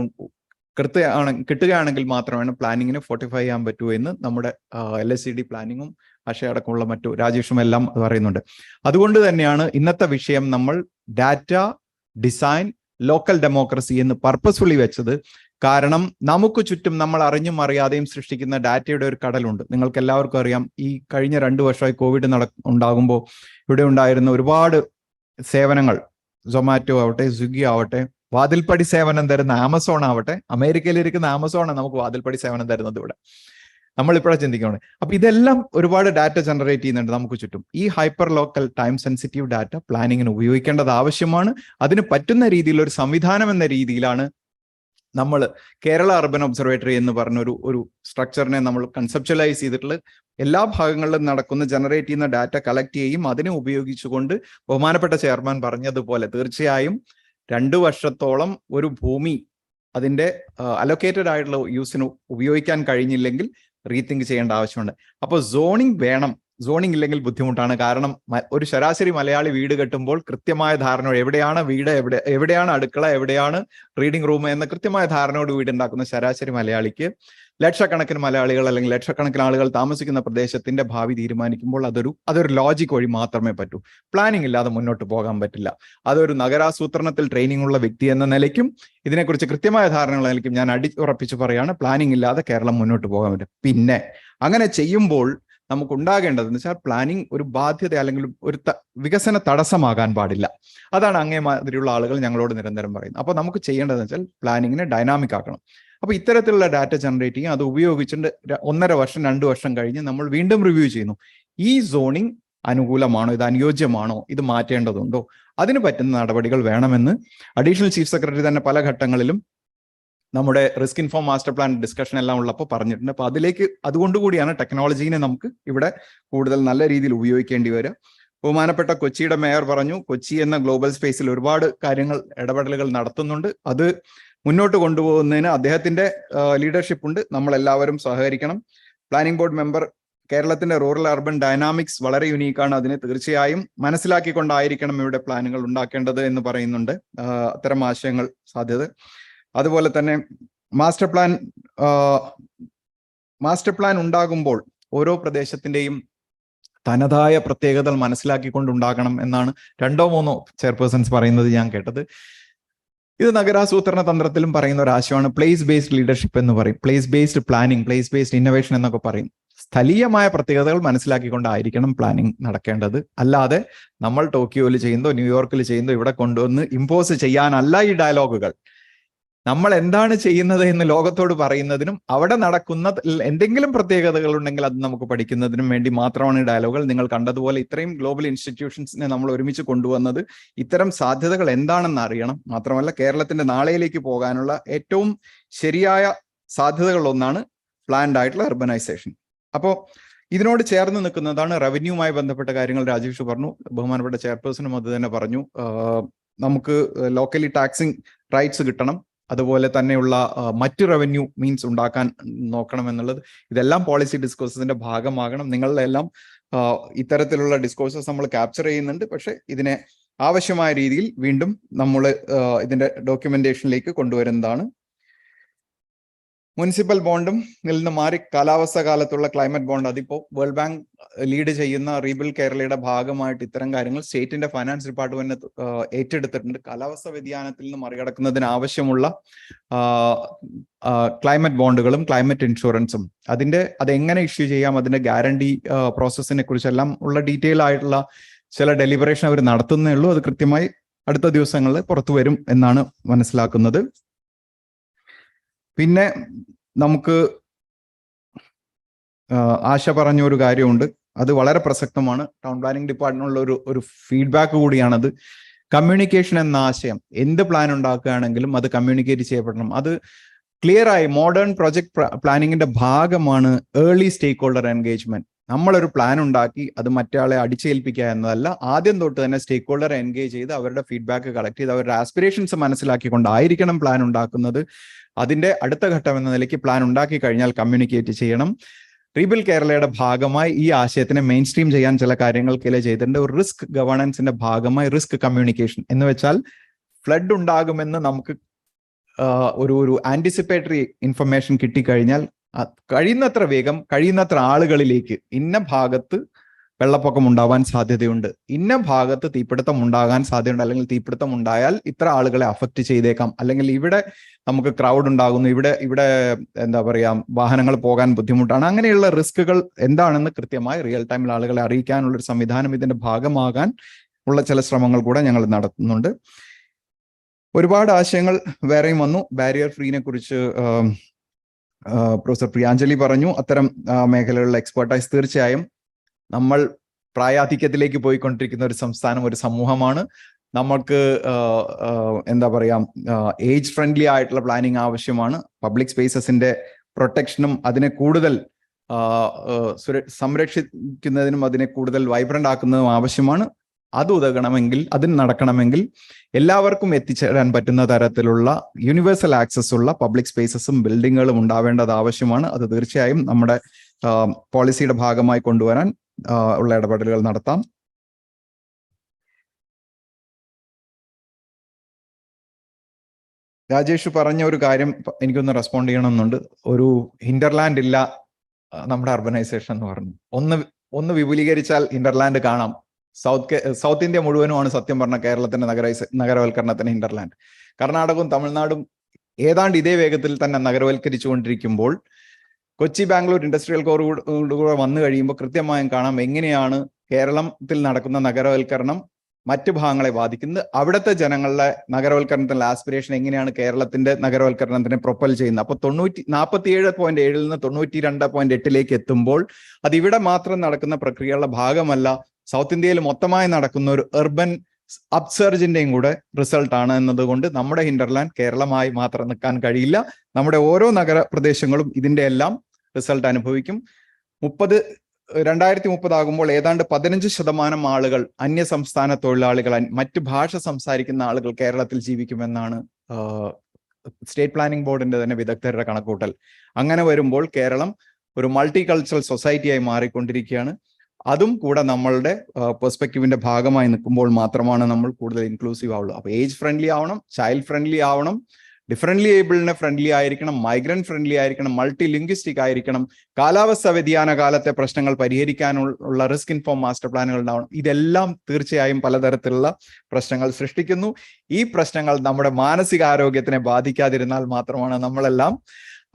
കിട്ടുകയാണെങ്കിൽ മാത്രമാണ് പ്ലാനിങ്ങിനെ ഫോർട്ടിഫൈ ചെയ്യാൻ പറ്റൂ എന്ന് നമ്മുടെ LSCD പ്ലാനിങ്ങും അടക്കമുള്ള മറ്റു രാജേഷും എല്ലാം പറയുന്നുണ്ട്. അതുകൊണ്ട് തന്നെയാണ് ഇന്നത്തെ വിഷയം നമ്മൾ ഡാറ്റ ഡിസൈൻ ലോക്കൽ ഡെമോക്രസി എന്ന് പർപ്പസ്ഫുള്ളി വെച്ചത്. കാരണം നമുക്ക് ചുറ്റും നമ്മൾ അറിഞ്ഞും അറിയാതെയും സൃഷ്ടിക്കുന്ന ഡാറ്റയുടെ ഒരു കടലുണ്ട്. നിങ്ങൾക്ക് എല്ലാവർക്കും അറിയാം, ഈ കഴിഞ്ഞ 2 വർഷമായി കോവിഡ് ഉണ്ടാകുമ്പോൾ ഇവിടെ ഉണ്ടായിരുന്ന ഒരുപാട് സേവനങ്ങൾ, സൊമാറ്റോ ആവട്ടെ, സ്വിഗ്ഗി ആവട്ടെ, വാതിൽപ്പടി സേവനം തരുന്ന ആമസോൺ ആവട്ടെ, അമേരിക്കയിലിരിക്കുന്ന ആമസോണാണ് നമുക്ക് വാതിൽപ്പടി സേവനം തരുന്നത് ഇവിടെ. നമ്മളിപ്പോഴാണ് ചിന്തിക്കുന്നത്. അപ്പൊ ഇതെല്ലാം ഒരുപാട് ഡാറ്റ ജനറേറ്റ് ചെയ്യുന്നുണ്ട് നമുക്ക് ചുറ്റും. ഈ hyper local time sensitive data പ്ലാനിങ്ങിന് ഉപയോഗിക്കേണ്ടത് ആവശ്യമാണ്. അതിന് പറ്റുന്ന രീതിയിൽ ഒരു സംവിധാനം എന്ന രീതിയിലാണ് നമ്മൾ കേരള അർബൻ ഒബ്സർവേറ്ററി എന്ന് പറഞ്ഞ ഒരു സ്ട്രക്ചറിനെ നമ്മൾ കൺസെപ്ച്വലൈസ് ചെയ്തിട്ടുള്ള എല്ലാ ഭാഗങ്ങളിലും നടക്കുന്ന ജനറേറ്റ് ചെയ്യുന്ന ഡാറ്റ കളക്ട് ചെയ്യും. അതിനെ ഉപയോഗിച്ചുകൊണ്ട് ബഹുമാനപ്പെട്ട ചെയർമാൻ പറഞ്ഞതുപോലെ തീർച്ചയായും 2 വർഷത്തോളം ഒരു ഭൂമി അതിന്റെ അലൊക്കേറ്റഡ് ആയിട്ടുള്ള യൂസിന് ഉപയോഗിക്കാൻ കഴിഞ്ഞില്ലെങ്കിൽ റീതിങ്ക് ചെയ്യേണ്ട ആവശ്യമുണ്ട്. അപ്പോൾ സോണിംഗ് വേണം. സോണിംഗ് ഇല്ലെങ്കിൽ ബുദ്ധിമുട്ടാണ്. കാരണം ഒരു ശരാശരി മലയാളി വീട് കെട്ടുമ്പോൾ കൃത്യമായ ധാരണ, എവിടെയാണ് വീട്, എവിടെയാണ് അടുക്കള, എവിടെയാണ് റീഡിംഗ് റൂം എന്ന കൃത്യമായ ധാരണയോട് വീടുണ്ടാക്കുന്ന ശരാശരി മലയാളിക്ക് ലക്ഷക്കണക്കിന് മലയാളികൾ അല്ലെങ്കിൽ ലക്ഷക്കണക്കിന് ആളുകൾ താമസിക്കുന്ന പ്രദേശത്തിന്റെ ഭാവി തീരുമാനിക്കുമ്പോൾ അതൊരു ലോജിക് വഴി മാത്രമേ പറ്റൂ. പ്ലാനിംഗ് ഇല്ലാതെ മുന്നോട്ട് പോകാൻ പറ്റില്ല. അതൊരു നഗരാസൂത്രണത്തിൽ ട്രെയിനിങ് ഉള്ള വ്യക്തി എന്ന നിലയ്ക്കും ഇതിനെക്കുറിച്ച് കൃത്യമായ ധാരണയുള്ള നിലയ്ക്കും ഞാൻ ഉറപ്പിച്ചു പറയാണ്, പ്ലാനിംഗ് ഇല്ലാതെ കേരളം മുന്നോട്ട് പോകാൻ പറ്റും. പിന്നെ അങ്ങനെ ചെയ്യുമ്പോൾ നമുക്ക് ഉണ്ടാകേണ്ടതെന്ന് വെച്ചാൽ പ്ലാനിങ് ഒരു ബാധ്യത അല്ലെങ്കിൽ ഒരു വികസന തടസ്സമാകാൻ പാടില്ല. അതാണ് അങ്ങേമാതിരിയുള്ള ആളുകൾ ഞങ്ങളോട് നിരന്തരം പറയുന്നത്. അപ്പോൾ നമുക്ക് ചെയ്യേണ്ടതെന്ന് വെച്ചാൽ പ്ലാനിങ്ങിനെ ഡൈനാമിക് ആക്കണം. അപ്പൊ ഇത്തരത്തിലുള്ള ഡാറ്റ ജനറേറ്റ് ചെയ്യും. അത് ഉപയോഗിച്ചിട്ട് 1.5 വർഷം 2 വർഷം കഴിഞ്ഞ് നമ്മൾ വീണ്ടും റിവ്യൂ ചെയ്യുന്നു. ഈ സോണിംഗ് അനുകൂലമാണോ, ഇത് അനുയോജ്യമാണോ, ഇത് മാറ്റേണ്ടതുണ്ടോ, അതിന് പറ്റുന്ന നടപടികൾ വേണമെന്ന് അഡീഷണൽ ചീഫ് സെക്രട്ടറി തന്നെ പല ഘട്ടങ്ങളിലും നമ്മുടെ risk inform master plan discussion എല്ലാം ഉള്ളപ്പോൾ പറഞ്ഞിട്ടുണ്ട്. അപ്പൊ അതുകൊണ്ടുകൂടിയാണ് ടെക്നോളജീനെ നമുക്ക് ഇവിടെ കൂടുതൽ നല്ല രീതിയിൽ ഉപയോഗിക്കേണ്ടി വരിക. ബഹുമാനപ്പെട്ട കൊച്ചിയുടെ മേയർ പറഞ്ഞു, കൊച്ചി എന്ന ഗ്ലോബൽ സ്പേസിൽ ഒരുപാട് ഇടപെടലുകൾ നടത്തുന്നുണ്ട്. അത് മുന്നോട്ട് കൊണ്ടുപോകുന്നതിന് അദ്ദേഹത്തിന്റെ ലീഡർഷിപ്പ് ഉണ്ട്. നമ്മൾ എല്ലാവരും സഹകരിക്കണം. പ്ലാനിംഗ് ബോർഡ് മെമ്പർ, കേരളത്തിന്റെ റൂറൽ അർബൻ ഡൈനാമിക്സ് വളരെ യുണീക്കാണ്. അതിനെ തീർച്ചയായും മനസ്സിലാക്കിക്കൊണ്ടായിരിക്കണം ഇവിടെ പ്ലാനുകൾ ഉണ്ടാക്കേണ്ടത് എന്ന് പറയുന്നുണ്ട്. അത്തരം ആശയങ്ങൾ സാധ്യത. അതുപോലെ തന്നെ മാസ്റ്റർ പ്ലാൻ ഉണ്ടാകുമ്പോൾ ഓരോ പ്രദേശത്തിന്റെയും തനതായ പ്രത്യേകതകൾ മനസ്സിലാക്കിക്കൊണ്ടുണ്ടാകണം എന്നാണ് 2-3 ചെയർപേഴ്സൺസ് പറയുന്നത് ഞാൻ കേട്ടത്. ഇത് നഗരാസൂത്രണ തന്ത്രത്തിലും പറയുന്ന ഒരു ആശയമാണ്. പ്ലേസ് ബേസ്ഡ് ലീഡർഷിപ്പ് എന്ന് പറയും, place based planning, place based innovation എന്നൊക്കെ പറയും. സ്ഥലീയമായ പ്രത്യേകതകൾ മനസ്സിലാക്കിക്കൊണ്ടായിരിക്കണം പ്ലാനിങ് നടക്കേണ്ടത്. അല്ലാതെ നമ്മൾ ടോക്കിയോയിൽ ചെയ്യുന്നതോ ന്യൂയോർക്കിൽ ചെയ്യുന്നതോ ഇവിടെ കൊണ്ടുവന്ന് ഇമ്പോസ് ചെയ്യാനല്ല ഈ ഡയലോഗുകൾ. നമ്മൾ എന്താണ് ചെയ്യുന്നത് എന്ന് ലോകത്തോട് പറയുന്നതിനും അവിടെ നടക്കുന്ന എന്തെങ്കിലും പ്രത്യേകതകൾ ഉണ്ടെങ്കിൽ അത് നമുക്ക് പഠിക്കുന്നതിനും വേണ്ടി മാത്രമാണ് ഈ ഡയലോഗുകൾ. നിങ്ങൾ കണ്ടതുപോലെ ഇത്രയും ഗ്ലോബൽ ഇൻസ്റ്റിറ്റ്യൂഷൻസിനെ നമ്മൾ ഒരുമിച്ച് കൊണ്ടുവന്നത് ഇത്തരം സാധ്യതകൾ എന്താണെന്ന് അറിയണം. മാത്രമല്ല കേരളത്തിന്റെ നാളെയിലേക്ക് പോകാനുള്ള ഏറ്റവും ശരിയായ സാധ്യതകളിലൊന്നാണ് പ്ലാൻഡ് ആയിട്ടുള്ള അർബനൈസേഷൻ. അപ്പോൾ ഇതിനോട് ചേർന്ന് നിൽക്കുന്നതാണ് റവന്യൂവുമായി ബന്ധപ്പെട്ട കാര്യങ്ങൾ. രാജേഷ് പറഞ്ഞു, ബഹുമാനപ്പെട്ട ചെയർപേഴ്സണും അത് തന്നെ പറഞ്ഞു. നമുക്ക് ലോക്കലി ടാക്സിങ് റൈറ്റ്സ് കിട്ടണം. അതുപോലെ തന്നെയുള്ള മറ്റ് റവന്യൂ മീൻസ് ഉണ്ടാക്കാൻ നോക്കണം എന്നുള്ളത്. ഇതെല്ലാം പോളിസി ഡിസ്കോഴ്സസിന്റെ ഭാഗമാകണം. നിങ്ങളുടെ എല്ലാം ഇത്തരത്തിലുള്ള ഡിസ്കോഴ്സസ് നമ്മൾ ക്യാപ്ചർ ചെയ്യുന്നുണ്ട്. പക്ഷെ ഇതിനെ ആവശ്യമായ രീതിയിൽ വീണ്ടും നമ്മൾ ഇതിന്റെ ഡോക്യുമെന്റേഷനിലേക്ക് കൊണ്ടുവരുന്നതാണ്. മുനിസിപ്പൽ ബോണ്ടും നിന്ന് മാറി കാലാവസ്ഥ കാലത്തുള്ള ക്ലൈമറ്റ് ബോണ്ട്, അതിപ്പോ വേൾഡ് ബാങ്ക് ലീഡ് ചെയ്യുന്ന റീബിൽഡ് കേരളയുടെ ഭാഗമായിട്ട് ഇത്തരം കാര്യങ്ങൾ സ്റ്റേറ്റിന്റെ ഫൈനാൻസ് ഡിപ്പാർട്ട്മെന്റ് ഏറ്റെടുത്തിട്ടുണ്ട്. കാലാവസ്ഥ വ്യതിയാനത്തിൽ നിന്ന് മറികടക്കുന്നതിന് ആവശ്യമുള്ള ക്ലൈമറ്റ് ബോണ്ടുകളും ക്ലൈമറ്റ് ഇൻഷുറൻസും അതെങ്ങനെ ഇഷ്യൂ ചെയ്യാം, അതിന്റെ ഗ്യാരണ്ടി പ്രോസസ്സിനെ കുറിച്ചെല്ലാം ഉള്ള ഡീറ്റെയിൽ ആയിട്ടുള്ള ചില ഡെലിബറേഷൻ അവർ നടത്തുന്നേ ഉള്ളൂ. അത് കൃത്യമായി അടുത്ത ദിവസങ്ങളിൽ പുറത്തു വരും എന്നാണ് മനസ്സിലാക്കുന്നത്. പിന്നെ നമുക്ക് ആശ പറഞ്ഞ ഒരു കാര്യമുണ്ട്, അത് വളരെ പ്രസക്തമാണ്. ടൗൺ പ്ലാനിംഗ് ഡിപ്പാർട്ട്മെന്റിലുള്ള ഒരു ഫീഡ്ബാക്ക് കൂടിയാണത്. കമ്മ്യൂണിക്കേഷൻ എന്ന ആശയം, എന്ത് പ്ലാൻ ഉണ്ടാക്കുകയാണെങ്കിലും അത് കമ്മ്യൂണിക്കേറ്റ് ചെയ്യപ്പെടണം. അത് ക്ലിയർ ആയി മോഡേൺ പ്രൊജക്ട് പ്ലാനിങ്ങിന്റെ ഭാഗമാണ് ഏർലി സ്റ്റേക്ക് ഹോൾഡർ എൻഗേജ്മെന്റ്. നമ്മളൊരു പ്ലാൻ ഉണ്ടാക്കി അത് മറ്റേ അടിച്ചേൽപ്പിക്കുക എന്നതല്ല. ആദ്യം തൊട്ട് തന്നെ സ്റ്റേക്ക് ഹോൾഡറെ എൻഗേജ് ചെയ്ത് അവരുടെ ഫീഡ്ബാക്ക് കളക്ട് ചെയ്ത് അവരുടെ ആസ്പിറേഷൻസ് മനസ്സിലാക്കിക്കൊണ്ടായിരിക്കണം പ്ലാൻ ഉണ്ടാക്കുന്നത്. അതിന്റെ അടുത്ത ഘട്ടം എന്ന നിലയ്ക്ക് പ്ലാൻ ഉണ്ടാക്കി കഴിഞ്ഞാൽ കമ്മ്യൂണിക്കേറ്റ് ചെയ്യണം. റീബിൽഡ് കേരളയുടെ ഭാഗമായി ഈ ആശയത്തിനെ മെയിൻ സ്ട്രീം ചെയ്യാൻ ചില കാര്യങ്ങൾ KILA ചെയ്തിട്ടുണ്ട്. ഒരു റിസ്ക് ഗവേണൻസിന്റെ ഭാഗമായി റിസ്ക് കമ്മ്യൂണിക്കേഷൻ എന്ന് വെച്ചാൽ ഫ്ലഡ് ഉണ്ടാകുമെന്ന് നമുക്ക് ഒരു ആന്റിസിപ്പേറ്ററി ഇൻഫർമേഷൻ കിട്ടിക്കഴിഞ്ഞാൽ കഴിയുന്നത്ര വേഗം കഴിയുന്നത്ര ആളുകളിലേക്ക് ഇന്ന ഭാഗത്ത് വെള്ളപ്പൊക്കം ഉണ്ടാവാൻ സാധ്യതയുണ്ട്, ഇന്ന ഭാഗത്ത് തീപിടുത്തം ഉണ്ടാകാൻ സാധ്യതയുണ്ട്, അല്ലെങ്കിൽ തീപിടുത്തം ഉണ്ടായാൽ ഇത്ര ആളുകളെ അഫക്റ്റ് ചെയ്തേക്കാം, അല്ലെങ്കിൽ ഇവിടെ നമുക്ക് ക്രൗഡ് ഉണ്ടാകുന്നു, ഇവിടെ എന്താ പറയാ വാഹനങ്ങൾ പോകാൻ ബുദ്ധിമുട്ടാണ്, അങ്ങനെയുള്ള റിസ്കുകൾ എന്താണെന്ന് കൃത്യമായി റിയൽ ടൈമിൽ ആളുകളെ അറിയിക്കാനുള്ള ഒരു സംവിധാനം ഇതിന്റെ ഭാഗമാകാൻ ഉള്ള ചില ശ്രമങ്ങൾ കൂടെ ഞങ്ങൾ നടത്തുന്നുണ്ട്. ഒരുപാട് ആശയങ്ങൾ വേറെയും വന്നു. ബാരിയർ ഫ്രീനെ കുറിച്ച് പ്രൊഫസർ പ്രിയാഞ്ജലി പറഞ്ഞു. അത്തരം മേഖലകളിലെ എക്സ്പെർട്ടൈസ് തീർച്ചയായും നമ്മൾ പ്രായാധിക്യത്തിലേക്ക് പോയിക്കൊണ്ടിരിക്കുന്ന ഒരു സംസ്ഥാനം, ഒരു സമൂഹമാണ്. നമുക്ക് എന്താ പറയാ ഏജ് ഫ്രണ്ട്ലി ആയിട്ടുള്ള പ്ലാനിങ് ആവശ്യമാണ്. പബ്ലിക് സ്പേസസിന്റെ പ്രൊട്ടക്ഷനും അതിനെ കൂടുതൽ സംരക്ഷിക്കുന്നതിനും അതിനെ കൂടുതൽ വൈബ്രന്റ് ആക്കുന്നതും ആവശ്യമാണ്. അത് ഉതകണമെങ്കിൽ, അതിന് നടക്കണമെങ്കിൽ എല്ലാവർക്കും എത്തിച്ചേരാൻ പറ്റുന്ന തരത്തിലുള്ള യൂണിവേഴ്സൽ ആക്സസ് ഉള്ള പബ്ലിക് സ്പേസസും ബിൽഡിങ്ങുകളും ഉണ്ടാവേണ്ടത് ആവശ്യമാണ്. അത് തീർച്ചയായും നമ്മുടെ പോളിസിയുടെ ഭാഗമായി കൊണ്ടുവരാൻ ഉള്ള ഇടപെടലുകൾ നടത്താം. രാജേഷ് പറഞ്ഞ ഒരു കാര്യം എനിക്കൊന്ന് റെസ്പോണ്ട് ചെയ്യണമെന്നുണ്ട്. ഒരു ഹിൻഡർലാൻഡ് ഇല്ല നമ്മുടെ അർബനൈസേഷൻ എന്ന് പറഞ്ഞു. ഒന്ന് വിപുലീകരിച്ചാൽ ഹിൻഡർലാൻഡ് കാണാം. സൗത്ത് ഇന്ത്യ മുഴുവനുമാണ് സത്യം പറഞ്ഞ കേരളത്തിന്റെ നഗരവൽക്കരണത്തിന് ഹിൻഡർലാൻഡ്. കർണാടകവും തമിഴ്നാടും ഏതാണ്ട് ഇതേ വേഗത്തിൽ തന്നെ നഗരവൽക്കരിച്ചുകൊണ്ടിരിക്കുമ്പോൾ കൊച്ചി ബാംഗ്ലൂർ ഇൻഡസ്ട്രിയൽ കോറിഡോർ വന്നു കഴിയുമ്പോൾ കൃത്യമായും കാണാം എങ്ങനെയാണ് കേരളത്തിൽ നടക്കുന്ന നഗരവൽക്കരണം മറ്റു ഭാഗങ്ങളെ ബാധിക്കുന്നത്. അവിടുത്തെ ജനങ്ങളുടെ നഗരവൽക്കരണത്തിനുള്ള ആസ്പിറേഷൻ എങ്ങനെയാണ് കേരളത്തിന്റെ നഗരവൽക്കരണത്തിനെ പ്രൊപ്പൽ ചെയ്യുന്നത്. അപ്പൊ 47.7 നിന്ന് 92.8 എത്തുമ്പോൾ അത് ഇവിടെ മാത്രം നടക്കുന്ന പ്രക്രിയകളുടെ ഭാഗമല്ല, സൗത്ത് ഇന്ത്യയിൽ മൊത്തമായി നടക്കുന്ന ഒരു അർബൻ അപ്സർജിന്റെയും കൂടെ റിസൾട്ട് ആണ് എന്നതുകൊണ്ട് നമ്മുടെ ഹിൻഡർലാൻഡ് കേരളമായി മാത്രം നിൽക്കാൻ കഴിയില്ല. നമ്മുടെ ഓരോ നഗരപ്രദേശങ്ങളും ഇതിന്റെ എല്ലാം റിസൾട്ട് അനുഭവിക്കും. 2030 ആകുമ്പോൾ ഏതാണ്ട് 15% ആളുകൾ അന്യ സംസ്ഥാന തൊഴിലാളികൾ, മറ്റ് ഭാഷ സംസാരിക്കുന്ന ആളുകൾ കേരളത്തിൽ ജീവിക്കുമെന്നാണ് സ്റ്റേറ്റ് പ്ലാനിംഗ് ബോർഡിന്റെ തന്നെ വിദഗ്ധരുടെ കണക്കൂട്ടൽ. അങ്ങനെ വരുമ്പോൾ കേരളം ഒരു മൾട്ടി കൾച്ചറൽ സൊസൈറ്റിയായി മാറിക്കൊണ്ടിരിക്കുകയാണ്. അതും കൂടെ നമ്മളുടെ പെർസ്പെക്റ്റീവിന്റെ ഭാഗമായി നിൽക്കുമ്പോൾ മാത്രമാണ് നമ്മൾ കൂടുതൽ ഇൻക്ലൂസീവ് ആവുള്ളൂ. അപ്പൊ ഏജ് ഫ്രണ്ട്ലി ആവണം, ചൈൽഡ് ഫ്രണ്ട്ലി ആവണം, ഡിഫറൻ്റ്ലി ഏബിളിനെ ഫ്രണ്ട്ലി ആയിരിക്കണം, മൈഗ്രന്റ് ഫ്രണ്ട്ലി ആയിരിക്കണം, മൾട്ടി ലിംഗ്വിസ്റ്റിക് ആയിരിക്കണം, കാലാവസ്ഥ വ്യതിയാന കാലത്തെ പ്രശ്നങ്ങൾ പരിഹരിക്കാനുള്ള റിസ്ക് ഇൻഫോം മാസ്റ്റർ പ്ലാനുകൾ ഉണ്ടാവണം. ഇതെല്ലാം തീർച്ചയായും പലതരത്തിലുള്ള പ്രശ്നങ്ങൾ സൃഷ്ടിക്കുന്നു. ഈ പ്രശ്നങ്ങൾ നമ്മുടെ മാനസികാരോഗ്യത്തിനെ ബാധിക്കാതിരുന്നാൽ മാത്രമാണ് നമ്മളെല്ലാം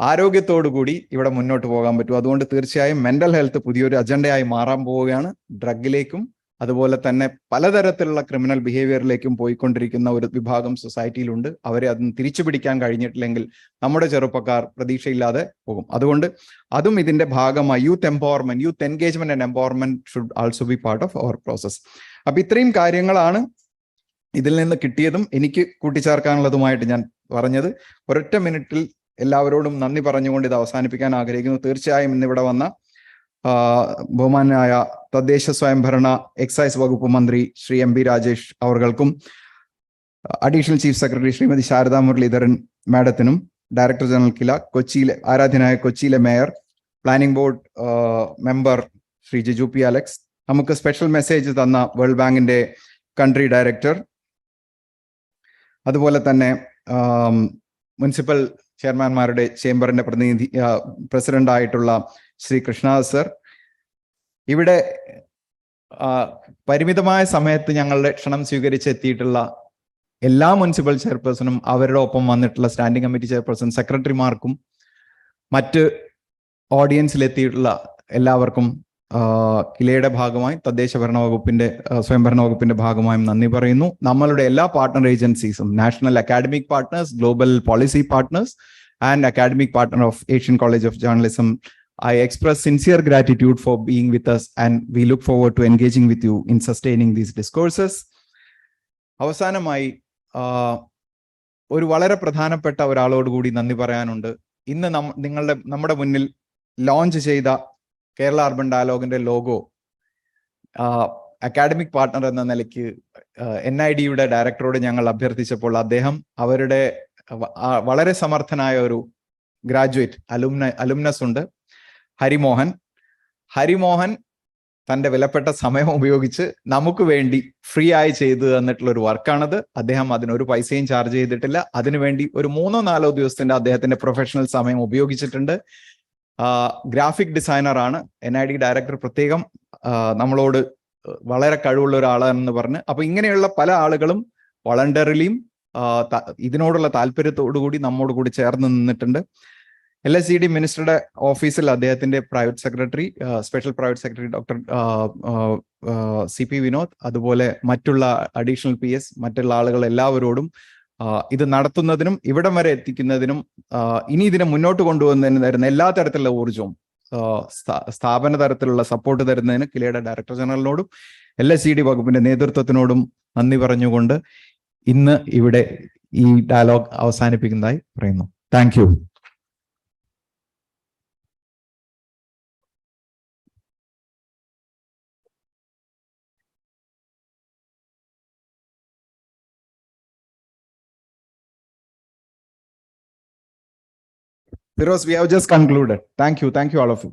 ആരോഗ്യത്തോടുകൂടി ഇവിടെ മുന്നോട്ട് പോകാൻ പറ്റും. അതുകൊണ്ട് തീർച്ചയായും മെന്റൽ ഹെൽത്ത് പുതിയൊരു അജണ്ടയായി മാറാൻ പോവുകയാണ്. ഡ്രഗിലേക്കും അതുപോലെ തന്നെ പലതരത്തിലുള്ള ക്രിമിനൽ ബിഹേവിയറിലേക്കും പോയിക്കൊണ്ടിരിക്കുന്ന ഒരു വിഭാഗം സൊസൈറ്റിയിലുണ്ട്. അവരെ അതിന് തിരിച്ചു പിടിക്കാൻ കഴിഞ്ഞിട്ടില്ലെങ്കിൽ നമ്മുടെ ചെറുപ്പക്കാർ പ്രതീക്ഷയില്ലാതെ പോകും. അതുകൊണ്ട് അതും ഇതിന്റെ ഭാഗമായി youth empowerment, youth engagement and empowerment should also be part of our process. അപ്പൊ ഇത്രയും കാര്യങ്ങളാണ് ഇതിൽ നിന്ന് കിട്ടിയതും എനിക്ക് കൂട്ടിച്ചേർക്കാനുള്ളതുമായിട്ട് ഞാൻ പറഞ്ഞത്. ഒരൊറ്റ മിനിറ്റിൽ എല്ലാവരോടും നന്ദി പറഞ്ഞുകൊണ്ട് ഇത് അവസാനിപ്പിക്കാൻ ആഗ്രഹിക്കുന്നു. തീർച്ചയായും ഇന്നിവിടെ വന്ന ബഹുമാനായ തദ്ദേശ സ്വയംഭരണ എക്സൈസ് വകുപ്പ് മന്ത്രി ശ്രീ എം പി രാജേഷ് അവർക്കും, additional chief secretary Shrimati Sharada Muraleedharan മാഡത്തിനും, ഡയറക്ടർ ജനറൽ കില, കൊച്ചിയിലെ ആരാധ്യനായ കൊച്ചിയിലെ mayor, planning board member Shri Jiju P Alex, നമുക്ക് സ്പെഷ്യൽ മെസ്സേജ് തന്ന വേൾഡ് ബാങ്കിന്റെ കൺട്രി ഡയറക്ടർ, അതുപോലെ തന്നെ മുനിസിപ്പൽ ചെയർമാൻമാരുടെ ചേംബറിന്റെ പ്രസിഡന്റ് ആയിട്ടുള്ള ശ്രീ കൃഷ്ണദാസ് സർ, ഇവിടെ പരിമിതമായ സമയത്ത് ഞങ്ങളുടെ ക്ഷണം സ്വീകരിച്ചെത്തിയിട്ടുള്ള എല്ലാ മുനിസിപ്പൽ ചെയർപേഴ്സണും അവരുടെ ഒപ്പം വന്നിട്ടുള്ള സ്റ്റാൻഡിംഗ് കമ്മിറ്റി ചെയർപേഴ്സൺ, സെക്രട്ടറിമാർക്കും മറ്റ് ഓഡിയൻസിലെത്തിയിട്ടുള്ള എല്ലാവർക്കും കിലയുടെ ഭാഗമായി തദ്ദേശ ഭരണ വകുപ്പിന്റെ സ്വയംഭരണ വകുപ്പിന്റെ ഭാഗമായും നന്ദി പറയുന്നു. നമ്മളുടെ എല്ലാ പാർട്ട്ണർ ഏജൻസീസും, national academic partners, global policy partners and academic partner of Asian college of journalism, I express sincere gratitude for being with us and we look forward to engaging with you in sustaining these discourses. അവസാനമായി ഒരു വളരെ പ്രധാനപ്പെട്ട ഒരാളോട് കൂടി നന്ദി പറയാനുണ്ട്. ഇന്ന് നമ്മുടെ മുന്നിൽ ലോഞ്ച് ചെയ്ത കേരള അർബൻ ഡയലോഗിന്റെ ലോഗോ അക്കാഡമിക് പാർട്ട്ണർ എന്ന നിലയ്ക്ക് NIDയുടെ ഡയറക്ടറോട് ഞങ്ങൾ അഭ്യർത്ഥിച്ചപ്പോൾ അദ്ദേഹം അവരുടെ വളരെ സമർത്ഥനായ ഒരു ഗ്രാജുവേറ്റ് അലുമിനസ് ഉണ്ട്, ഹരിമോഹൻ തൻ്റെ വിലപ്പെട്ട സമയം ഉപയോഗിച്ച് നമുക്ക് വേണ്ടി ഫ്രീ ആയി ചെയ്തു തന്നിട്ടുള്ള ഒരു വർക്കാണത്. അദ്ദേഹം അതിനൊരു പൈസയും ചാർജ് ചെയ്തിട്ടില്ല. അതിനുവേണ്ടി ഒരു 3-4 ദിവസത്തിന്റെ അദ്ദേഹത്തിന്റെ പ്രൊഫഷണൽ സമയം ഉപയോഗിച്ചിട്ടുണ്ട്. ഗ്രാഫിക് ഡിസൈനർ ആണ്. NID ഡയറക്ടർ പ്രത്യേകം നമ്മളോട് വളരെ കഴിവുള്ള ഒരാളാണെന്ന് പറഞ്ഞ്, അപ്പൊ ഇങ്ങനെയുള്ള പല ആളുകളും വളണ്ടറിലിയും ഇതിനോടുള്ള താല്പര്യത്തോടു കൂടി നമ്മോട് കൂടി ചേർന്ന് നിന്നിട്ടുണ്ട്. LSGD മിനിസ്റ്ററുടെ ഓഫീസിൽ അദ്ദേഹത്തിന്റെ private secretary, special private secretary doctor CP Vinod, അതുപോലെ മറ്റുള്ള അഡീഷണൽ PS, മറ്റുള്ള ആളുകൾ എല്ലാവരോടും ഇത് നടത്തുന്നതിനും ഇവിടം വരെ എത്തിക്കുന്നതിനും ഇനി ഇതിനെ മുന്നോട്ട് കൊണ്ടുപോകുന്നതിന് തരുന്ന എല്ലാ തരത്തിലുള്ള ഊർജവും സ്ഥാപന തരത്തിലുള്ള സപ്പോർട്ട് തരുന്നതിന് കിലയുടെ ഡയറക്ടർ ജനറലിനോടും LSGD വകുപ്പിന്റെ നേതൃത്വത്തിനോടും നന്ദി പറഞ്ഞുകൊണ്ട് ഇന്ന് ഇവിടെ ഈ ഡയലോഗ് അവസാനിപ്പിക്കുന്നതായി പറയുന്നു. Thank you. Firoz, we have just concluded. Thank you all of you.